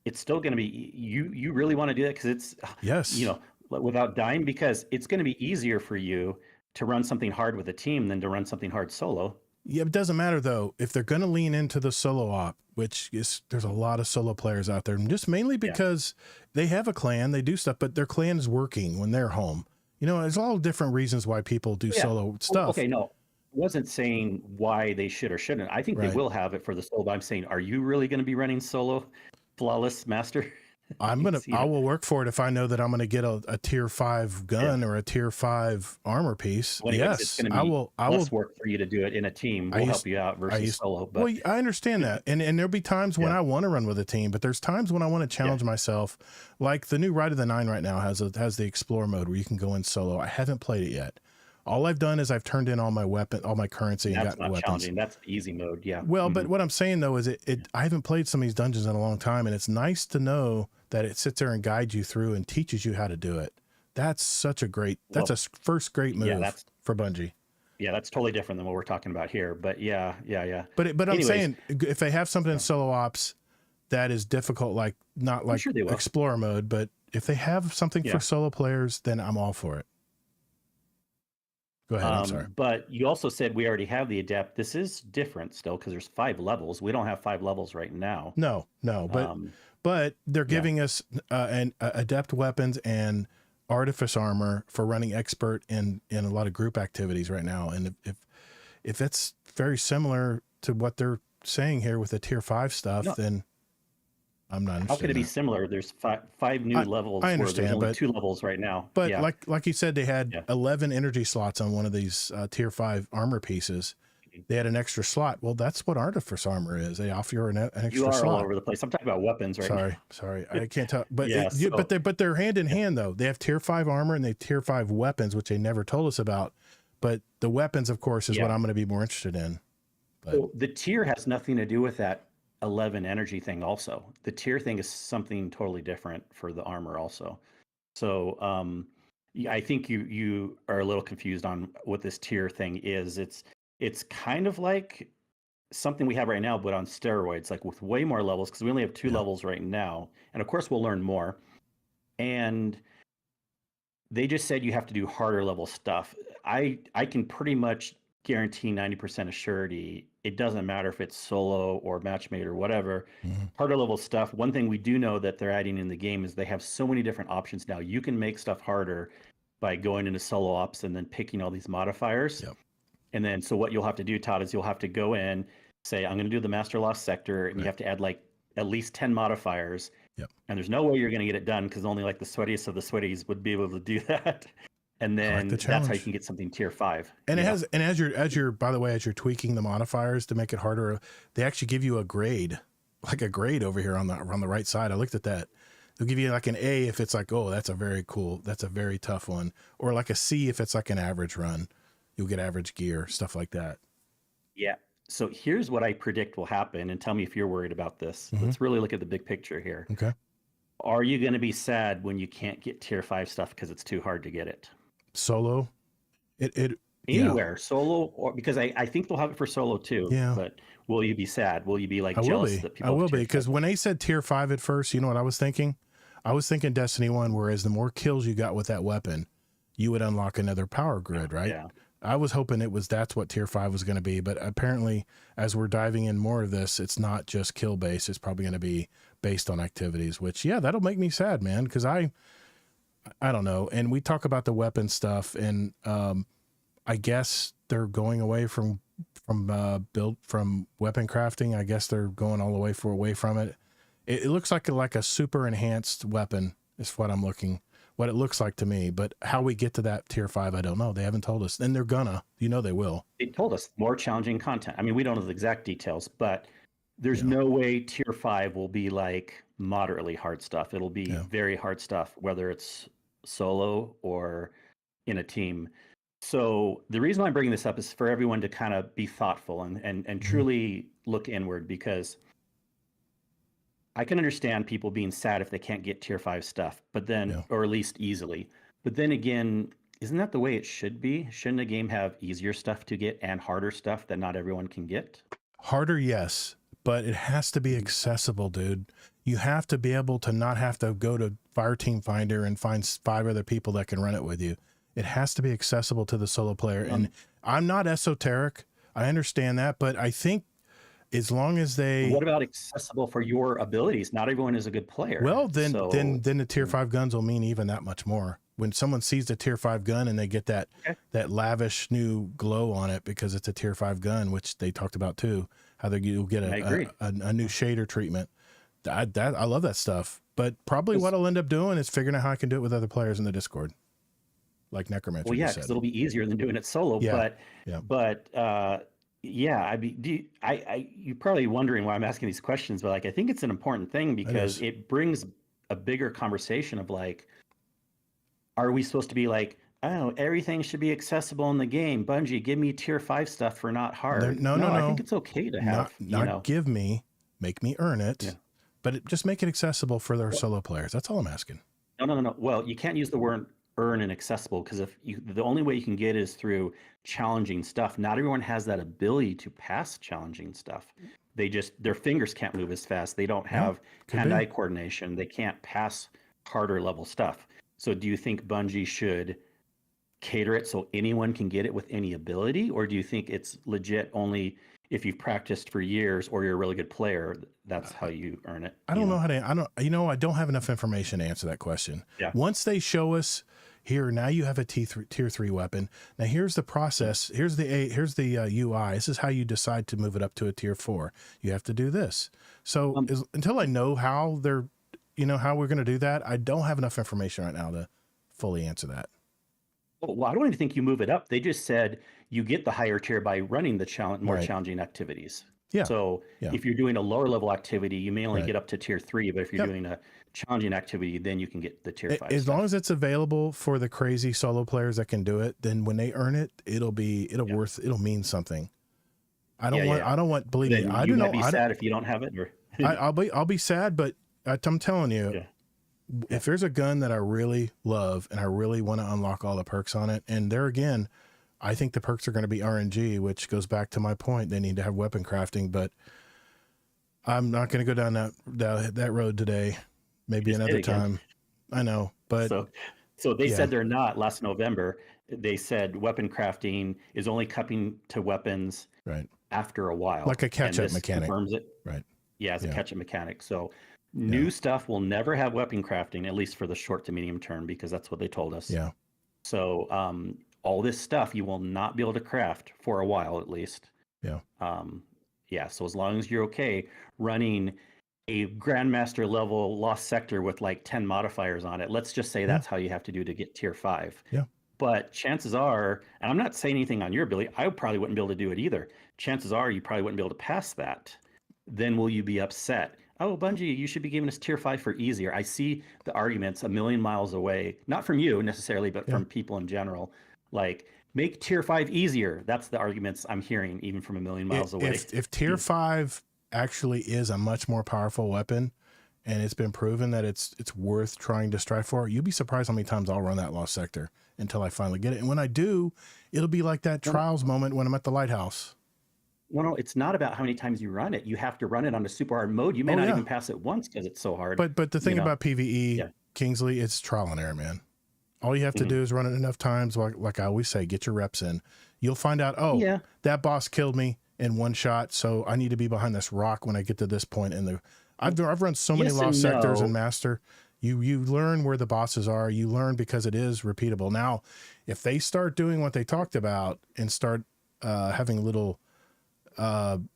it's still going to be you really want to do that because it's Yes. without dying, because it's going to be easier for you to run something hard with a team than to run something hard solo. Yeah, it doesn't matter though. If they're going to lean into the solo op, which is, there's a lot of solo players out there, and just mainly because they have a clan, they do stuff, but their clan is working when they're home. There's all different reasons why people do solo stuff. Okay, no, I wasn't saying why they should or shouldn't. I think they Right. will have it for the solo. But I'm saying, are you really going to be running solo flawless master? I will work for it if I know that I'm gonna get a tier 5 gun or a tier 5 armor piece. Well, anyways, it's Yes, going to be I will less work for you to do it in a team. We'll help you out versus solo. But well, I understand that, and there'll be times when I want to run with a team, but there's times when I want to challenge myself. Like the new Ride of the Nine right now has the Explorer mode where you can go in solo. I haven't played it yet. All I've done is I've turned in all my currency and gotten weapons. Challenging. That's the easy mode. Yeah. Well, but what I'm saying though is I haven't played some of these dungeons in a long time, and it's nice to know that it sits there and guides you through and teaches you how to do it. That's such a great. That's a first great move for Bungie. Yeah, that's totally different than what we're talking about here. But yeah. But I'm saying if they have something in solo ops that is difficult, not like sure Explorer mode, but if they have something for solo players, then I'm all for it. Go ahead. I'm sorry. But you also said we already have the Adept. This is different still because there's 5 levels. We don't have 5 levels right now. No, but they're giving us an Adept weapons and Artifice armor for running expert in a lot of group activities right now. And if it's very similar to what they're saying here with the tier 5 stuff, then I'm not interested. How could it be similar? There's 5 new levels. I understand, there's only but 2 levels right now. But like you said, they had 11 energy slots on one of these tier 5 armor pieces. They had an extra slot. Well, that's what Artifice armor is. They offer you an extra you are slot. all over the place. I'm talking about weapons right now. Sorry, I can't tell. But but they're hand in hand though. They have tier 5 armor and they have tier 5 weapons, which they never told us about. But the weapons, of course, is what I'm going to be more interested in. But so the tier has nothing to do with that 11 energy thing. Also, the tier thing is something totally different for the armor. Also, so I think you are a little confused on what this tier thing is. It's kind of like something we have right now, but on steroids, like with way more levels, because we only have 2 levels right now. And of course, we'll learn more. And they just said you have to do harder level stuff. I can pretty much guarantee 90% of surety. It doesn't matter if it's solo or matchmade or whatever. Harder level stuff. One thing we do know that they're adding in the game is they have so many different options now. You can make stuff harder by going into solo ops and then picking all these modifiers. Yep. And then, so what you'll have to do, Todd, is you'll have to go in, say, I'm going to do the Master Lost Sector, and you have to add at least 10 modifiers. Yep. And there's no way you're going to get it done because only the sweatiest of the sweaties would be able to do that. And then that's how you can get something tier 5. And as you're by the way, as you're tweaking the modifiers to make it harder, they actually give you a grade, like a grade over here on the right side. I looked at that. They'll give you like an A if it's like, oh, that's a very cool, that's a very tough one, or like a C if it's like an average run. You'll get average gear, stuff like that. Yeah. So here's what I predict will happen, and tell me if you're worried about this. Let's really look at the big picture here. Okay. Are you going to be sad when you can't get tier 5 stuff because it's too hard to get it? Solo? Anywhere, solo, or because I think they'll have it for solo too. Yeah. But will you be sad? Will you be jealous that people? I will be, because when they said tier 5 at first, you know what I was thinking? I was thinking Destiny 1, whereas the more kills you got with that weapon, you would unlock another power grid, right? Yeah. I was hoping that's what tier 5 was going to be, but apparently as we're diving in more of this, it's not just kill based. It's probably going to be based on activities, which that'll make me sad, man. Cause I don't know. And we talk about the weapon stuff, and I guess they're going away from weapon crafting. I guess they're going all the way away from it. It looks like a super enhanced weapon is what it looks like to me, but how we get to that tier 5, I don't know. They haven't told us, and they're gonna, they will. They told us more challenging content. I mean, we don't know the exact details, but there's no way tier 5 will be like moderately hard stuff. It'll be very hard stuff, whether it's solo or in a team. So the reason why I'm bringing this up is for everyone to kind of be thoughtful and truly look inward, because I can understand people being sad if they can't get tier 5 stuff, but then, or at least easily. But then again, isn't that the way it should be? Shouldn't a game have easier stuff to get and harder stuff that not everyone can get? Harder, yes, but it has to be accessible, dude. You have to be able to not have to go to Fireteam Finder and find 5 other people that can run it with you. It has to be accessible to the solo player. And I'm not esoteric. I understand that, but I think as long as they... What about accessible for your abilities? Not everyone is a good player. Well, then so... then the tier 5 guns will mean even that much more. When someone sees the tier 5 gun and they get that that lavish new glow on it because it's a tier 5 gun, which they talked about too, how you'll get a new shader treatment. I love that stuff. But probably what I'll end up doing is figuring out how I can do it with other players in the Discord, like Necromancer. Well, yeah, because it'll be easier than doing it solo. Yeah. You're probably wondering why I'm asking these questions, but like I think it's an important thing because it brings a bigger conversation of like, are we supposed to be like, oh, everything should be accessible in the game? Bungie, give me tier 5 stuff for not hard. No. I think it's okay to have. Give me, make me earn it. Yeah. But just make it accessible for their solo players. That's all I'm asking. No. Well, you can't use the word earn and accessible because the only way you can get is through challenging stuff. Not everyone has that ability to pass challenging stuff. Their fingers can't move as fast. They don't have hand-eye coordination. They can't pass harder level stuff. So do you think Bungie should cater it so anyone can get it with any ability? Or do you think it's legit only if you've practiced for years or you're a really good player, that's how you earn it? I don't know how to, I don't have enough information to answer that question. Yeah. Once they show us here, now you have a tier 3 weapon. Now here's the process. Here's the UI. This is how you decide to move it up to a tier 4. You have to do this. So until I know how how we're going to do that, I don't have enough information right now to fully answer that. Well, I don't even think you move it up. They just said you get the higher tier by running the more challenging activities. Yeah. So if you're doing a lower level activity, you may only get up to tier 3, but if you're doing a challenging activity, then you can get the tier 5. As long as it's available for the crazy solo players that can do it, then when they earn it, it'll mean something. I don't want, believe me, I don't know. Be sad if you don't have it, or I'll be sad, but I'm telling you, if there's a gun that I really love and I really want to unlock all the perks on it, and there again, I think the perks are going to be RNG, which goes back to my point. They need to have weapon crafting, but I'm not going to go down that road today. Maybe another time. I know, but so they said they're not. Last November, they said weapon crafting is only cupping to weapons after a while, like a catch-up mechanic. Confirms it. Right. Yeah, as a catch-up mechanic. So new stuff will never have weapon crafting, at least for the short to medium term, because that's what they told us. Yeah. So all this stuff you will not be able to craft for a while, at least. Yeah. So as long as you're okay running a Grandmaster level Lost Sector with like 10 modifiers on it, let's just say that's how you have to do to get tier 5. Yeah. But chances are, and I'm not saying anything on your ability, I probably wouldn't be able to do it either. Chances are you probably wouldn't be able to pass that. Then will you be upset? Oh, Bungie, you should be giving us tier 5 for easier. I see the arguments a million miles away, not from you necessarily, but from people in general. Like, make tier 5 easier. That's the arguments I'm hearing, even from a million miles away. If tier 5 actually is a much more powerful weapon, and it's been proven that it's worth trying to strive for, you'd be surprised how many times I'll run that Lost Sector until I finally get it. And when I do, it'll be like that Trials moment when I'm at the lighthouse. Well, no, it's not about how many times you run it. You have to run it on a super hard mode. You may not even pass it once because it's so hard. But the thing about PvE, Kingsley, it's trial and error, man. All you have to do is run it enough times. Like I always say, get your reps in. You'll find out, that boss killed me in one shot, so I need to be behind this rock when I get to this point. I've run so many Lost Sectors in Master. You learn where the bosses are. You learn because it is repeatable. Now, if they start doing what they talked about and start having little... kind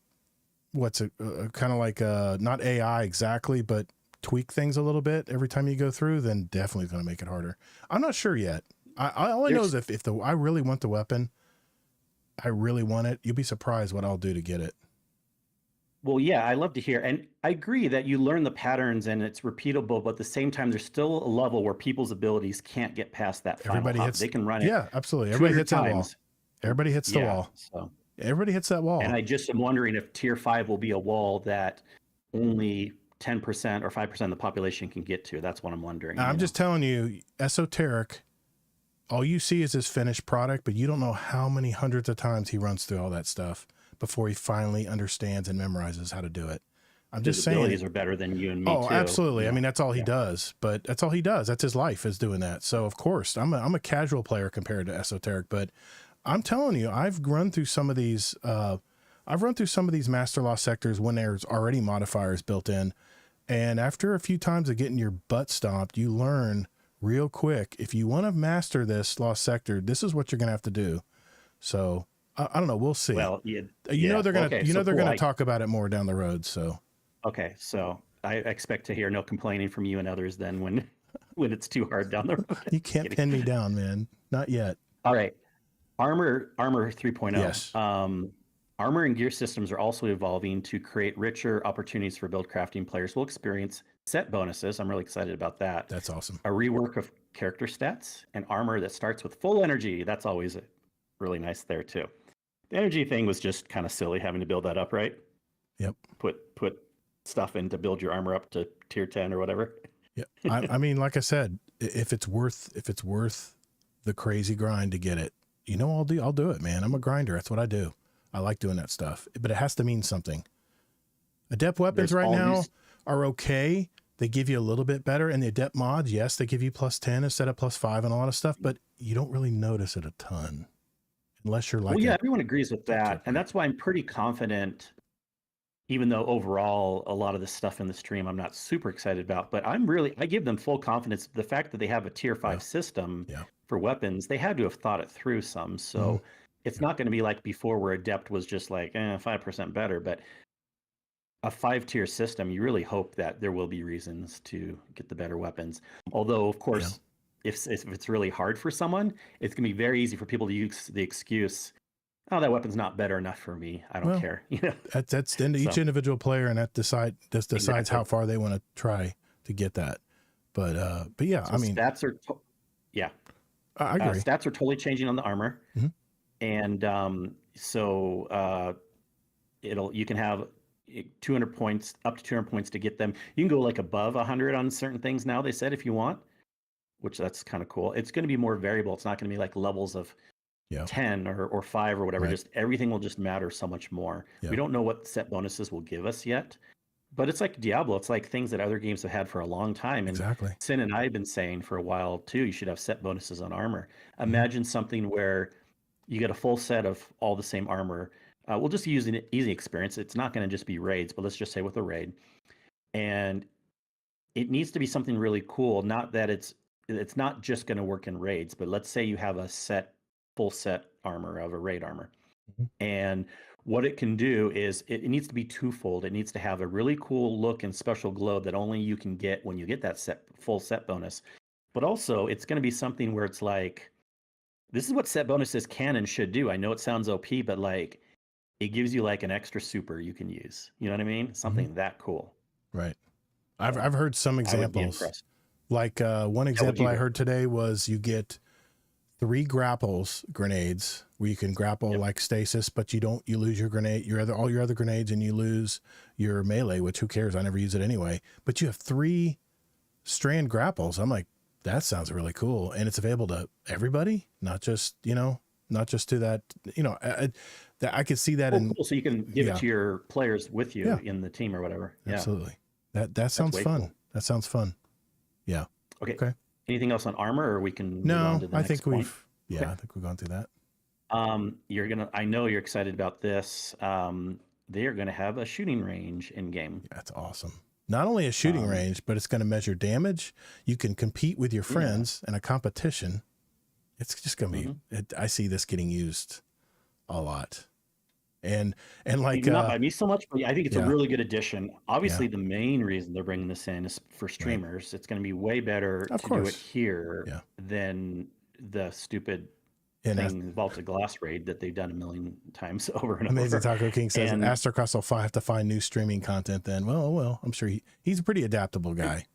of like not AI exactly, but tweak things a little bit every time you go through, then definitely going to make it harder. I'm not sure yet. All I know is if I really want the weapon, I really want it, you'll be surprised what I'll do to get it. Well, yeah, I love to hear. And I agree that you learn the patterns and it's repeatable, but at the same time, there's still a level where people's abilities can't get past that final hop. They can run it. Yeah, absolutely. Everybody hits that wall. Everybody hits the wall. So. Everybody hits that wall. And I just am wondering if tier 5 will be a wall that only 10% or 5% of the population can get to. That's what I'm wondering. I'm just telling you, esoteric, all you see is his finished product, but you don't know how many hundreds of times he runs through all that stuff before he finally understands and memorizes how to do it. I'm just His saying. abilities are better than you and me Oh, too. absolutely. I Yeah. mean, that's all he Yeah. does, but that's all he does. That's his life, is doing that. So of course I'm a casual player compared to Esoteric, but I'm telling you, I've run through some of these Master Lost sectors when there's already modifiers built in. And after a few times of getting your butt stomped, you learn real quick, if you want to master this Lost Sector, this is what you're going to have to do. So I don't know. We'll see. Well, you know, they're going to, okay, so they're cool. going to talk about it more down the road. So. Okay, so I expect to hear no complaining from you and others then when it's too hard down the road. You can't Kidding. pin me down, man. Not yet. All right. Armor 3.0. Yes. Armor and gear systems are also evolving to create richer opportunities for build crafting. Players will experience set bonuses. I'm really excited about that. That's awesome. A rework of character stats and armor that starts with full energy. That's always really nice there too. The energy thing was just kind of silly having to build that up, right? Yep. Put stuff in to build your armor up to tier 10 or whatever. Yeah. I mean, like I said, if it's worth the crazy grind to get it, you know, I'll do it, man. I'm a grinder. That's what I do. I like doing that stuff, but it has to mean something. Adept weapons There's right now always- are okay. They give you a little bit better. And the Adept mods, yes, they give you +10 instead of +5 and a lot of stuff, but you don't really notice it a ton unless you're like, Well, yeah, everyone agrees with that. And that's why I'm pretty confident, even though overall a lot of the stuff in the stream I'm not super excited about, but I give them full confidence. The fact that they have a tier 5 system for weapons, they had to have thought it through some. So it's not going to be like before where Adept was just like 5% better, but a 5-tier system, you really hope that there will be reasons to get the better weapons. Although, of course, if it's really hard for someone, it's going to be very easy for people to use the excuse, oh, that weapon's not better enough for me. I don't care. You know, that's into each individual player, and that decides Exactly. how far they want to try to get that. But yeah, so I mean, stats are, I agree. Stats are totally changing on the armor, Mhm. and so you can have 200 points, up to 200 points to get them. You can go like above 100 on certain things now. They said if you want, which that's kind of cool. It's going to be more variable. It's not going to be like levels of 10 or 5 or whatever. Right. Just everything will just matter so much more. We don't know what set bonuses will give us yet, but it's like Diablo. It's like things that other games have had for a long time. And Exactly. Sin and I have been saying for a while too, you should have set bonuses on armor. Imagine something where you get a full set of all the same armor. We'll just use an easy experience. It's not going to just be raids, but let's just say with a raid. And it needs to be something really cool. Not that it's not just going to work in raids, but let's say you have a full set armor of a raid armor. And what it can do is it needs to be twofold. It needs to have a really cool look and special glow that only you can get when you get that full set bonus. But also it's going to be something where it's like, this is what set bonuses can and should do. I know it sounds OP, but like it gives you like an extra super you can use. You know what I mean? Something that cool. Right. I've heard some examples. Like one example I heard today was you get 3 grapples grenades where you can grapple like stasis, but you lose your grenade, all your other grenades, and you lose your melee, which who cares? I never use it anyway. But you have 3 strand grapples. I'm like, that sounds really cool, and it's available to everybody, not just to that. That I could see that cool. So you can give it to your players with you in the team or whatever. Absolutely. That sounds fun. Cool. That sounds fun. Yeah. Okay. Anything else on armor, or we can no, move on to the I next think point? I think we've gone through that. I know you're excited about this. They are gonna have a shooting range in game. That's awesome. Not only a shooting range, but it's going to measure damage. You can compete with your friends in a competition. It's just going to be, I see this getting used a lot. And like, not by me so much, but I think it's a really good addition. Obviously the main reason they're bringing this in is for streamers. It's going to be way better to do it here than the stupid Vaulted Glass raid that they've done a million times over and over. Amazing Taco King says Astrocross will have to find new streaming content then. Well, I'm sure he's a pretty adaptable guy.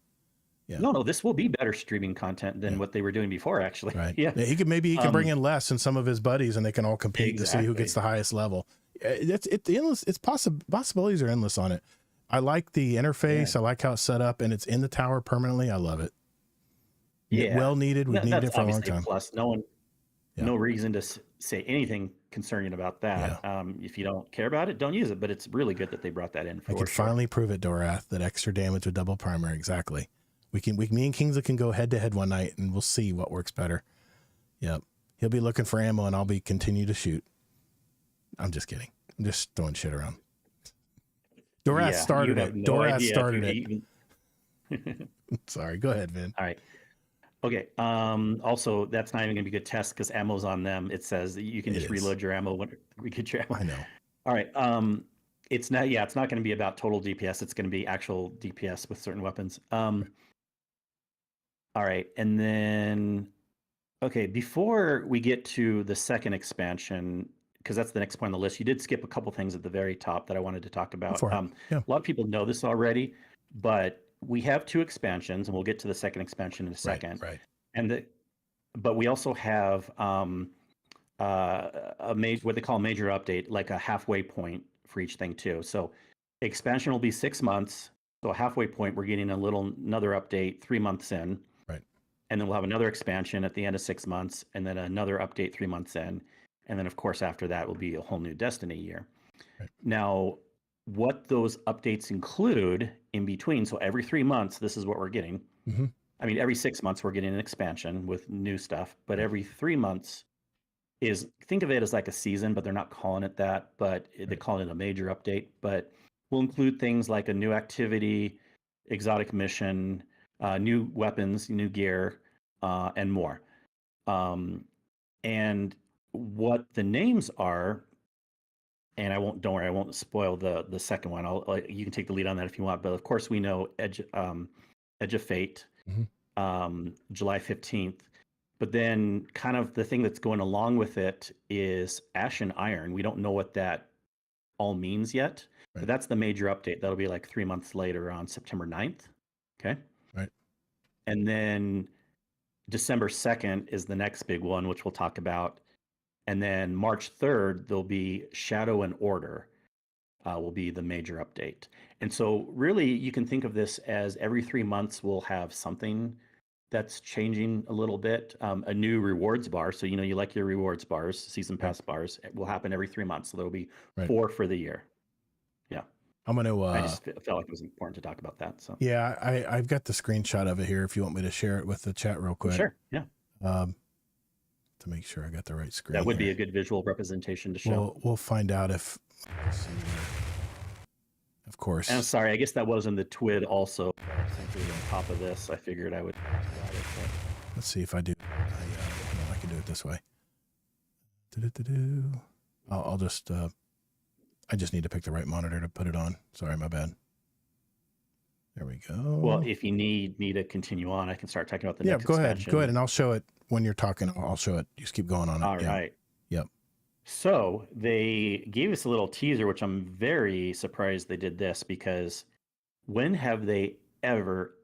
Yeah. No, this will be better streaming content than what they were doing before, actually. Right. Yeah. He can bring in Les and some of his buddies, and they can all compete to see who gets the highest level. It's endless. Possibilities are endless on it. I like the interface. I like how it's set up, and it's in the tower permanently. I love it. Yeah. Well needed. We've needed That's it for a long obviously a time. plus. Yeah. No reason to say anything concerning about that. If you don't care about it, don't use it. But it's really good that they brought that in. I could finally prove it, Dorath, that extra damage with double primer. Exactly. Me and Kingsley can go head to head one night, and we'll see what works better. Yep. He'll be looking for ammo, and I'll be continue to shoot. I'm just kidding. I'm just throwing shit around. Dorath started it. Dorath started it. Sorry. Go ahead, Vin. All right. Okay. Also, that's not even going to be a good test because ammo's on them. It says that you can just reload your ammo when we get your ammo. I know. All right. It's not going to be about total DPS. It's going to be actual DPS with certain weapons. All right. And then, okay, before we get to the second expansion, because that's the next point on the list, you did skip a couple things at the very top that I wanted to talk about. A lot of people know this already, but we have 2 expansions, and we'll get to the second expansion in a second. Right. But we also have a what they call a major update, like a halfway point for each thing too. So expansion will be 6 months. So a halfway point, we're getting another update 3 months in. Right. And then we'll have another expansion at the end of 6 months, and then another update 3 months in. And then, of course, after that will be a whole new Destiny year. Right. Now, what those updates include in between, so every 3 months, this is what we're getting. Mm-hmm. I mean, every 6 months, we're getting an expansion with new stuff. But every 3 months think of it as like a season, but they're not calling it that. But they're calling it a major update. But we'll include things like a new activity, exotic mission, new weapons, new gear, and more. And what the names are, and don't worry, I won't spoil the second one. You can take the lead on that if you want. But of course, we know Edge of Fate, July 15th. But then kind of the thing that's going along with it is Ashen Iron. We don't know what that all means yet, but that's the major update. That'll be like 3 months later on September 9th. Okay. Right. And then December 2nd is the next big one, which we'll talk about. And then March 3rd, there'll be Shadow and Order will be the major update. And so really you can think of this as every 3 months we'll have something that's changing a little bit. A new rewards bar. So, you like your rewards bars, season pass bars. It will happen every 3 months. So there'll be 4 for the year. Yeah. I'm going to... I just felt like it was important to talk about that. So yeah, I've got the screenshot of it here if you want me to share it with the chat real quick. Sure. Yeah. To make sure I got the right screen. That would be a good visual representation to show. We'll find out if... Of course. And I'm sorry, I guess that was in the TWID also. Essentially on top of this, I figured I would talk about it. But... Let's see if I do. I can do it this way. I'll just... I just need to pick the right monitor to put it on. Sorry, my bad. There we go. Well, if you need me to continue on, I can start talking about the next expansion. Go ahead, and I'll show it when you're talking. I'll show it. You just keep going on it. All right. Yep. So they gave us a little teaser, which I'm very surprised they did this, because when have they ever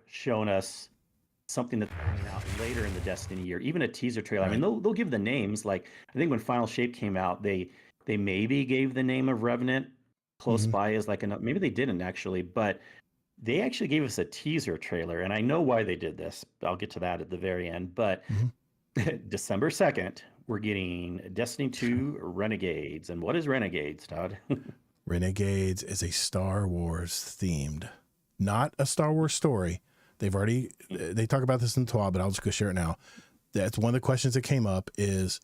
shown us something that's coming out later in the Destiny year, even a teaser trailer? Right. I mean, they'll give the names. Like, I think when Final Shape came out, they maybe gave the name of Revenant close by as like maybe they didn't actually, but they actually gave us a teaser trailer, and I know why they did this. I'll get to that at the very end, but December 2nd, we're getting Destiny 2 Renegades. And what is Renegades, Todd? Renegades is a Star Wars themed, not a Star Wars story. They talk about this in the TWAB, but I'll just go share it now. That's one of the questions that came up is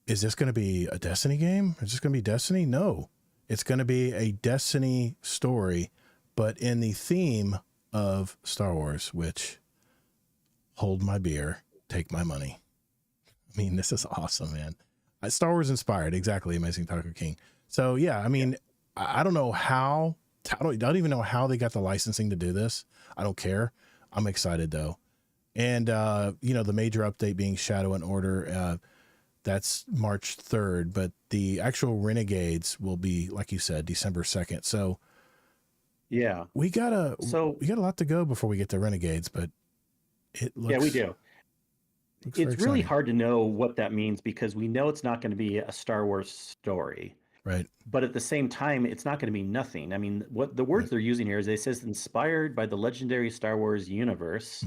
this going to be a Destiny game? Is this going to be Destiny? No, it's going to be a Destiny story, but in the theme of Star Wars, which, hold my beer, take my money. I mean, this is awesome, man. Star Wars inspired, exactly. Amazing Taco King. So yeah, I mean, I don't know how, I don't even know how they got the licensing to do this. I don't care. I'm excited though. And, the major update being Shadow and Order, that's March 3rd, but the actual Renegades will be, like you said, December 2nd. So yeah, we got a lot to go before we get to Renegades, but it looks... Yeah, we do. It's really hard to know what that means because we know it's not going to be a Star Wars story. Right. But at the same time, it's not going to be nothing. I mean, what the words they're using here is they says inspired by the legendary Star Wars universe,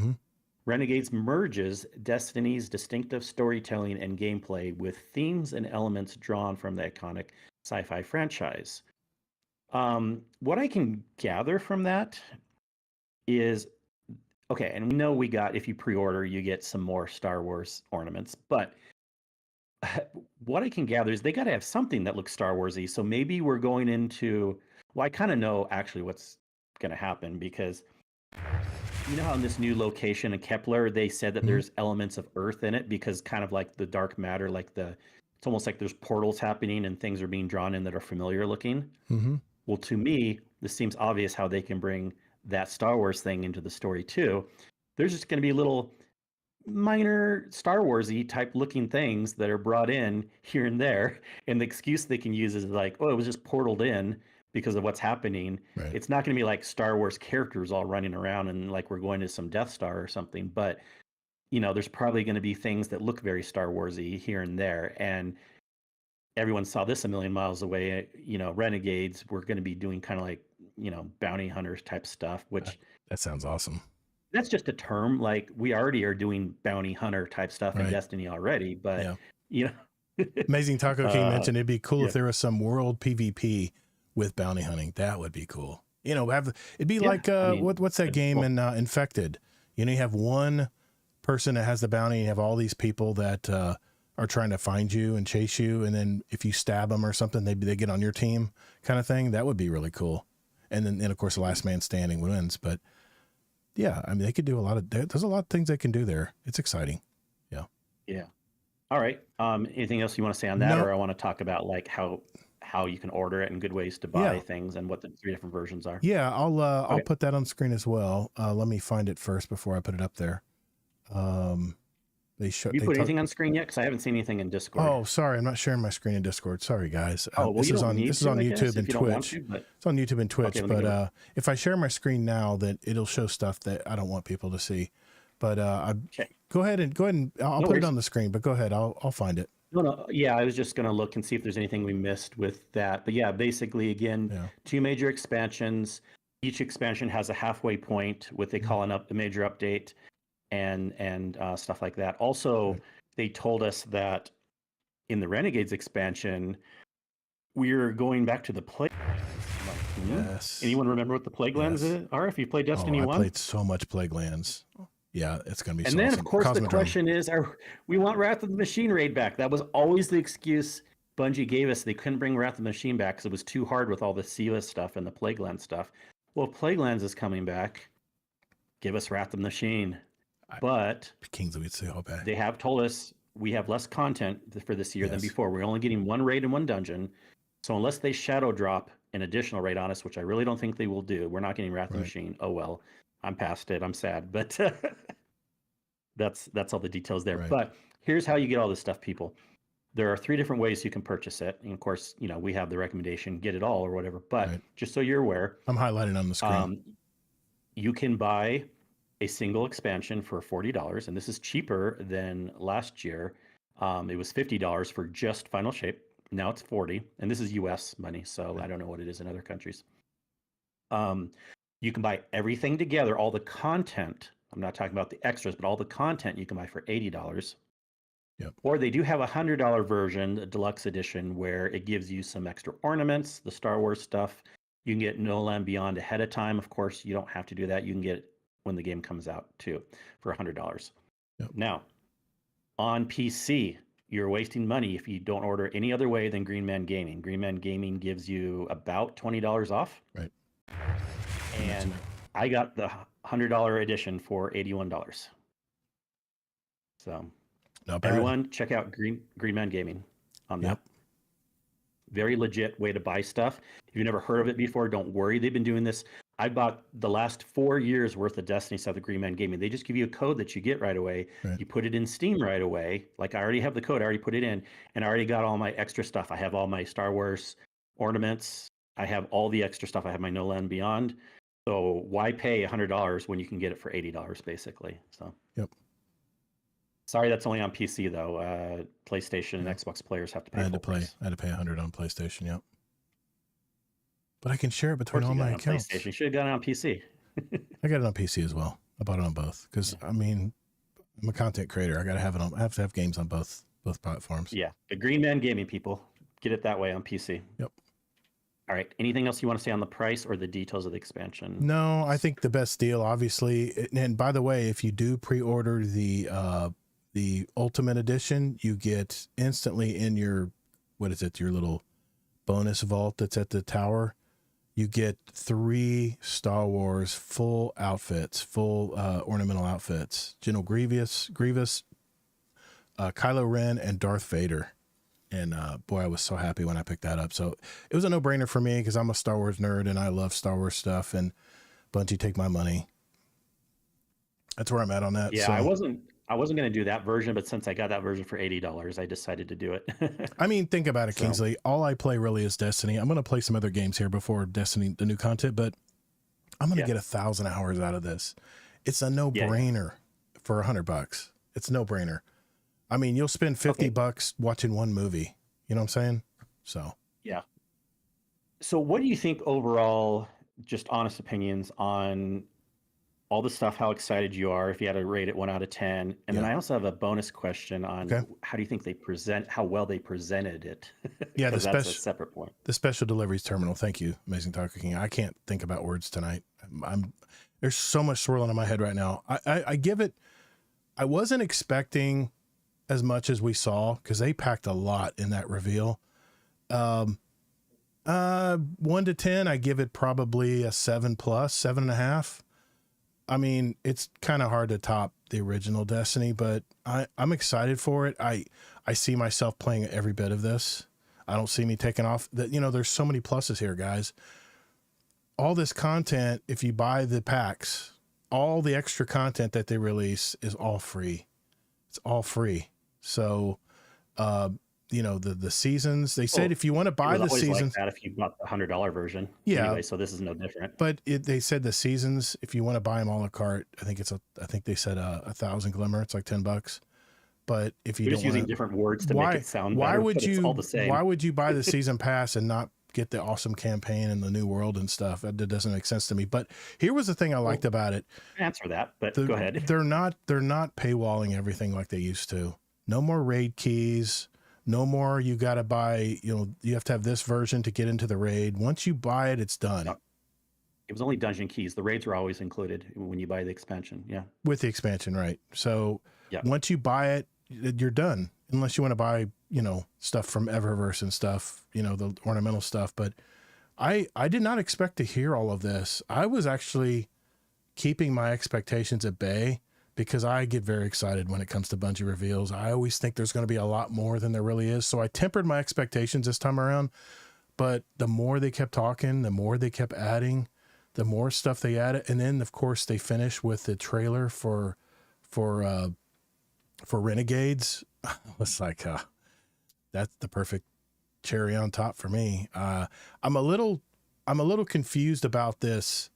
Renegades merges Destiny's distinctive storytelling and gameplay with themes and elements drawn from the iconic sci-fi franchise. What I can gather from that is, okay, and we know we got, if you pre-order, you get some more Star Wars ornaments, but what I can gather is they got to have something that looks Star Warsy. So maybe we're going into, well, I kind of know actually what's going to happen, because you know how in this new location in Kepler, they said that there's elements of Earth in it, because kind of like the dark matter, like it's almost like there's portals happening and things are being drawn in that are familiar looking. Mm-hmm. Well, to me, this seems obvious how they can bring that Star Wars thing into the story too. There's just going to be little minor Star Warsy type looking things that are brought in here and there, and the excuse they can use is like, oh, it was just portaled in because of what's happening. Right. It's not going to be like Star Wars characters all running around and like we're going to some Death Star or something, but you know, there's probably going to be things that look very Star Warsy here and there, and everyone saw this a million miles away. You know, Renegades were going to be doing kind of like, you know, bounty hunters type stuff, which that sounds awesome. That's just a term. Like, we already are doing bounty hunter type stuff in Destiny already, but you know. Amazing Taco King mentioned it'd be cool yeah. if there was some world PvP with bounty hunting. That would be cool. You know, it'd be like I mean, what's that game in Infected? You know, you have one person that has the bounty, and you have all these people that are trying to find you and chase you, and then if you stab them or something, they get on your team, kind of thing. That would be really cool. And then of course the last man standing wins. But yeah, I mean, they could do there's a lot of things they can do there. It's exciting. Yeah. All right. Anything else you want to say on that? No. Or I want to talk about like how you can order it and good ways to buy things and what the 3 different versions are. Yeah, I'll Okay. put that on screen as well. Let me find it first before I put it up there. Have you put anything on screen yet? Because I haven't seen anything in Discord. Oh, sorry, I'm not sharing my screen in Discord. Sorry, guys. Well, this you is don't on need this to, is on I guess, YouTube if and you don't want Twitch. to, but It's on YouTube and Twitch, Okay, let me go. but if I share my screen now, that it'll show stuff that I don't want people to see. But Okay. go ahead and I'll No put worries. it on the screen. But go ahead, I'll find it. No. Yeah, I was just going to look and see if there's anything we missed with that. But yeah, basically, again, 2 major expansions. Each expansion has a halfway point with they calling up the major update and stuff like that. Also, they told us that in the Renegades expansion, we're going back to the plague. Yes. Anyone remember what the Plague Lands are? If you played Destiny 1? I played so much Plague Lands. Yeah, it's gonna be. And so then, awesome. of course, the Cosmodrome. question is: we want Wrath of the Machine raid back? That was always the excuse Bungie gave us. They couldn't bring Wrath of the Machine back because it was too hard with all the Siva stuff and the Plaguelands stuff. Well, if Plaguelands is coming back, give us Wrath of the Machine. But Kings of Itzehoe. they have told us we have less content for this year than Yes. before. We're only getting 1 raid and 1 dungeon. So unless they shadow drop an additional raid on us, which I really don't think they will do, we're not getting Wrath of the Machine. Oh well, I'm past it. I'm sad, but that's all the details there. Right. But here's how you get all this stuff, people. There are 3 different ways you can purchase it, and of course, you know, we have the recommendation, get it all or whatever. But just so you're aware, I'm highlighting on the screen. you can buy a single expansion for $40, and this is cheaper than last year. It was $50 for just Final Shape. Now it's $40, and this is US money, so I don't know what it is in other countries. You can buy everything together, all the content. I'm not talking about the extras, but all the content you can buy for $80. Yep. Or they do have a $100 version, the deluxe edition, where it gives you some extra ornaments, the Star Wars stuff. You can get No Land Beyond ahead of time. Of course, you don't have to do that. You can get it when the game comes out too, for $100. Yep. Now, on PC, you're wasting money if you don't order any other way than Green Man Gaming. Green Man Gaming gives you about $20 off. Right. And I got the $100 edition for $81. So Not bad. everyone, check out Green Man Gaming on that. Very legit way to buy stuff. If you've never heard of it before, don't worry. They've been doing this. I bought the last 4 years worth of Destiny stuff at Green Man Gaming. They just give you a code that you get right away. Right. You put it in Steam right away. Like, I already have the code. I already put it in, and I already got all my extra stuff. I have all my Star Wars ornaments. I have all the extra stuff. I have my No Land Beyond. So why pay $100 when you can get it for $80, basically? So. Yep. Sorry, that's only on PC though. PlayStation and Xbox players have to pay. I had to full price. I had to pay $100 on PlayStation. Yep. But I can share it Of between course all you got my it on accounts. PlayStation. You should have got it on PC. I got it on PC as well. I bought it on both because I mean, I'm a content creator. I gotta have it on. I have to have games on both platforms. Yeah, the Green Man Gaming people get it that way on PC. Yep. All right. Anything else you want to say on the price or the details of the expansion? No, I think the best deal, obviously. And by the way, if you do pre-order the Ultimate Edition, you get instantly in your, what is it, your little bonus vault that's at the tower. You get 3 Star Wars full outfits, full ornamental outfits: General Grievous, Kylo Ren, and Darth Vader. And boy, I was so happy when I picked that up. So it was a no-brainer for me because I'm a Star Wars nerd and I love Star Wars stuff. And Bungie, take my money. That's where I'm at on that. Yeah, so, I wasn't going to do that version, but since I got that version for $80, I decided to do it. I mean, think about it, So- Kingsley. All I play really is Destiny. I'm going to play some other games here before Destiny, the new content, but I'm going to Yeah. get 1,000 hours out of this. It's a no-brainer for $100. It's a no-brainer. I mean, you'll spend $50 watching one movie. You know what I'm saying? So So what do you think overall, just honest opinions on all the stuff, how excited you are, if you had to rate it 1 out of 10? And then Yeah. I also have a bonus question on Okay. how do you think how well they presented it? Yeah, the 'Cause that's a special separate point. the special deliveries terminal. Thank you, Amazing Taco King. I can't think about words tonight. There's so much swirling in my head right now. I give it. I wasn't expecting as much as we saw because they packed a lot in that reveal. 1 to 10, I give it probably a 7+, 7.5. I mean, it's kind of hard to top the original Destiny, but I'm excited for it. I see myself playing every bit of this. I don't see me taking off. That, you know, there's so many pluses here, guys. All this content, if you buy the packs, all the extra content that they release is all free. It's all free. So, you know, the seasons, they said if you want to buy It the was always seasons, like that if you bought the $100 version. Yeah. Anyway, so this is no different. but they said the seasons, if you want to buy them a la carte, I think they said 1,000 glimmer. It's like $10. But if you We're don't just using want different words to why, make it sound why better, would but you, it's all the same. why would you buy the season pass and not get the awesome campaign and the new world and stuff? That doesn't make sense to me. But here was the thing I liked about it. Answer that, but go ahead. They're not paywalling everything like they used to. No more raid keys. No more you got to buy, you know, you have to have this version to get into the raid. Once you buy it, it's done. No. It was only dungeon keys. The raids were always included when you buy the expansion. Yeah. With the expansion, right? So Yeah. once you buy it, you're done. Unless you want to buy, you know, stuff from Eververse and stuff, you know, the ornamental stuff. But I did not expect to hear all of this. I was actually keeping my expectations at bay because I get very excited when it comes to Bungie reveals. I always think there's going to be a lot more than there really is. So I tempered my expectations this time around. But the more they kept talking, the more they kept adding, the more stuff they added. And then, of course, they finished with the trailer for Renegades. It's like, that's the perfect cherry on top for me. I'm a little confused about this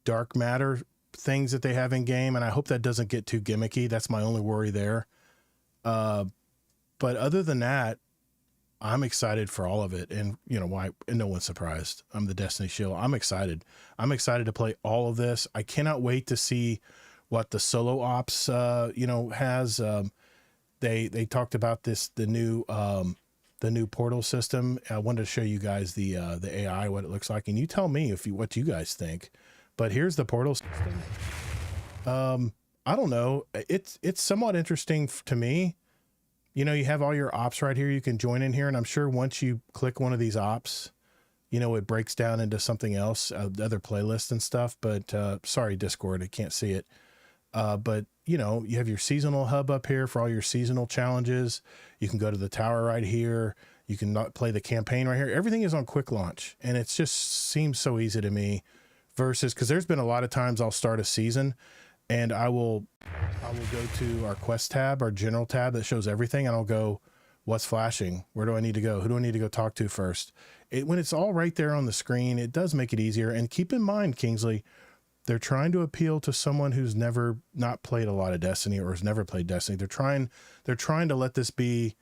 dark matter things that they have in game, and I hope that doesn't get too gimmicky. That's my only worry there. But other than that, I'm excited for all of it. And you know why? And no one's surprised. I'm the Destiny shill. I'm excited. I'm excited to play all of this. I cannot wait to see what the solo ops, has. They talked about this, the new portal system. I wanted to show you guys the AI, what it looks like, and you tell me what you guys think. But here's the portal system. I don't know. It's somewhat interesting to me. You know, you have all your ops right here. You can join in here, and I'm sure once you click one of these ops, you know, it breaks down into something else, other playlists and stuff. But sorry, Discord, I can't see it. But you know, you have your seasonal hub up here for all your seasonal challenges. You can go to the tower right here. You can not play the campaign right here. Everything is on quick launch, and it just seems so easy to me. Versus, because there's been a lot of times I'll start a season, and I will go to our quest tab, our general tab that shows everything, and I'll go, what's flashing? Where do I need to go? Who do I need to go talk to first? When it's all right there on the screen, it does make it easier. And keep in mind, Kingsley, they're trying to appeal to someone who's never not played a lot of Destiny or has never played Destiny. They're trying to let this be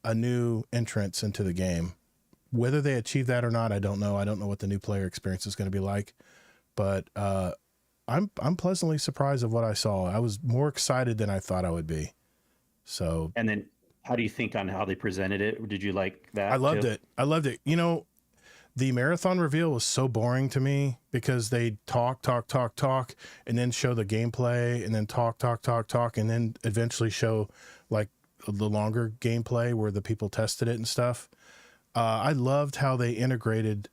a new entrance into the game. Whether they achieve that or not, I don't know. I don't know what the new player experience is going to be like. But I'm pleasantly surprised of what I saw. I was more excited than I thought I would be. So And then, how do you think on how they presented it? Did you like that? I loved too? it. I loved it. You know, the marathon reveal was so boring to me because they talk, and then show the gameplay, and then talk, and then eventually show like the longer gameplay where the people tested it and stuff. I loved how they integrated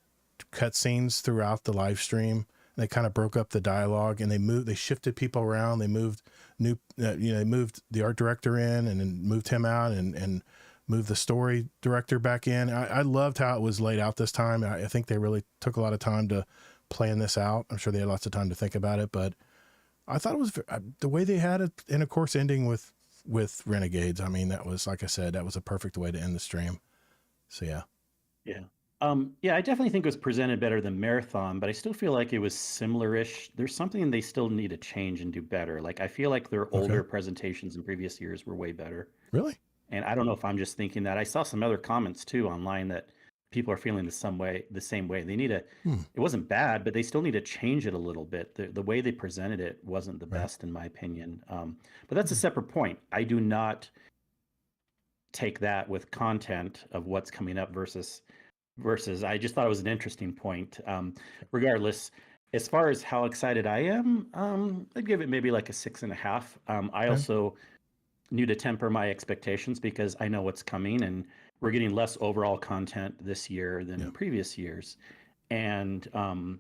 cutscenes throughout the live stream. They kind of broke up the dialogue, and they shifted people around. They moved they moved the art director in, and then moved him out, and moved the story director back in. I loved how it was laid out this time. I think they really took a lot of time to plan this out. I'm sure they had lots of time to think about it, but I thought it was the way they had it, and of course ending with Renegades. I mean, that was, like I said, that was a perfect way to end the stream. So yeah. Yeah. Yeah, I definitely think it was presented better than Marathon, but I still feel like it was similar-ish. There's something they still need to change and do better. Like, I feel like their older presentations in previous years were way better. Really? And I don't know if I'm just thinking that. I saw some other comments too online that people are feeling the same way. They need to, it wasn't bad, but they still need to change it a little bit. The way they presented it wasn't the best in my opinion. But that's a separate point. I do not take that with content of what's coming up versus I just thought it was an interesting point. Regardless, as far as how excited I am, I'd give it maybe like a 6.5. I also knew to temper my expectations because I know what's coming, and we're getting less overall content this year than in previous years. And no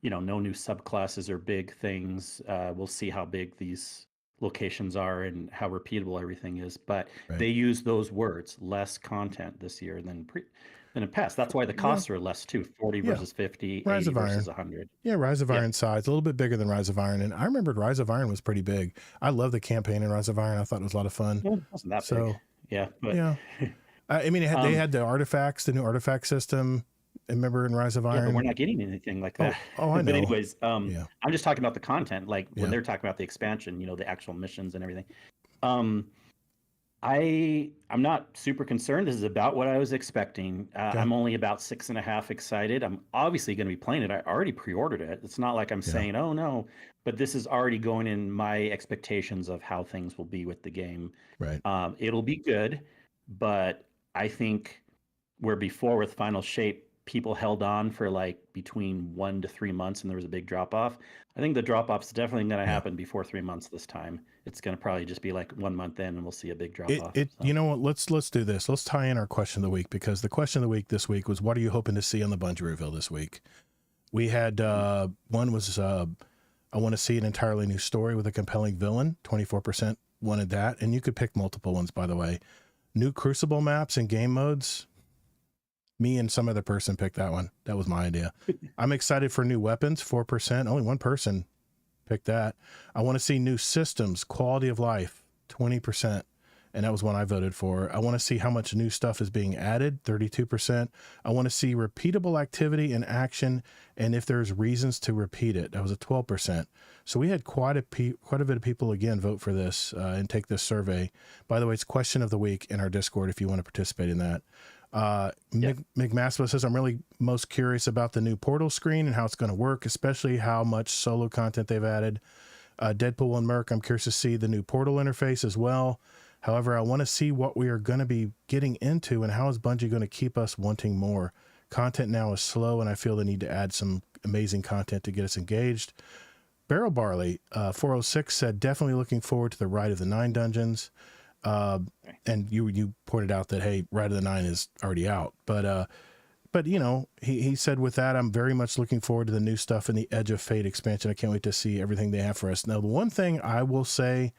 new subclasses or big things. We'll see how big these locations are and how repeatable everything is. But they use those words, less content this year than in past. That's why the costs are less too. 40 versus 50, Rise 80 of Iron versus 100. Yeah, Rise of Iron size, a little bit bigger than Rise of Iron. And I remembered Rise of Iron was pretty big. I love the campaign in Rise of Iron. I thought it was a lot of fun. Well, it wasn't that big. Yeah. But, yeah. I mean, they had the artifacts, the new artifact system. Remember in Rise of Iron? Yeah, but we're not getting anything like that. Oh, I know. But anyways, I'm just talking about the content. Like when they're talking about the expansion, the actual missions and everything. I'm not super concerned. This is about what I was expecting. I'm only about 6.5 excited. I'm obviously going to be playing it. I already pre-ordered it. It's not like I'm saying, oh no, but this is already going in my expectations of how things will be with the game. Right. It'll be good, but I think where before with Final Shape, people held on for like between 1 to 3 months and there was a big drop off. I think the drop off is definitely going to happen before 3 months this time. It's going to probably just be like 1 month in and we'll see a big drop off. You know what? Let's do this. Let's tie in our question of the week, because the question of the week this week was, what are you hoping to see on the Bungie reveal this week? We had one was I want to see an entirely new story with a compelling villain. 24% wanted that, and you could pick multiple ones, by the way. New Crucible maps and game modes. Me and some other person picked that one. That was my idea. I'm excited for new weapons, 4%. Only one person picked that. I want to see new systems, quality of life, 20%. And that was one I voted for. I want to see how much new stuff is being added, 32%. I want to see repeatable activity and action, and if there's reasons to repeat it. That was a 12%. So we had quite a bit of people, again, vote for this and take this survey. By the way, it's question of the week in our Discord if you want to participate in that. McMassiva says, I'm really most curious about the new portal screen and how it's going to work, especially how much solo content they've added. Deadpool and Merc, I'm curious to see the new portal interface as well. However, I want to see what we are going to be getting into and how is Bungie going to keep us wanting more. Content now is slow, and I feel they need to add some amazing content to get us engaged. Barrel Barley, 406 said, definitely looking forward to the Rite of the Nine dungeons. And you pointed out that, hey, Rite of the Nine is already out, but he said with that, I'm very much looking forward to the new stuff in the Edge of Fate expansion. I can't wait to see everything they have for us. Now, the one thing I will say,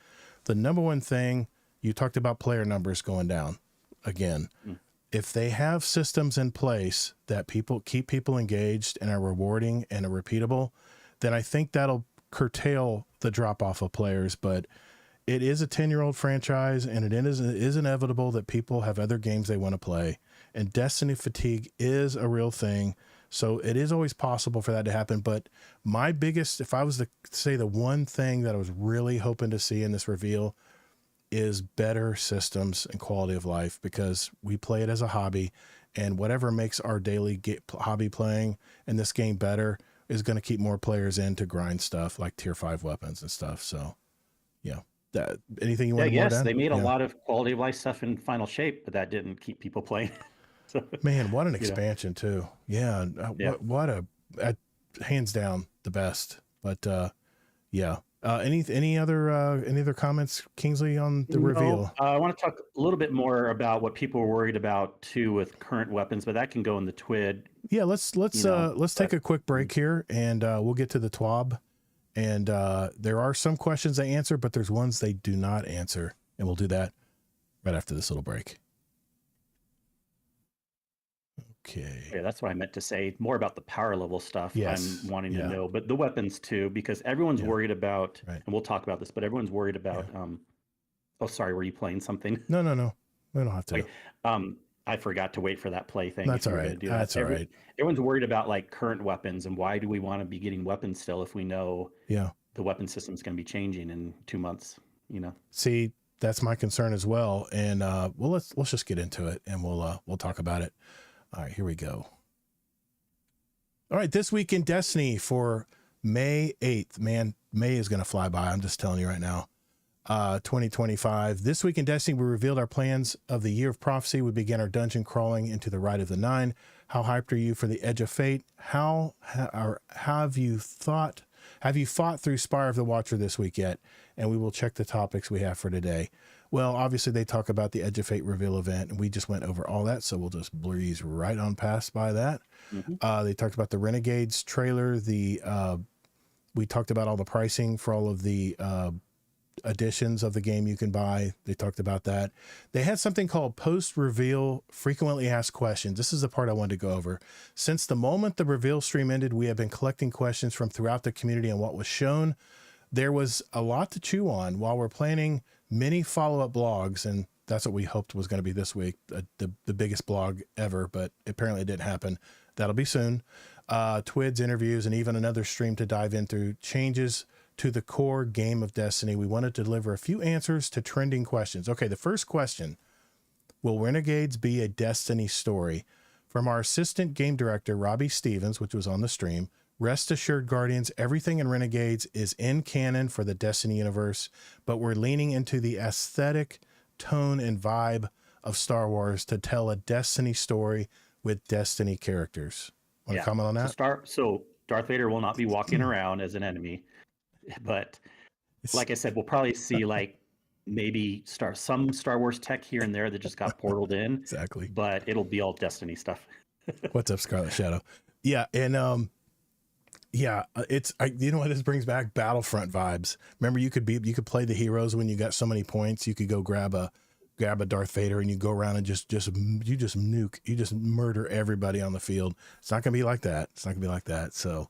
the number one thing, you talked about player numbers going down again. If they have systems in place that keep people engaged and are rewarding and are repeatable, then I think that'll curtail the drop off of players. But it is a 10-year-old franchise, and it is inevitable that people have other games they want to play. And Destiny fatigue is a real thing. So it is always possible for that to happen. But my biggest, if I was to say the one thing that I was really hoping to see in this reveal, is better systems and quality of life, because we play it as a hobby, and whatever makes our daily hobby playing in this game better, is going to keep more players in to grind stuff like tier 5 weapons and stuff. So, yeah. Anything you want to yes, add? they made a lot of quality of life stuff in Final Shape, but that didn't keep people playing. So, man, what an expansion too. Yeah. What a hands down the best. But yeah. Any other comments, Kingsley, on the reveal? I want to talk a little bit more about what people were worried about too with current weapons, but that can go in the TWID. Yeah, let's take a quick break here, and we'll get to the TWAB. And there are some questions they answer, but there's ones they do not answer, and we'll do that right after this little break. Okay. Yeah, that's what I meant to say. More about the power level stuff. Yes. I'm wanting to know, but the weapons too, because everyone's worried about, right. and we'll talk about this, but everyone's worried about. Oh, sorry, were you playing something? No, we don't have to. Okay. I forgot to wait for that play thing. That's all right. That's all right. Everyone's worried about like current weapons and why do we want to be getting weapons still if we know the weapon system is going to be changing in 2 months? You know. See, that's my concern as well. And well, let's just get into it, and we'll talk about it. All right, here we go. All right, this week in Destiny for May 8th. Man, May is going to fly by. I'm just telling you right now. 2025. This week in Destiny, we revealed our plans of the Year of Prophecy. We began our dungeon crawling into the Rite of the Nine. How hyped are you for the Edge of Fate? Have you fought through Spire of the Watcher this week yet? And we will check the topics we have for today. Well, obviously they talk about the Edge of Fate reveal event, and we just went over all that, so we'll just breeze right on past by that. They talked about the Renegades trailer. We talked about all the pricing for all of the editions of the game you can buy. They talked about that. They had something called post-reveal frequently asked questions. This is the part I wanted to go over. Since the moment the reveal stream ended, we have been collecting questions from throughout the community on what was shown. There was a lot to chew on while we're planning many follow-up blogs, and that's what we hoped was going to be this week, the biggest blog ever, but apparently it didn't happen. That'll be soon. TWIDs, interviews, and even another stream to dive into changes to the core game of Destiny. We wanted to deliver a few answers to trending questions. Okay, the first question, will Renegades be a Destiny story? From our assistant game director, Robbie Stevens, which was on the stream, rest assured, Guardians, everything in Renegades is in canon for the Destiny universe, but we're leaning into the aesthetic, tone, and vibe of Star Wars to tell a Destiny story with Destiny characters. Want to comment on that? So Darth Vader will not be walking around as an enemy. But like I said, we'll probably see like maybe some Star Wars tech here and there that just got portaled in. Exactly. But it'll be all Destiny stuff. What's up, Scarlet Shadow? Yeah, and it's you know what this brings back? Battlefront vibes. Remember, you could play the heroes when you got so many points. You could go grab a Darth Vader and you go around and just murder everybody on the field. It's not gonna be like that. So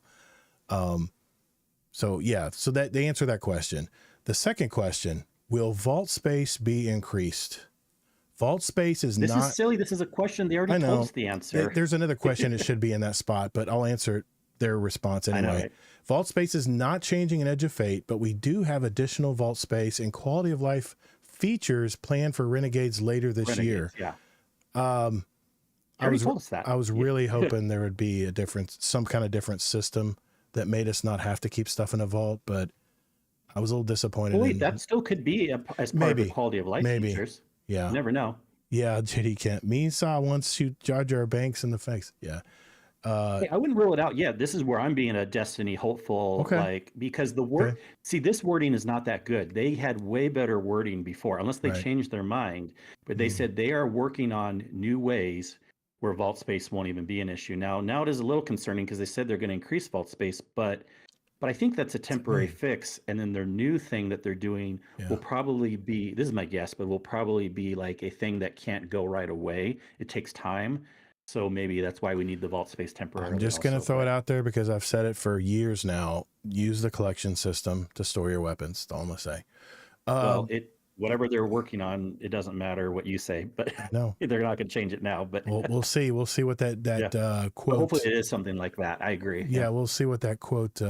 that they answer that question. The second question, will vault space be increased? Vault space is This not... This is silly. This is a question they already told us the answer. There's another question that should be in that spot, but I'll answer their response anyway. I know, right? Vault space is not changing in Edge of Fate, but we do have additional vault space and quality of life features planned for Renegades later this year. Yeah. I told us that. I was really hoping there would be some kind of different system that made us not have to keep stuff in a vault, but I was a little disappointed. Well, wait, that still could be as part of the quality of life features. Yeah. You never know. Yeah, JD Kent. Me saw once shoot Jar Jar Banks in the face. Yeah. Hey, I wouldn't rule it out. Yeah, this is where I'm being a Destiny hopeful. Okay. Because see, this wording is not that good. They had way better wording before, unless they changed their mind. But they said they are working on new ways where vault space won't even be an issue. Now it is a little concerning because they said they're going to increase vault space, but I think that's a temporary fix. And then their new thing that they're doing will probably be, this is my guess, but will probably be like a thing that can't go right away. It takes time. So maybe that's why we need the vault space temporarily. I'm just going to throw it out there because I've said it for years now. Use the collection system to store your weapons. That's all I'm going to say. Whatever they're working on, it doesn't matter what you say, but no, they're not going to change it now. But we'll see. We'll see what that quote. But hopefully, it is something like that. I agree. Yeah, we'll see what that quote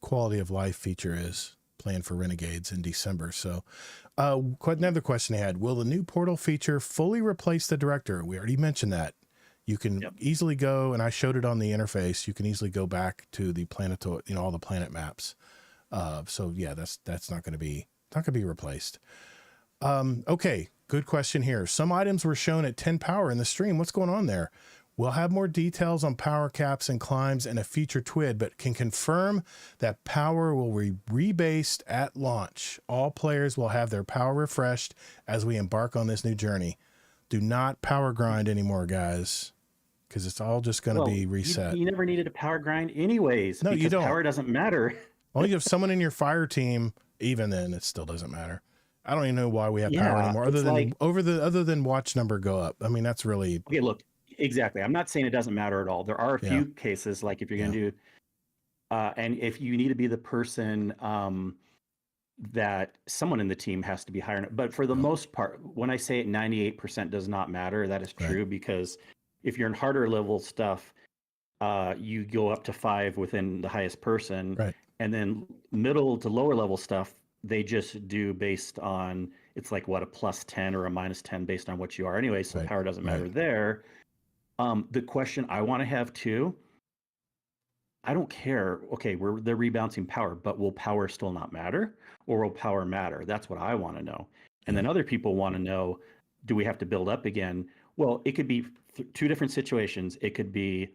quality of life feature is planned for Renegades in December. So, another question I had: will the new portal feature fully replace the director? We already mentioned that. You can Yep. easily go, and I showed it on the interface. You can easily go back to the planetoid, all the planet maps. So yeah, that's not going to be replaced. Okay, good question here. Some items were shown at 10 power in the stream. What's going on there? We'll have more details on power caps and climbs in a future TWID, but can confirm that power will be rebased at launch. All players will have their power refreshed as we embark on this new journey. Do not power grind anymore, guys, because it's all just going to be reset. You never needed a power grind anyways. No, you because don't. Power doesn't matter. Only if you have someone in your fire team, even then, it still doesn't matter. I don't even know why we have power Yeah, anymore, it's other than watch number go up. I mean, that's really Okay, look, exactly. I'm not saying it doesn't matter at all. There are a Yeah. few cases, like if you're going to do, and if you need to be the person that someone in the team has to be higher. But for the most part, when I say it, 98% does not matter. That is Right. true because if you're in harder level stuff, you go up to 5 within the highest person, Right. and then middle to lower level stuff, they just do based on, it's like what, a plus 10 or a minus 10 based on what you are anyway. So Right, power doesn't matter right. there. The question I want to have too, I don't care. Okay, they're rebalancing power, but will power still not matter, or will power matter? That's what I want to know. And then other people want to know, do we have to build up again? Well, it could be two different situations. It could be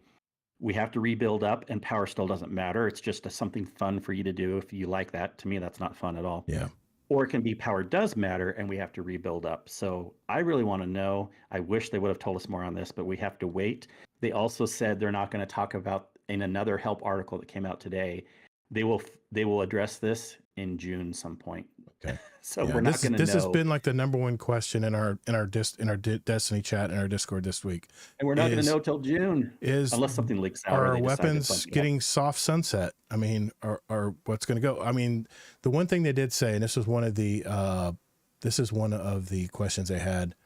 we have to rebuild up and power still doesn't matter. It's just something fun for you to do if you like that. To me, that's not fun at all. Yeah. Or it can be power does matter and we have to rebuild up. So I really want to know. I wish they would have told us more on this, but we have to wait. They also said they're not going to talk about, in another help article that came out today, they will address this in June some point. Okay. So Yeah, we're not going to know. This has been like the number one question in our Destiny chat in our Discord this week. And we're not going to know till June, unless something leaks out. Are or our they decide to weapons bump it up. getting soft sunset? I mean, are what's going to go? I mean, the one thing they did say, and this was one of the questions they had.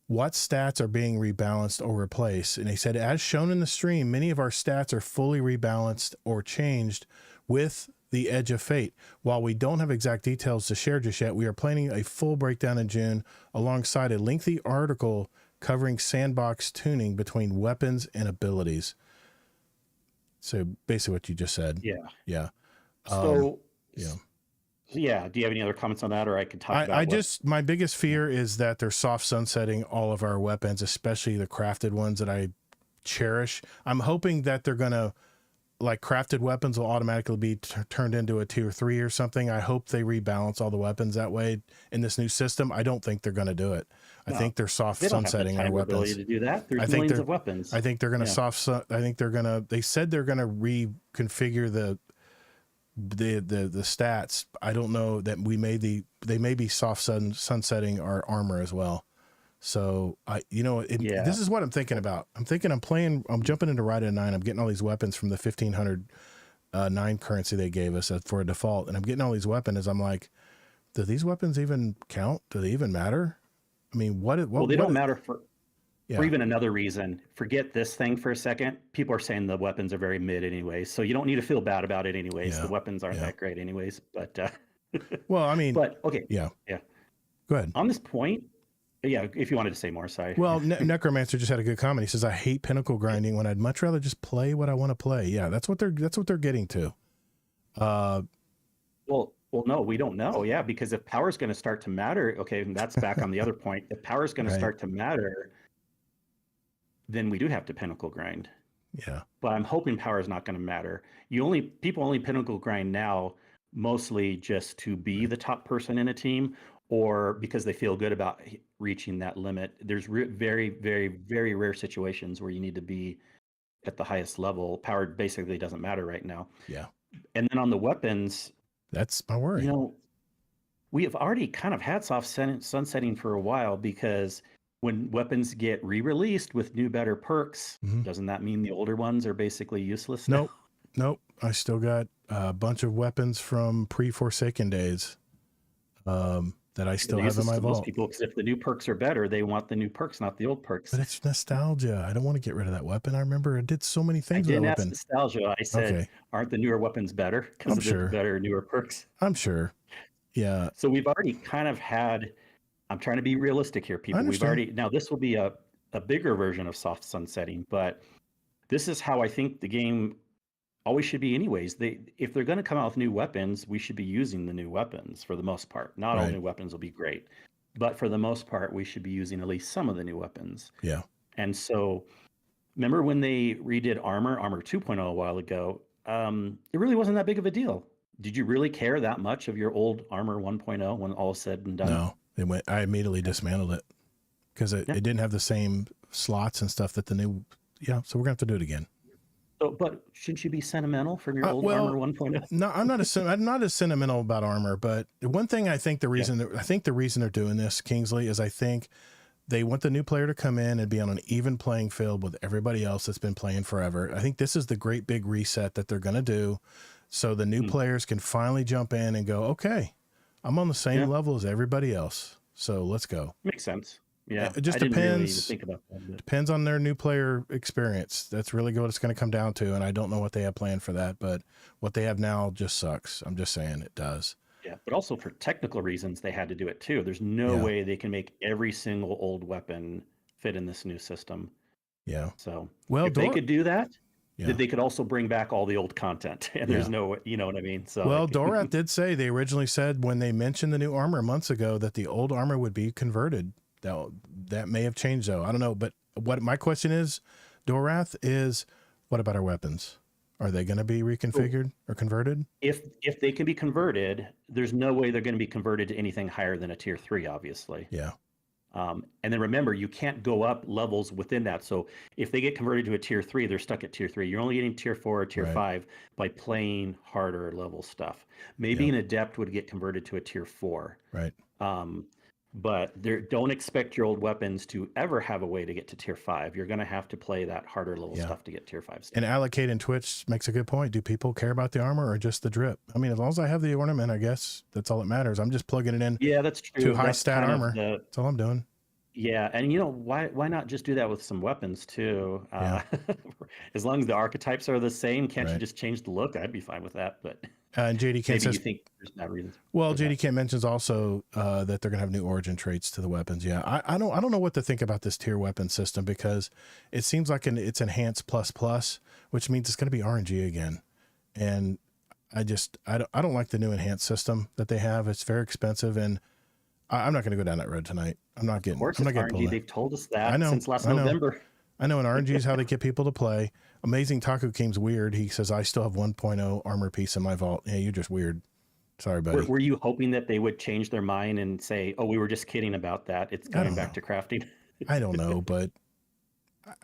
What stats are being rebalanced or replaced? And they said, as shown in the stream, many of our stats are fully rebalanced or changed with the Edge of Fate. While we don't have exact details to share just yet, we are planning a full breakdown in June alongside a lengthy article covering sandbox tuning between weapons and abilities. So basically what you just said. Yeah. Yeah. So, yeah. Yeah. Do you have any other comments on that, or I could talk about? My biggest fear is that they're soft sunsetting all of our weapons, especially the crafted ones that I cherish. I'm hoping that they're going to, like, crafted weapons will automatically be turned into a tier 3 or something. I hope they rebalance all the weapons that way in this new system. I don't think they're going to do it. I think they're soft They don't have the sunsetting our time or weapons. ability to do that. There's I think millions they're- of weapons. I think they're going to they said they're going to reconfigure the stats. I don't know that they may be soft sunsetting our armor as well. So this is what I'm thinking about. I'm jumping into Rida 9. I'm getting all these weapons from the 1500 9 currency they gave us for a default. And I'm getting all these weapons. I'm like, do these weapons even count? Do they even matter? I mean, they don't matter for Yeah. even another reason. Forget this thing for a second. People are saying the weapons are very mid anyways, so you don't need to feel bad about it anyways. Yeah. The weapons aren't that great anyways. But Well, I mean, but okay. yeah. Yeah. Go ahead. On this point, yeah, if you wanted to say more, sorry. Well, Necromancer just had a good comment. He says, "I hate pinnacle grinding when I'd much rather just play what I want to play." Yeah, that's what they're getting to. Well, no, we don't know. Yeah, because if power is going to start to matter, okay, and that's back on the other point. If power is going to start to matter, then we do have to pinnacle grind. Yeah. But I'm hoping power is not going to matter. People only pinnacle grind now, mostly just to be the top person in a team, or because they feel good about reaching that limit. There's very, very, very rare situations where you need to be at the highest level. Power basically doesn't matter right now. Yeah. And then on the weapons, that's my worry. We have already kind of had soft sunsetting for a while, because when weapons get re-released with new, better perks, doesn't that mean the older ones are basically useless now? Nope. I still got a bunch of weapons from pre-Forsaken days that I still have in my vault. Most people, because if the new perks are better, they want the new perks, not the old perks. But it's nostalgia. I don't want to get rid of that weapon. I remember it did so many things with that weapon. Nostalgia. I said, aren't the newer weapons better because of the better, newer perks? I'm sure. Yeah. So we've already kind of had, I'm trying to be realistic here, people. We've already, now this will be a bigger version of soft sunsetting, but this is how I think the game always should be anyways. If they're going to come out with new weapons, we should be using the new weapons for the most part. Not all Right. new weapons will be great, but for the most part, we should be using at least some of the new weapons. Yeah. And so, remember when they redid Armor 2.0 a while ago? It really wasn't that big of a deal. Did you really care that much of your old Armor 1.0 when all is said and done? No, I immediately dismantled it because it didn't have the same slots and stuff that the new. Yeah, so we're gonna have to do it again. So, but shouldn't you be sentimental from your old well, Armor 1.0? No, I'm not as sentimental about Armor, but one thing I think the reason they're doing this, Kingsley, is I think they want the new player to come in and be on an even playing field with everybody else that's been playing forever. I think this is the great big reset that they're going to do, so the new players can finally jump in and go, okay, I'm on the same level as everybody else, so let's go. Makes sense. Yeah, It just I didn't really even depends. think about that. But Depends on their new player experience. That's really what it's going to come down to. And I don't know what they have planned for that, but what they have now just sucks. I'm just saying it does. yeah, but also for technical reasons, they had to do it too. There's no Yeah. way they can make every single old weapon fit in this new system. Yeah. So Well, if they could do that, Yeah. they could also bring back all the old content. And there's no, you know what I mean? So Well, like, Dorath did say they originally said when they mentioned the new armor months ago that the old armor would be converted. That may have changed though. I don't know. But what my question is, Dorath, is what about our weapons? Are they going to be reconfigured or converted? if they can be converted, there's no way they're going to be converted to anything higher than a tier 3, obviously. Yeah. And then remember, you can't go up levels within that. So if they get converted to a tier 3, they're stuck at tier 3. You're only getting tier 4 or tier Right. 5 by playing harder level stuff. Maybe an adept would get converted to a tier 4. Right. But don't expect your old weapons to ever have a way to get to tier 5. You're going to have to play that harder level Yeah. stuff to get tier 5 stuff. And Allocate in Twitch makes a good point. Do people care about the armor or just the drip? I mean, as long as I have the ornament, I guess that's all that matters. I'm just plugging it in Yeah, that's true. to high That's stat kind of armor. That's all I'm doing. Yeah, and why not just do that with some weapons too? As long as the archetypes are the same, can't you Right. just change the look? I'd be fine with that. But And JD Kent maybe you says, think there's not reasons. well, for that. JD Kent mentions also that they're going to have new origin traits to the weapons. Yeah, I don't know what to think about this tier weapon system because it seems like it's enhanced plus, which means it's going to be RNG again. And I don't like the new enhanced system that they have. It's very expensive, and I'm not going to go down that road tonight. I'm not Of getting. course, I'm it's not getting RNG. pulled in. They've told us that I know, since last I know. November. I know, and RNG is how they get people to play. Amazing Taku King's weird. He says, I still have 1.0 armor piece in my vault. Yeah, you're just weird. Sorry, buddy. Were you hoping that they would change their mind and say, "Oh, we were just kidding about that. It's going don't back to crafting"? I don't know, but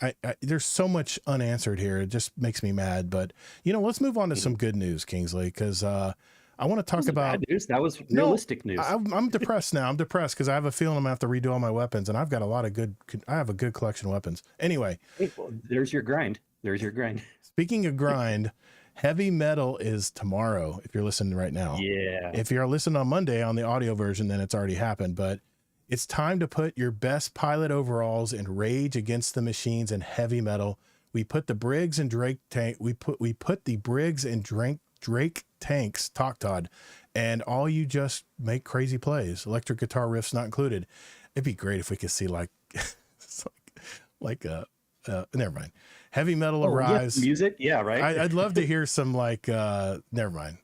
I there's so much unanswered here. It just makes me mad. But, let's move on to some good news, Kingsley, because I want to talk Wasn't about. bad news. That was No, realistic news. I'm depressed now. I'm depressed because I have a feeling I'm going to have to redo all my weapons, and I've got I have a good collection of weapons. Anyway, Hey, well, there's your grind. There's your grind. speaking of grind, Heavy Metal is tomorrow, if you're listening right now. Yeah. If you're listening on Monday on the audio version, then it's already happened. But it's time to put your best pilot overalls and rage against the machines in Heavy Metal. We put the Briggs and Drake tank. We put the Briggs and Drake tanks, Talk Todd, and all you just make crazy plays. Electric guitar riffs not included. It'd be great if we could see never mind. Heavy Metal Arise. Music. Yeah. Right. I'd love to hear some never mind.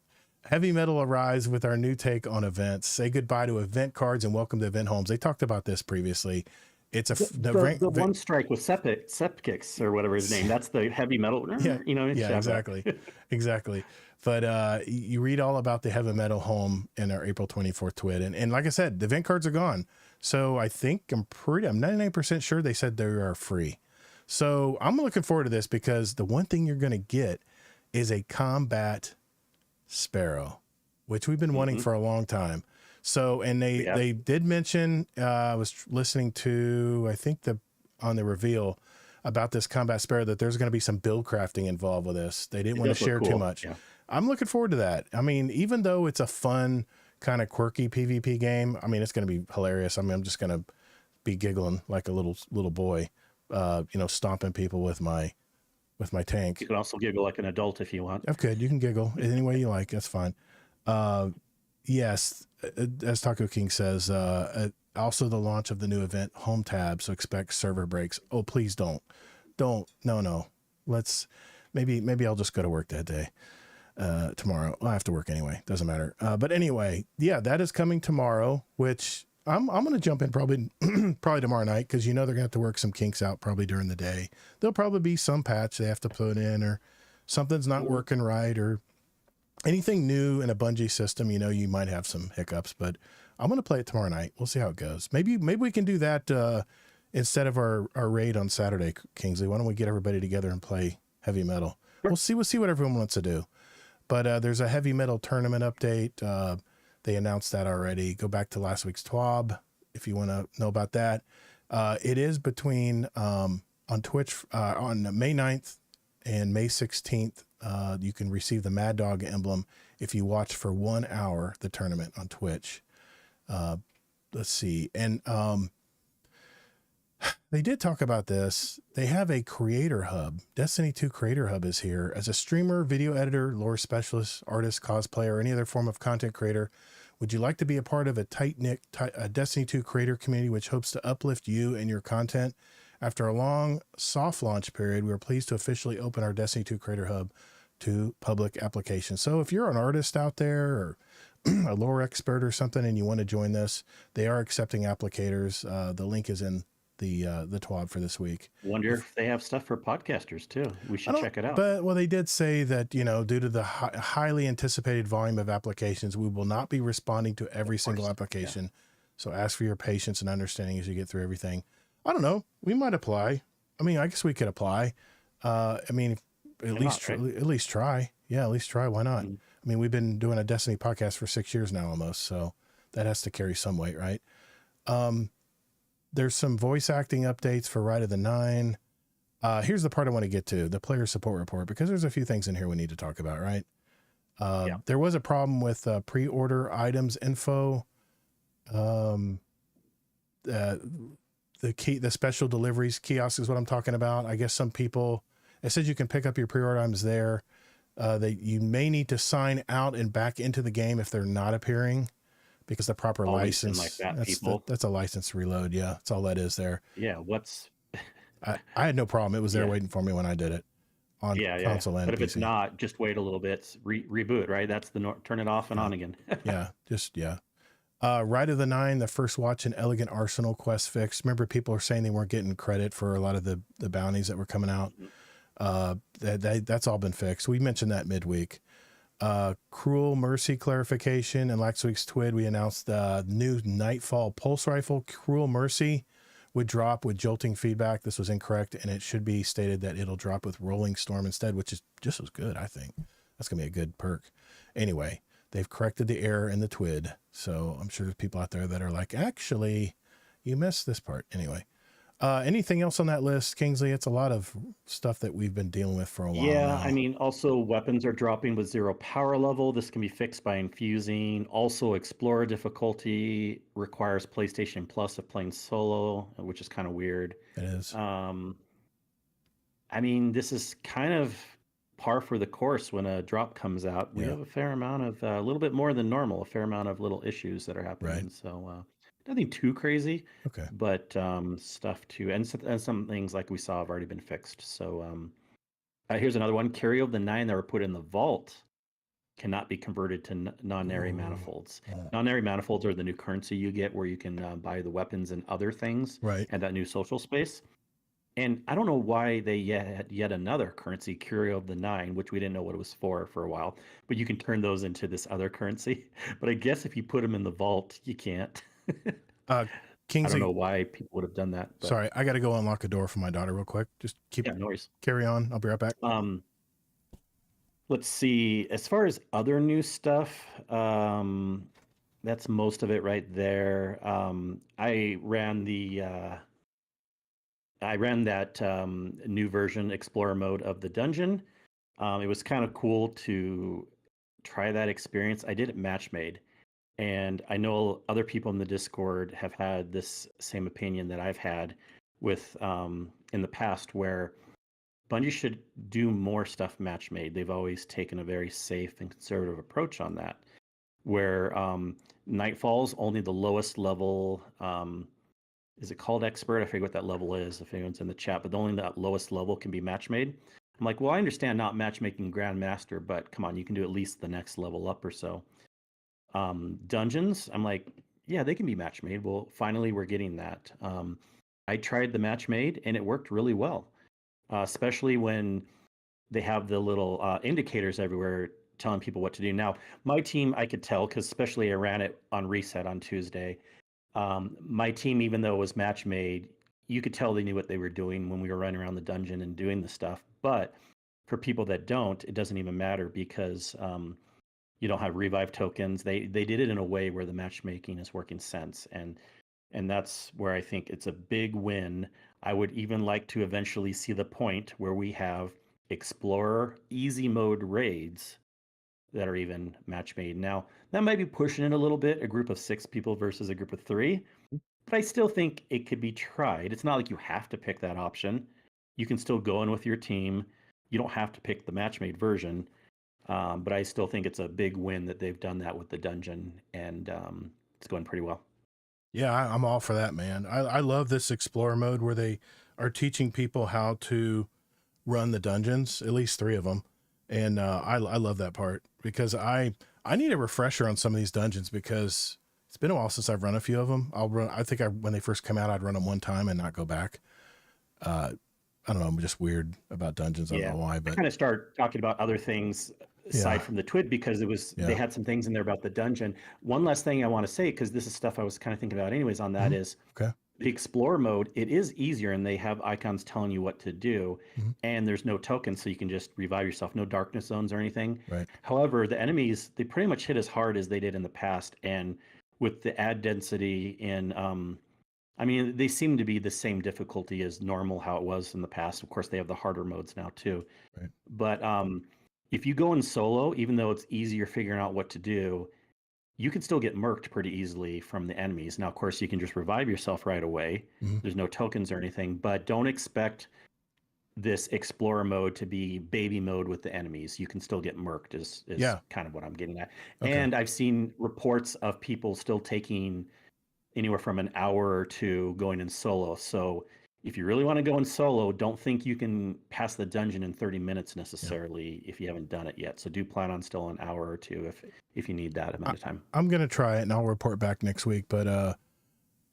Heavy Metal Arise with our new take on events. Say goodbye to event cards and welcome to event homes. They talked about this previously. It's the one strike with Sepkix or whatever his name. That's the heavy metal. Yeah, Shabba. exactly. But you read all about the Heavy Metal home in our April 24th tweet. And like I said, the event cards are gone. So I'm 99% sure they said they are free. So I'm looking forward to this because the one thing you're going to get is a combat Sparrow, which we've been wanting for a long time. So, and they did mention, I was listening to, I think on the reveal about this combat Sparrow, that there's going to be some build crafting involved with this. They didn't want to share too much. Yeah. I'm looking forward to that. I mean, even though it's a fun kind of quirky PvP game, I mean, it's going to be hilarious. I mean, I'm just going to be giggling like a little boy, stomping people with my tank. You can also giggle like an adult if you want. That's good. You can giggle any way you like. That's fine. yes, as Taco King says, also the launch of the new event, Home Tab. So expect server breaks. Oh, please don't. No. Let's maybe I'll just go to work that day. Tomorrow. I have to work anyway. Doesn't matter. But anyway, yeah, that is coming tomorrow, which I'm going to jump in probably tomorrow night, because they're going to have to work some kinks out probably during the day. There'll probably be some patch they have to put in, or something's not working right, or anything new in a Bungie system. You might have some hiccups, but I'm going to play it tomorrow night. We'll see how it goes. Maybe we can do that instead of our raid on Saturday, Kingsley. Why don't we get everybody together and play heavy metal? We'll see what everyone wants to do. But there's a heavy metal tournament update. They announced that already. Go back to last week's TWAB if you want to know about that. It is between on Twitch on May 9th and May 16th. You can receive the Mad Dog emblem if you watch for 1 hour the tournament on Twitch. Let's see. And they did talk about this. They have a creator hub. Destiny 2 creator hub is here. As a streamer, video editor, lore specialist, artist, cosplayer, or any other form of content creator, would you like to be a part of a tight-knit Destiny 2 creator community which hopes to uplift you and your content? After a long soft launch period, we are pleased to officially open our Destiny 2 creator hub to public applications. So if you're an artist out there, or a lore expert or something, and you want to join this, they are accepting applicators. The link is in the TWAB for this week. Wonder if they have stuff for podcasters too. We should check it out. But they did say that due to the highly anticipated volume of applications, we will not be responding to every single application. Yeah. So ask for your patience and understanding as you get through everything. I don't know. We might apply. I mean, I guess we could apply. At least try. Yeah, at least try. Why not? Mm-hmm. I mean, we've been doing a Destiny podcast for 6 years now almost, so that has to carry some weight, right? There's some voice acting updates for Ride of the Nine. Here's the part I want to get to, the player support report, because there's a few things in here we need to talk about, right? There was a problem with pre-order items info. The special deliveries kiosk is what I'm talking about. I guess some people, it says you can pick up your pre-order items there. You may need to sign out and back into the game if they're not appearing, because the proper license, like that's a license reload. Yeah. That's all that is there. Yeah. I had no problem. It was there waiting for me when I did it on console and But if PC. it's not, just wait a little bit, reboot, right? That's turn it off and on again. Ride of the Nine, the first watch and Elegant Arsenal quest fix. Remember, people are saying they weren't getting credit for a lot of the bounties that were coming out. That's all been fixed. We mentioned that midweek. Cruel Mercy clarification. In last week's TWID, we announced the new Nightfall pulse rifle. Cruel Mercy would drop with jolting feedback. This was incorrect, and it should be stated that it'll drop with Rolling Storm instead, which is just as good, I think. That's going to be a good perk. Anyway, they've corrected the error in the TWID, so I'm sure there's people out there that are like, actually, you missed this part. Anyway. Anything else on that list, Kingsley? It's a lot of stuff that we've been dealing with for a while now. I mean, also weapons are dropping with 0 power level. This can be fixed by infusing. Also, Explorer difficulty requires PlayStation Plus if playing solo, which is kind of weird. It is. I mean, this is kind of par for the course when a drop comes out. We have a fair amount of, a little bit more than normal, a fair amount of little issues that are happening. Right. So, nothing too crazy, okay, but stuff too, and some things like we saw have already been fixed. So here's another one: Carry of the 9 that were put in the vault cannot be converted to non-nary manifolds. Non-nary manifolds are the new currency you get, where you can buy the weapons and other things, right? And that new social space. And I don't know why they had yet another currency, Curio of the 9, which we didn't know what it was for a while. But you can turn those into this other currency. But I guess if you put them in the vault, you can't. Kingsley, I don't know why people would have done that. But... Sorry, I got to go unlock a door for my daughter real quick. Just carry on. I'll be right back. Let's see. As far as other new stuff, that's most of it right there. I ran that new version Explorer mode of the dungeon. It was kind of cool to try that experience. I did it match made. And I know other people in the Discord have had this same opinion that I've had with in the past, where Bungie should do more stuff match made. They've always taken a very safe and conservative approach on that. where Nightfall's only the lowest level. Is it called expert? I forget what that level is. If anyone's in the chat, but only that lowest level can be match made. I'm like, well, I understand not matchmaking Grandmaster, but come on, you can do at least the next level up or so. Dungeons, I'm like, yeah, they can be match made. Well, finally, we're getting that. I tried the match made, and it worked really well, especially when they have the little indicators everywhere telling people what to do. Now, my team, I could tell, because especially I ran it on reset on Tuesday. My team, even though it was match made, you could tell they knew what they were doing when we were running around the dungeon and doing the stuff. But for people that don't, it doesn't even matter because you don't have revive tokens. They did it in a way where the matchmaking is working sense, and that's where I think it's a big win. I would even like to eventually see the point where we have Explorer easy mode raids that are even match made. Now, that might be pushing it a little bit, a group of 6 people versus a group of 3, but I still think it could be tried. It's not like you have to pick that option. You can still go in with your team. You don't have to pick the match made version. But I still think it's a big win that they've done that with the dungeon, and it's going pretty well. Yeah, I'm all for that, man. I love this Explorer mode where they are teaching people how to run the dungeons, at least 3 of them. And I love that part because I need a refresher on some of these dungeons because it's been a while since I've run a few of them. I think when they first come out, I'd run them one time and not go back. I don't know. I'm just weird about dungeons. I don't know why, but I kind of start talking about other things aside from the TWID because they had some things in there about the dungeon. One last thing I want to say, because this is stuff I was kind of thinking about anyways on that is the Explorer mode, it is easier and they have icons telling you what to do and there's no tokens, so you can just revive yourself, no darkness zones or anything. Right. However, the enemies, they pretty much hit as hard as they did in the past, and with the ad density in I mean, they seem to be the same difficulty as normal, how it was in the past. Of course, they have the harder modes now too. Right. But if you go in solo, even though it's easier figuring out what to do, you can still get murked pretty easily from the enemies. Now, of course, you can just revive yourself right away. There's no tokens or anything, but don't expect this Explorer mode to be baby mode with the enemies. You can still get murked is kind of what I'm getting at. Okay. And I've seen reports of people still taking anywhere from an hour or 2 going in solo. So if you really want to go in solo, don't think you can pass the dungeon in 30 minutes necessarily if you haven't done it yet. So do plan on still an hour or 2 if you need that amount of time. I'm going to try it and I'll report back next week, but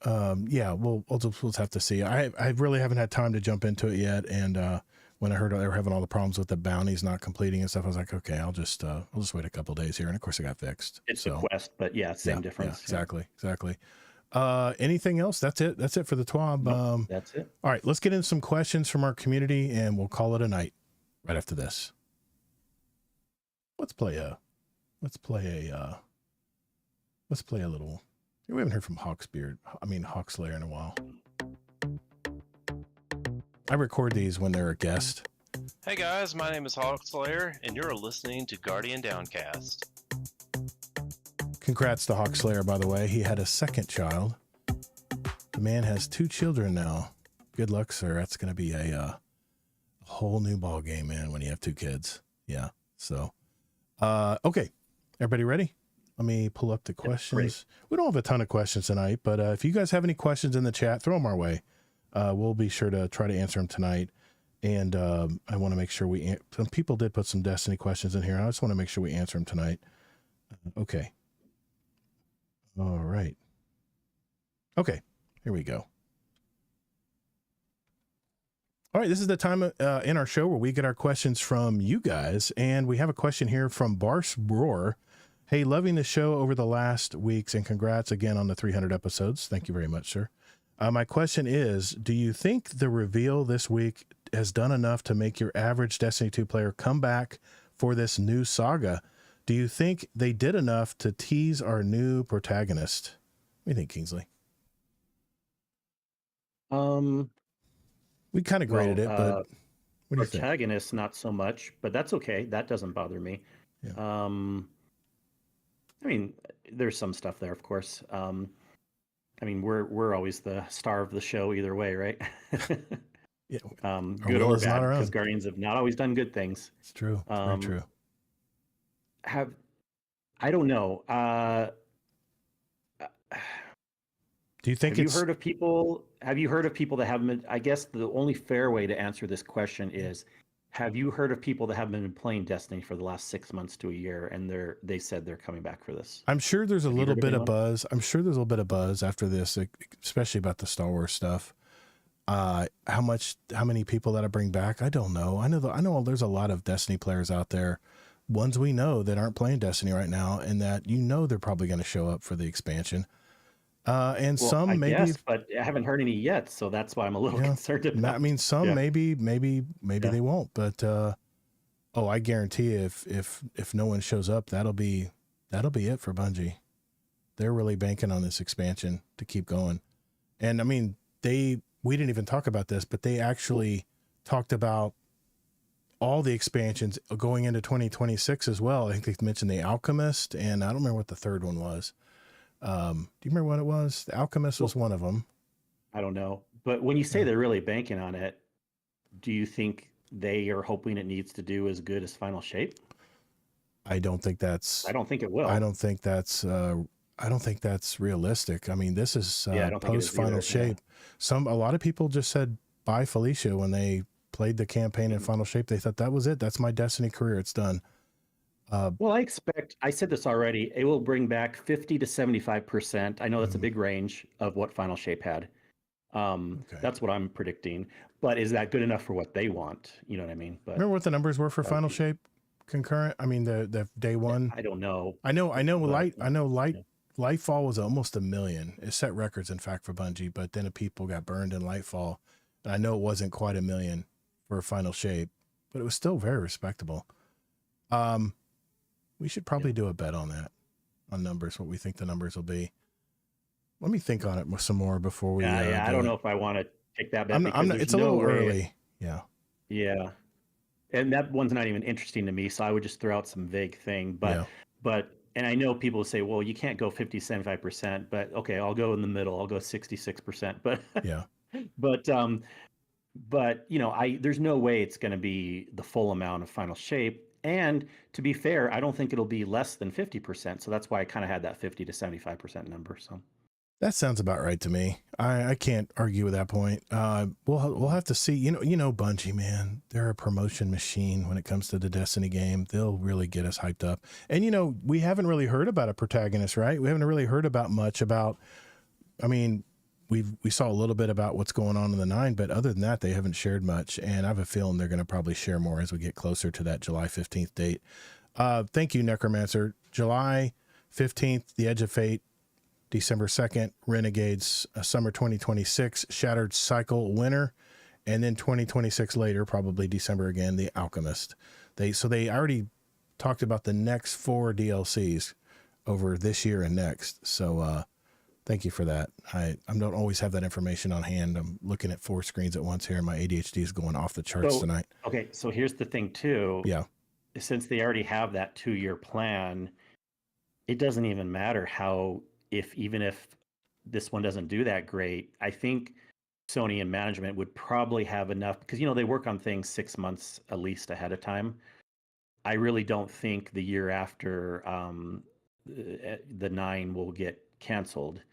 we'll just have to see. I really haven't had time to jump into it yet. And when I heard they were having all the problems with the bounties not completing and stuff, I was like, okay, I'll just wait a couple of days here. And of course it got fixed. It's a quest, but same difference. Yeah, exactly. Anything else? That's it for the TWAB. Nope, that's it. All right, let's get into some questions from our community and we'll call it a night right after this. Let's play a little. We haven't heard from Hawkslayer in a while. I record these when they're a guest. Hey guys, my name is Hawkslayer and you're listening to Guardian Downcast. Congrats to Hawkslayer, by the way. He had a second child. The man has 2 children now. Good luck, sir. That's going to be a whole new ball game, man, when you have 2 kids. Yeah. So, okay. Everybody ready? Let me pull up the questions. We don't have a ton of questions tonight, but if you guys have any questions in the chat, throw them our way. We'll be sure to try to answer them tonight. And I want to make sure some people did put some Destiny questions in here. I just want to make sure we answer them tonight. Okay. All right. Okay, here we go. All right, this is the time in our show where we get our questions from you guys, and we have a question here from Bars Roar. Hey, loving the show over the last weeks, and congrats again on the 300 episodes. Thank you very much, sir. My question is, do you think the reveal this week has done enough to make your average Destiny 2 player come back for this new saga? Do you think they did enough to tease our new protagonist? What do you think, Kingsley? We kind of graded it, but what do you think? Protagonist, not so much, but that's okay. That doesn't bother me. Yeah. I mean, there's some stuff there, of course. I mean, we're always the star of the show either way, right? Yeah. Good or bad, because Guardians have not always done good things. It's true. It's very true. I don't know. Do you think Have you it's heard of people? Have you heard of people that haven't been? I guess the only fair way to answer this question is, have you heard of people that haven't been playing Destiny for the last 6 months to a year, and they said they're coming back for this? I'm sure there's a Have you little heard of bit of anyone? buzz. I'm sure there's a little bit of buzz after this, especially about the Star Wars stuff. How many people that'll bring back? I don't know. I know there's a lot of Destiny players out there, ones we know that aren't playing Destiny right now, and that they're probably going to show up for the expansion. And Well, some I maybe, guess, but I haven't heard any yet, so that's why I'm a little Yeah. concerned about. I mean, some Yeah. maybe Yeah. they won't. But I guarantee if no one shows up, that'll be it for Bungie. They're really banking on this expansion to keep going. And I mean, we didn't even talk about this, but they actually talked about all the expansions going into 2026 as well. I think they mentioned the Alchemist, and I don't remember what the third one was. Do you remember what it was? The Alchemist was one of them. I don't know, but when you say Yeah. they're really banking on it, do you think they are hoping it needs to do as good as Final Shape? I don't think that's. I don't think it will. I don't think that's. I don't think that's realistic. I mean, this is Yeah, I don't think it is post Final either, yeah. Shape. A lot of people just said bye Felicia when they played the campaign in Final Shape. They thought that was it. That's my Destiny career. It's done. Well, I said this already, it will bring back 50 to 75%. I know that's a Mhm. big range of what Final Shape had. Okay. That's what I'm predicting. But is that good enough for what they want? You know what I mean? But Remember what the numbers were for that would Final be- Shape concurrent? I mean, the day one. I don't know. I know. But- yeah. Lightfall was almost 1 million. It set records, in fact, for Bungie. But then people got burned in Lightfall, and I know it wasn't quite 1 million for Final Shape, but it was still very respectable. We should probably do a bet on that, on numbers, what we think the numbers will be. Let me think on it some more before we. Yeah, I do don't it. know if I want to take that bet. I'm because not, there's it's a no little way- early. Yeah. Yeah. And that one's not even interesting to me, so I would just throw out some vague thing. Yeah. But and I know people say, well, you can't go 50, 75%, but okay, I'll go in the middle. I'll go 66%. But Yeah. but there's no way it's going to be the full amount of Final Shape. And to be fair, I don't think it'll be less than 50%. So that's why I kind of had that 50 to 75% number. So That sounds about right to me. I can't argue with that point. We'll have to see. You know, Bungie, man, they're a promotion machine when it comes to the Destiny game. They'll really get us hyped up. And we haven't really heard about a protagonist, right? We haven't really heard about much about. I mean, we saw a little bit about what's going on in the 9, but other than that, they haven't shared much. And I have a feeling they're going to probably share more as we get closer to that July 15th date. Thank you, Necromancer. July 15th, The Edge of Fate. December 2nd, Renegades, summer 2026, Shattered Cycle winner, and then 2026 later, probably December again, The Alchemist. They already talked about the next 4 DLCs over this year and next. So thank you for that. I don't always have that information on hand. I'm looking at 4 screens at once here. My ADHD is going off the charts So- tonight. okay, so here's the thing too. Yeah. Since they already have that 2-year plan, it doesn't even matter how even if this one doesn't do that great. I think Sony and management would probably have enough because they work on things 6 months at least ahead of time. I really don't think the year after the 9 will get canceled.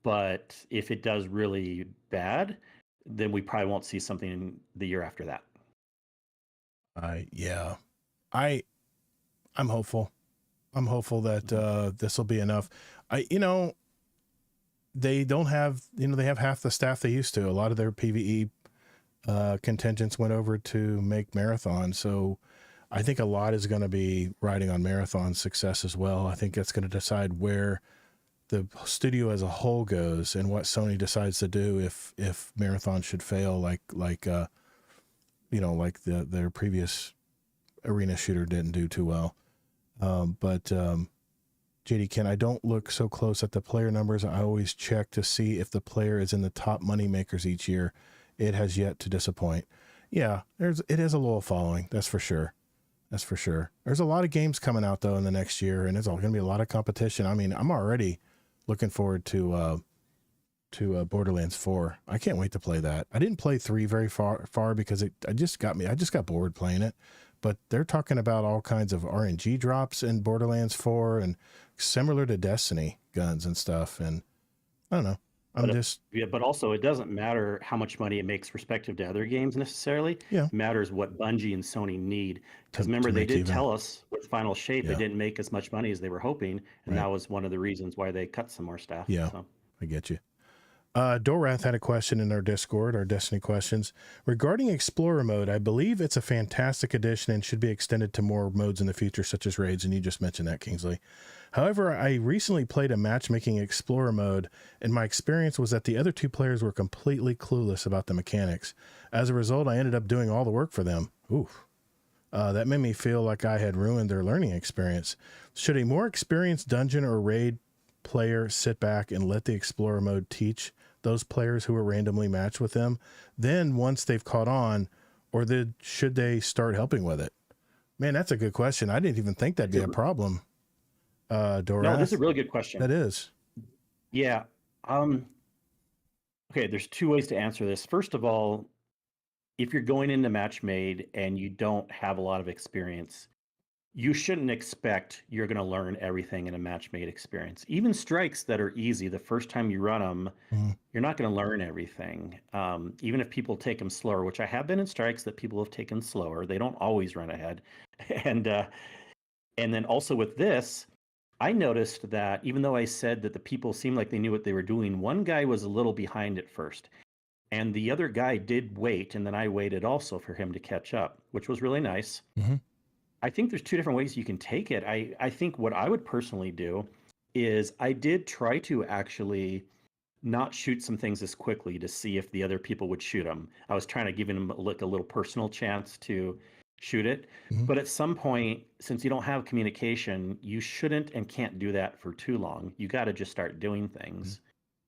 But if it does really bad, then we probably won't see something the year after that. I'm hopeful. I'm hopeful that this will be enough. They don't have, they have half the staff they used to. A lot of their PvE contingents went over to make Marathon. So I think a lot is going to be riding on Marathon's success as well. I think that's going to decide where the studio as a whole goes and what Sony decides to do if Marathon should fail, like their previous arena shooter didn't do too well. But JD Ken, I don't look so close at the player numbers. I always check to see if the player is in the top money makers each year. It has yet to disappoint. Yeah, it is a little following. That's for sure. There's a lot of games coming out though in the next year, and there's going to be a lot of competition. I mean, I'm already looking forward to Borderlands 4. I can't wait to play that. I didn't play 3 very far because I just got bored playing it. but they're talking about all kinds of RNG drops in Borderlands 4 and similar to Destiny guns and stuff. And I don't know. But also it doesn't matter how much money it makes respective to other games necessarily. Yeah. It matters what Bungie and Sony need. Because remember, they did tell us with Final Shape they didn't make as much money as they were hoping, and that was one of the reasons why they cut some more staff. Yeah, so. I get you. Dorath had a question in our Discord, our Destiny questions. Regarding Explorer mode, I believe it's a fantastic addition and should be extended to more modes in the future, such as raids, and you just mentioned that, Kingsley. However, I recently played a matchmaking Explorer mode, and my experience was that the other two players were completely clueless about the mechanics. As a result, I ended up doing all the work for them. Oof. That made me feel like I had ruined their learning experience. Should a more experienced dungeon or raid player sit back and let the Explorer mode teach those players who are randomly matched with them? Then once they've caught on, or should they start helping with it? Man, that's a good question. I didn't even think that'd be a problem. Dora. No, this is a really good question. That is. Yeah. Okay, there's two ways to answer this. First of all, if you're going into match made and you don't have a lot of experience, you shouldn't expect you're going to learn everything in a match made experience. Even strikes that are easy, the first time you run them, you're not going to learn everything. Even if people take them slower, which I have been in strikes that people have taken slower, they don't always run ahead. And then also with this, I noticed that even though I said that the people seemed like they knew what they were doing, one guy was a little behind at first. And the other guy did wait, and then I waited also for him to catch up, which was really nice. Mm-hmm. I think there's two different ways you can take it. I think what I would personally do is I did try to actually not shoot some things as quickly to see if the other people would shoot them. I was trying to give them like a little personal chance to shoot it. Mm-hmm. But at some point, since you don't have communication, you shouldn't and can't do that for too long. You got to just start doing things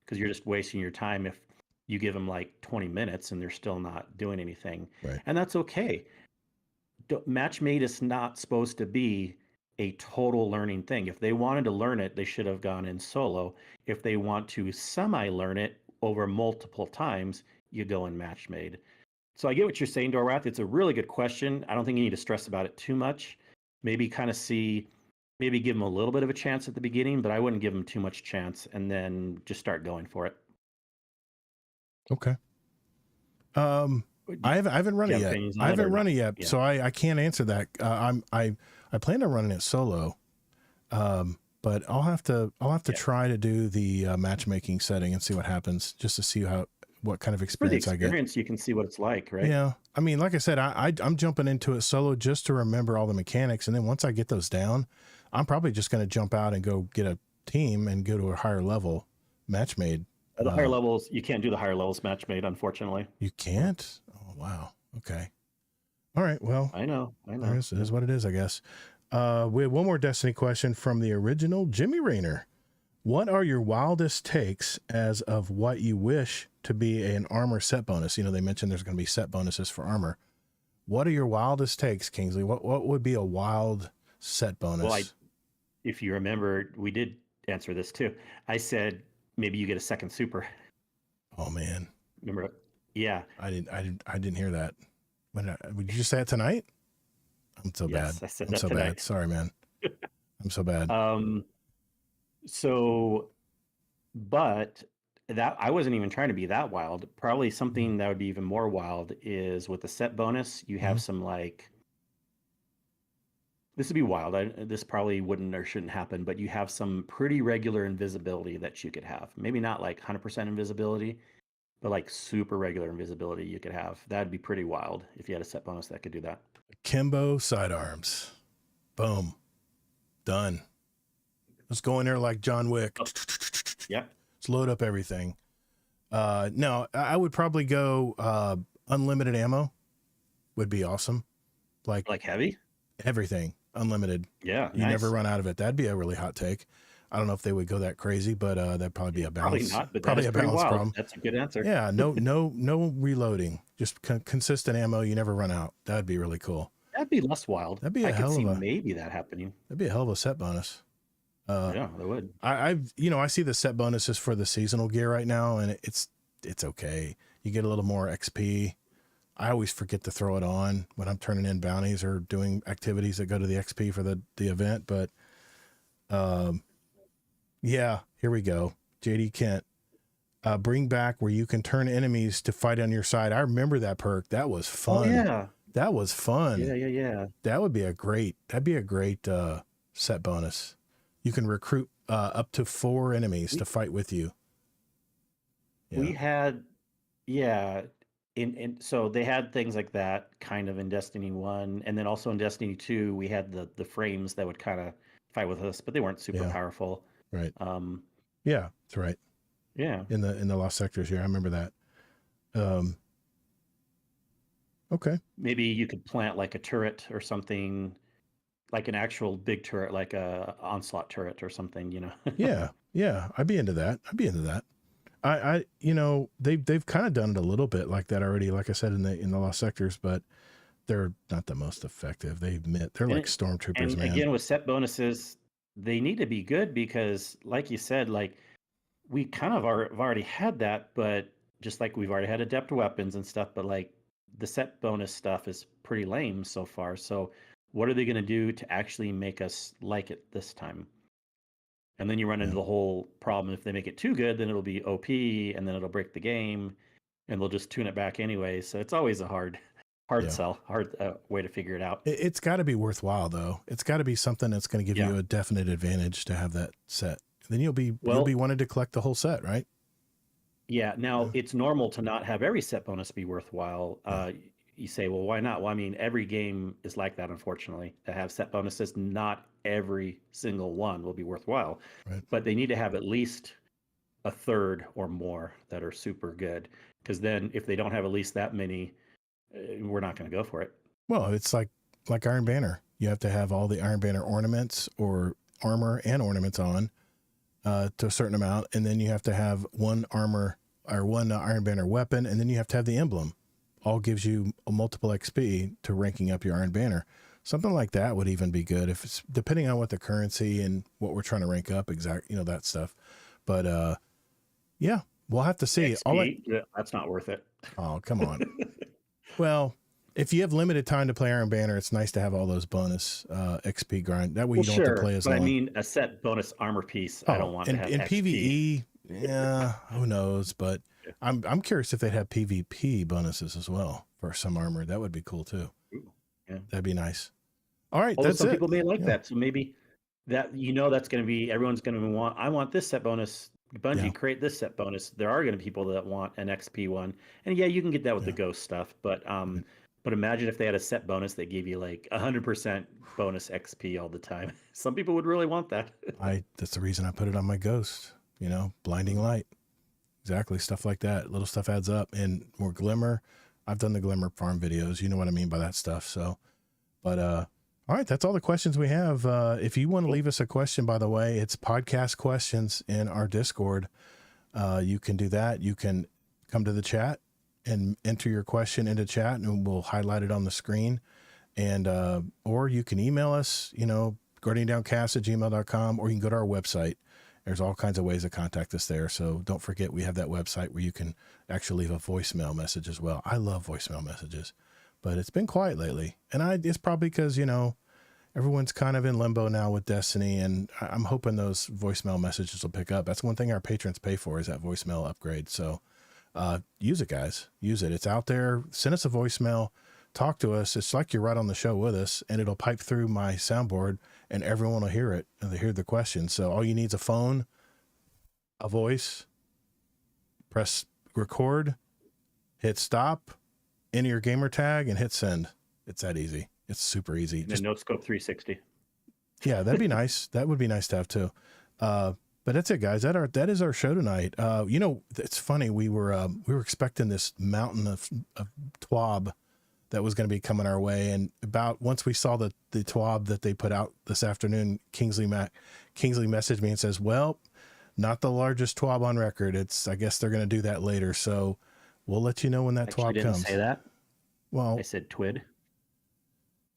because you're just wasting your time if you give them like 20 minutes and they're still not doing anything. Right. And that's okay. Match made is not supposed to be a total learning thing. If they wanted to learn it, they should have gone in solo. If they want to semi-learn it over multiple times, you go in match made. So I get what you're saying, Dorath. It's a really good question. I don't think you need to stress about it too much. Maybe kind of maybe give them a little bit of a chance at the beginning, but I wouldn't give them too much chance and then just start going for it. Okay. I haven't run it yet. I haven't run it yet, so I can't answer that. I plan on running it solo, but I'll have to try to do the matchmaking setting and see what happens, just to see what kind of experience I get. You can see what it's like, right? Yeah, I mean, like I said, I'm jumping into it solo just to remember all the mechanics, and then once I get those down, I'm probably just going to jump out and go get a team and go to a higher level match made. The higher levels, you can't do the higher levels match made, unfortunately. You can't? Oh, wow. Okay. All right. Well, I know. It is what it is, I guess. We have one more Destiny question from the original Jimmy Rayner. What are your wildest takes as of what you wish to be an armor set bonus? You know, they mentioned there's going to be set bonuses for armor. What are your wildest takes, Kingsley? What would be a wild set bonus? Well, if you remember, we did answer this too. I said maybe you get a second super. Oh man, remember? Yeah, I didn't hear that. Would you just say it tonight? I'm so bad. I said I'm that so tonight. bad. Sorry, man. I'm so bad. But that I wasn't even trying to be that wild. Probably something that would be even more wild is with the set bonus. You have some like. This would be wild. This probably wouldn't or shouldn't happen, but you have some pretty regular invisibility that you could have. Maybe not like 100% invisibility, but like super regular invisibility you could have. That'd be pretty wild if you had a set bonus that could do that. Kimbo sidearms. Boom. Done. Let's go in there like John Wick. Yep. Let's load up everything. No, I would probably go unlimited ammo would be awesome. Like heavy? Everything. Unlimited. Yeah. You never run out of it. That'd be a really hot take. I don't know if they would go that crazy, but that'd probably be a balance. Probably not, but probably a balance problem. That's a good answer. Yeah, no reloading. Just consistent ammo. You never run out. That'd be really cool. That'd be less wild. That'd be a hell of a maybe that happening. That'd be a hell of a set bonus. Yeah, that would. I see the set bonuses for the seasonal gear right now, and it's okay. You get a little more XP. I always forget to throw it on when I'm turning in bounties or doing activities that go to the XP for the event. But yeah, here we go. JD Kent, bring back where you can turn enemies to fight on your side. I remember that perk. That was fun. Oh, yeah. That was fun. Yeah. That'd be a great set bonus. You can recruit up to 4 enemies to fight with you. Yeah. We had, so they had things like that kind of in Destiny 1, and then also in Destiny 2, we had the frames that would kind of fight with us, but they weren't super powerful. Right. Yeah, that's right. Yeah. In the Lost Sectors here, I remember that. Okay. Maybe you could plant like a turret or something, like an actual big turret, like a onslaught turret or something, you know. Yeah. I'd be into that. I they've kind of done it a little bit like that already, like I said in the Lost Sectors, but they're not the most effective. They admit they're like stormtroopers, and man. Again, with set bonuses, they need to be good because, like you said, like we kind of have already had that, but just like we've already had adept weapons and stuff, but like the set bonus stuff is pretty lame so far. So what are they going to do to actually make us like it this time? And then you run into the whole problem. If they make it too good, then it'll be OP, and then it'll break the game, and they'll just tune it back anyway. So it's always a hard sell, hard way to figure it out. It's got to be worthwhile, though. It's got to be something that's going to give you a definite advantage to have that set. Then you'll be wanting to collect the whole set, right? Yeah. Now it's normal to not have every set bonus be worthwhile. You say, well, why not? Well, I mean, every game is like that, unfortunately, to have set bonuses. Not every single one will be worthwhile, but they need to have at least a third or more that are super good. Because then if they don't have at least that many, we're not going to go for it. Well, it's like Iron Banner. You have to have all the Iron Banner ornaments or armor and ornaments on to a certain amount. And then you have to have one armor or one Iron Banner weapon. And then you have to have the emblem. All gives you a multiple XP to ranking up your Iron Banner. Something like that would even be good if it's depending on what the currency and what we're trying to rank up, that stuff. But yeah, we'll have to see. That's not worth it. Oh, come on. Well, if you have limited time to play Iron Banner, it's nice to have all those bonus XP grind. That way you don't have to play as long. I mean, a set bonus armor piece. I don't want to have in XP. PvE. Yeah, who knows? But I'm curious if they'd have PvP bonuses as well for some armor. That would be cool too. Yeah, that'd be nice. All right, although that's some it. people may like that, so maybe that that's going to be everyone's going to want. I want this set bonus. Bungie create this set bonus. There are going to be people that want an XP one, and you can get that with the ghost stuff. But imagine if they had a set bonus that gave you like 100% bonus XP all the time. Some people would really want that. That's the reason I put it on my ghost. Blinding light. Exactly, stuff like that. Little stuff adds up, and more glimmer. I've done the glimmer farm videos. You know what I mean by that stuff. So, but all right, that's all the questions we have. If you want to leave us a question, by the way, it's podcast questions in our Discord. You can do that. You can come to the chat and enter your question into chat, and we'll highlight it on the screen. And or you can email us, guardiandowncast@gmail.com, or you can go to our website. There's all kinds of ways to contact us there. So don't forget, we have that website where you can actually leave a voicemail message as well. I love voicemail messages, but it's been quiet lately. And it's probably because, everyone's kind of in limbo now with Destiny, and I'm hoping those voicemail messages will pick up. That's one thing our patrons pay for, is that voicemail upgrade. So use it, guys. Use it. It's out there. Send us a voicemail. Talk to us. It's like you're right on the show with us, and it'll pipe through my soundboard, and everyone will hear it, and they hear the question. So all you need is a phone, a voice, press record, hit stop, enter your gamer tag, and hit send. It's that easy. It's super easy. And no scope 360. Yeah, that'd be nice. That would be nice to have too. But that's it, guys. That is our show tonight. It's funny. We were expecting this mountain of TWAB that was going to be coming our way, and about once we saw the TWAB that they put out this afternoon, Kingsley messaged me and says, "Well, not the largest TWAB on record. I guess they're going to do that later. So we'll let you know when that TWAB didn't comes." Say that. Well, I said TWID.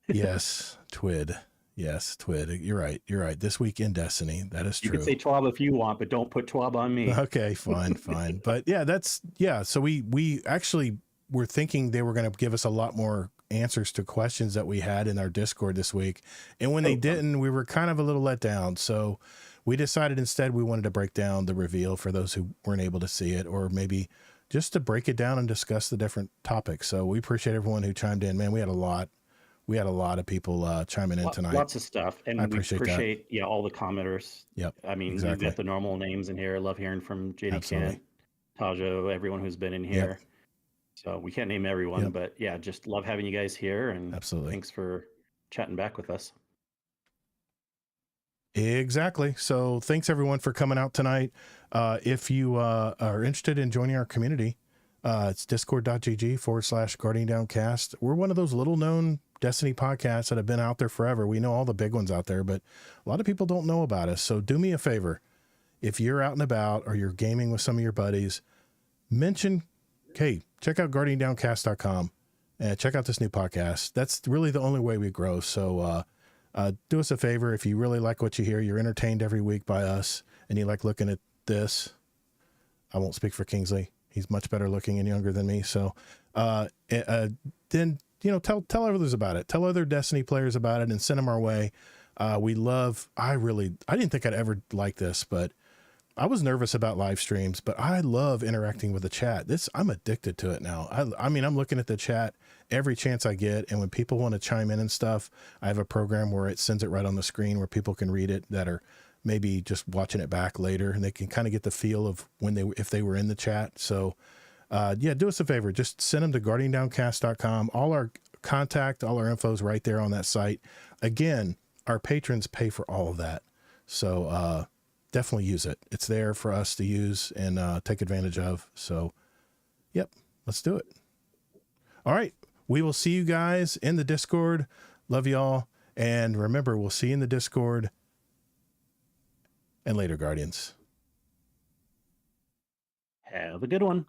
Yes, TWID. Yes, TWID. You're right. This week in Destiny, that is true. You can say TWAB if you want, but don't put TWAB on me. Okay, fine. But yeah, So we actually were thinking they were going to give us a lot more answers to questions that we had in our Discord this week. And when they didn't, we were kind of a little let down. So we decided instead we wanted to break down the reveal for those who weren't able to see it, or maybe just to break it down and discuss the different topics. So we appreciate everyone who chimed in. Man, we had a lot of people chiming in tonight. Lots of stuff. And I we appreciate yeah, all the commenters. Yep. I mean, exactly. we've got the normal names in here. I love hearing from JD Absolutely. Kent, Tajo, everyone who's been in here. So we can't name everyone, but yeah, just love having you guys here, and Absolutely. thanks for chatting back with us. Exactly. So thanks everyone for coming out tonight. If you are interested in joining our community, it's discord.gg/Guardian Downcast. We're one of those little known Destiny podcasts that have been out there forever. We know all the big ones out there, but a lot of people don't know about us. So do me a favor. If you're out and about or you're gaming with some of your buddies, mention, hey, check out GuardianDowncast.com and check out this new podcast. That's really the only way we grow. So do us a favor. If you really like what you hear, you're entertained every week by us, and you like looking at this. I won't speak for Kingsley. He's much better looking and younger than me. So then, you know, tell others about it. Tell other Destiny players about it and send them our way. I didn't think I'd ever like this, but I was nervous about live streams, but I love interacting with the chat. I'm addicted to it now. I mean, I'm looking at the chat every chance I get. And when people want to chime in and stuff, I have a program where it sends it right on the screen where people can read it that are maybe just watching it back later, and they can kind of get the feel of if they were in the chat. So do us a favor. Just send them to GuardianDowncast.com. All our info is right there on that site. Again, our patrons pay for all of that. So, definitely use it. It's there for us to use and take advantage of. So, yep, let's do it. All right. We will see you guys in the Discord. Love y'all. And remember, we'll see you in the Discord. And later, Guardians. Have a good one.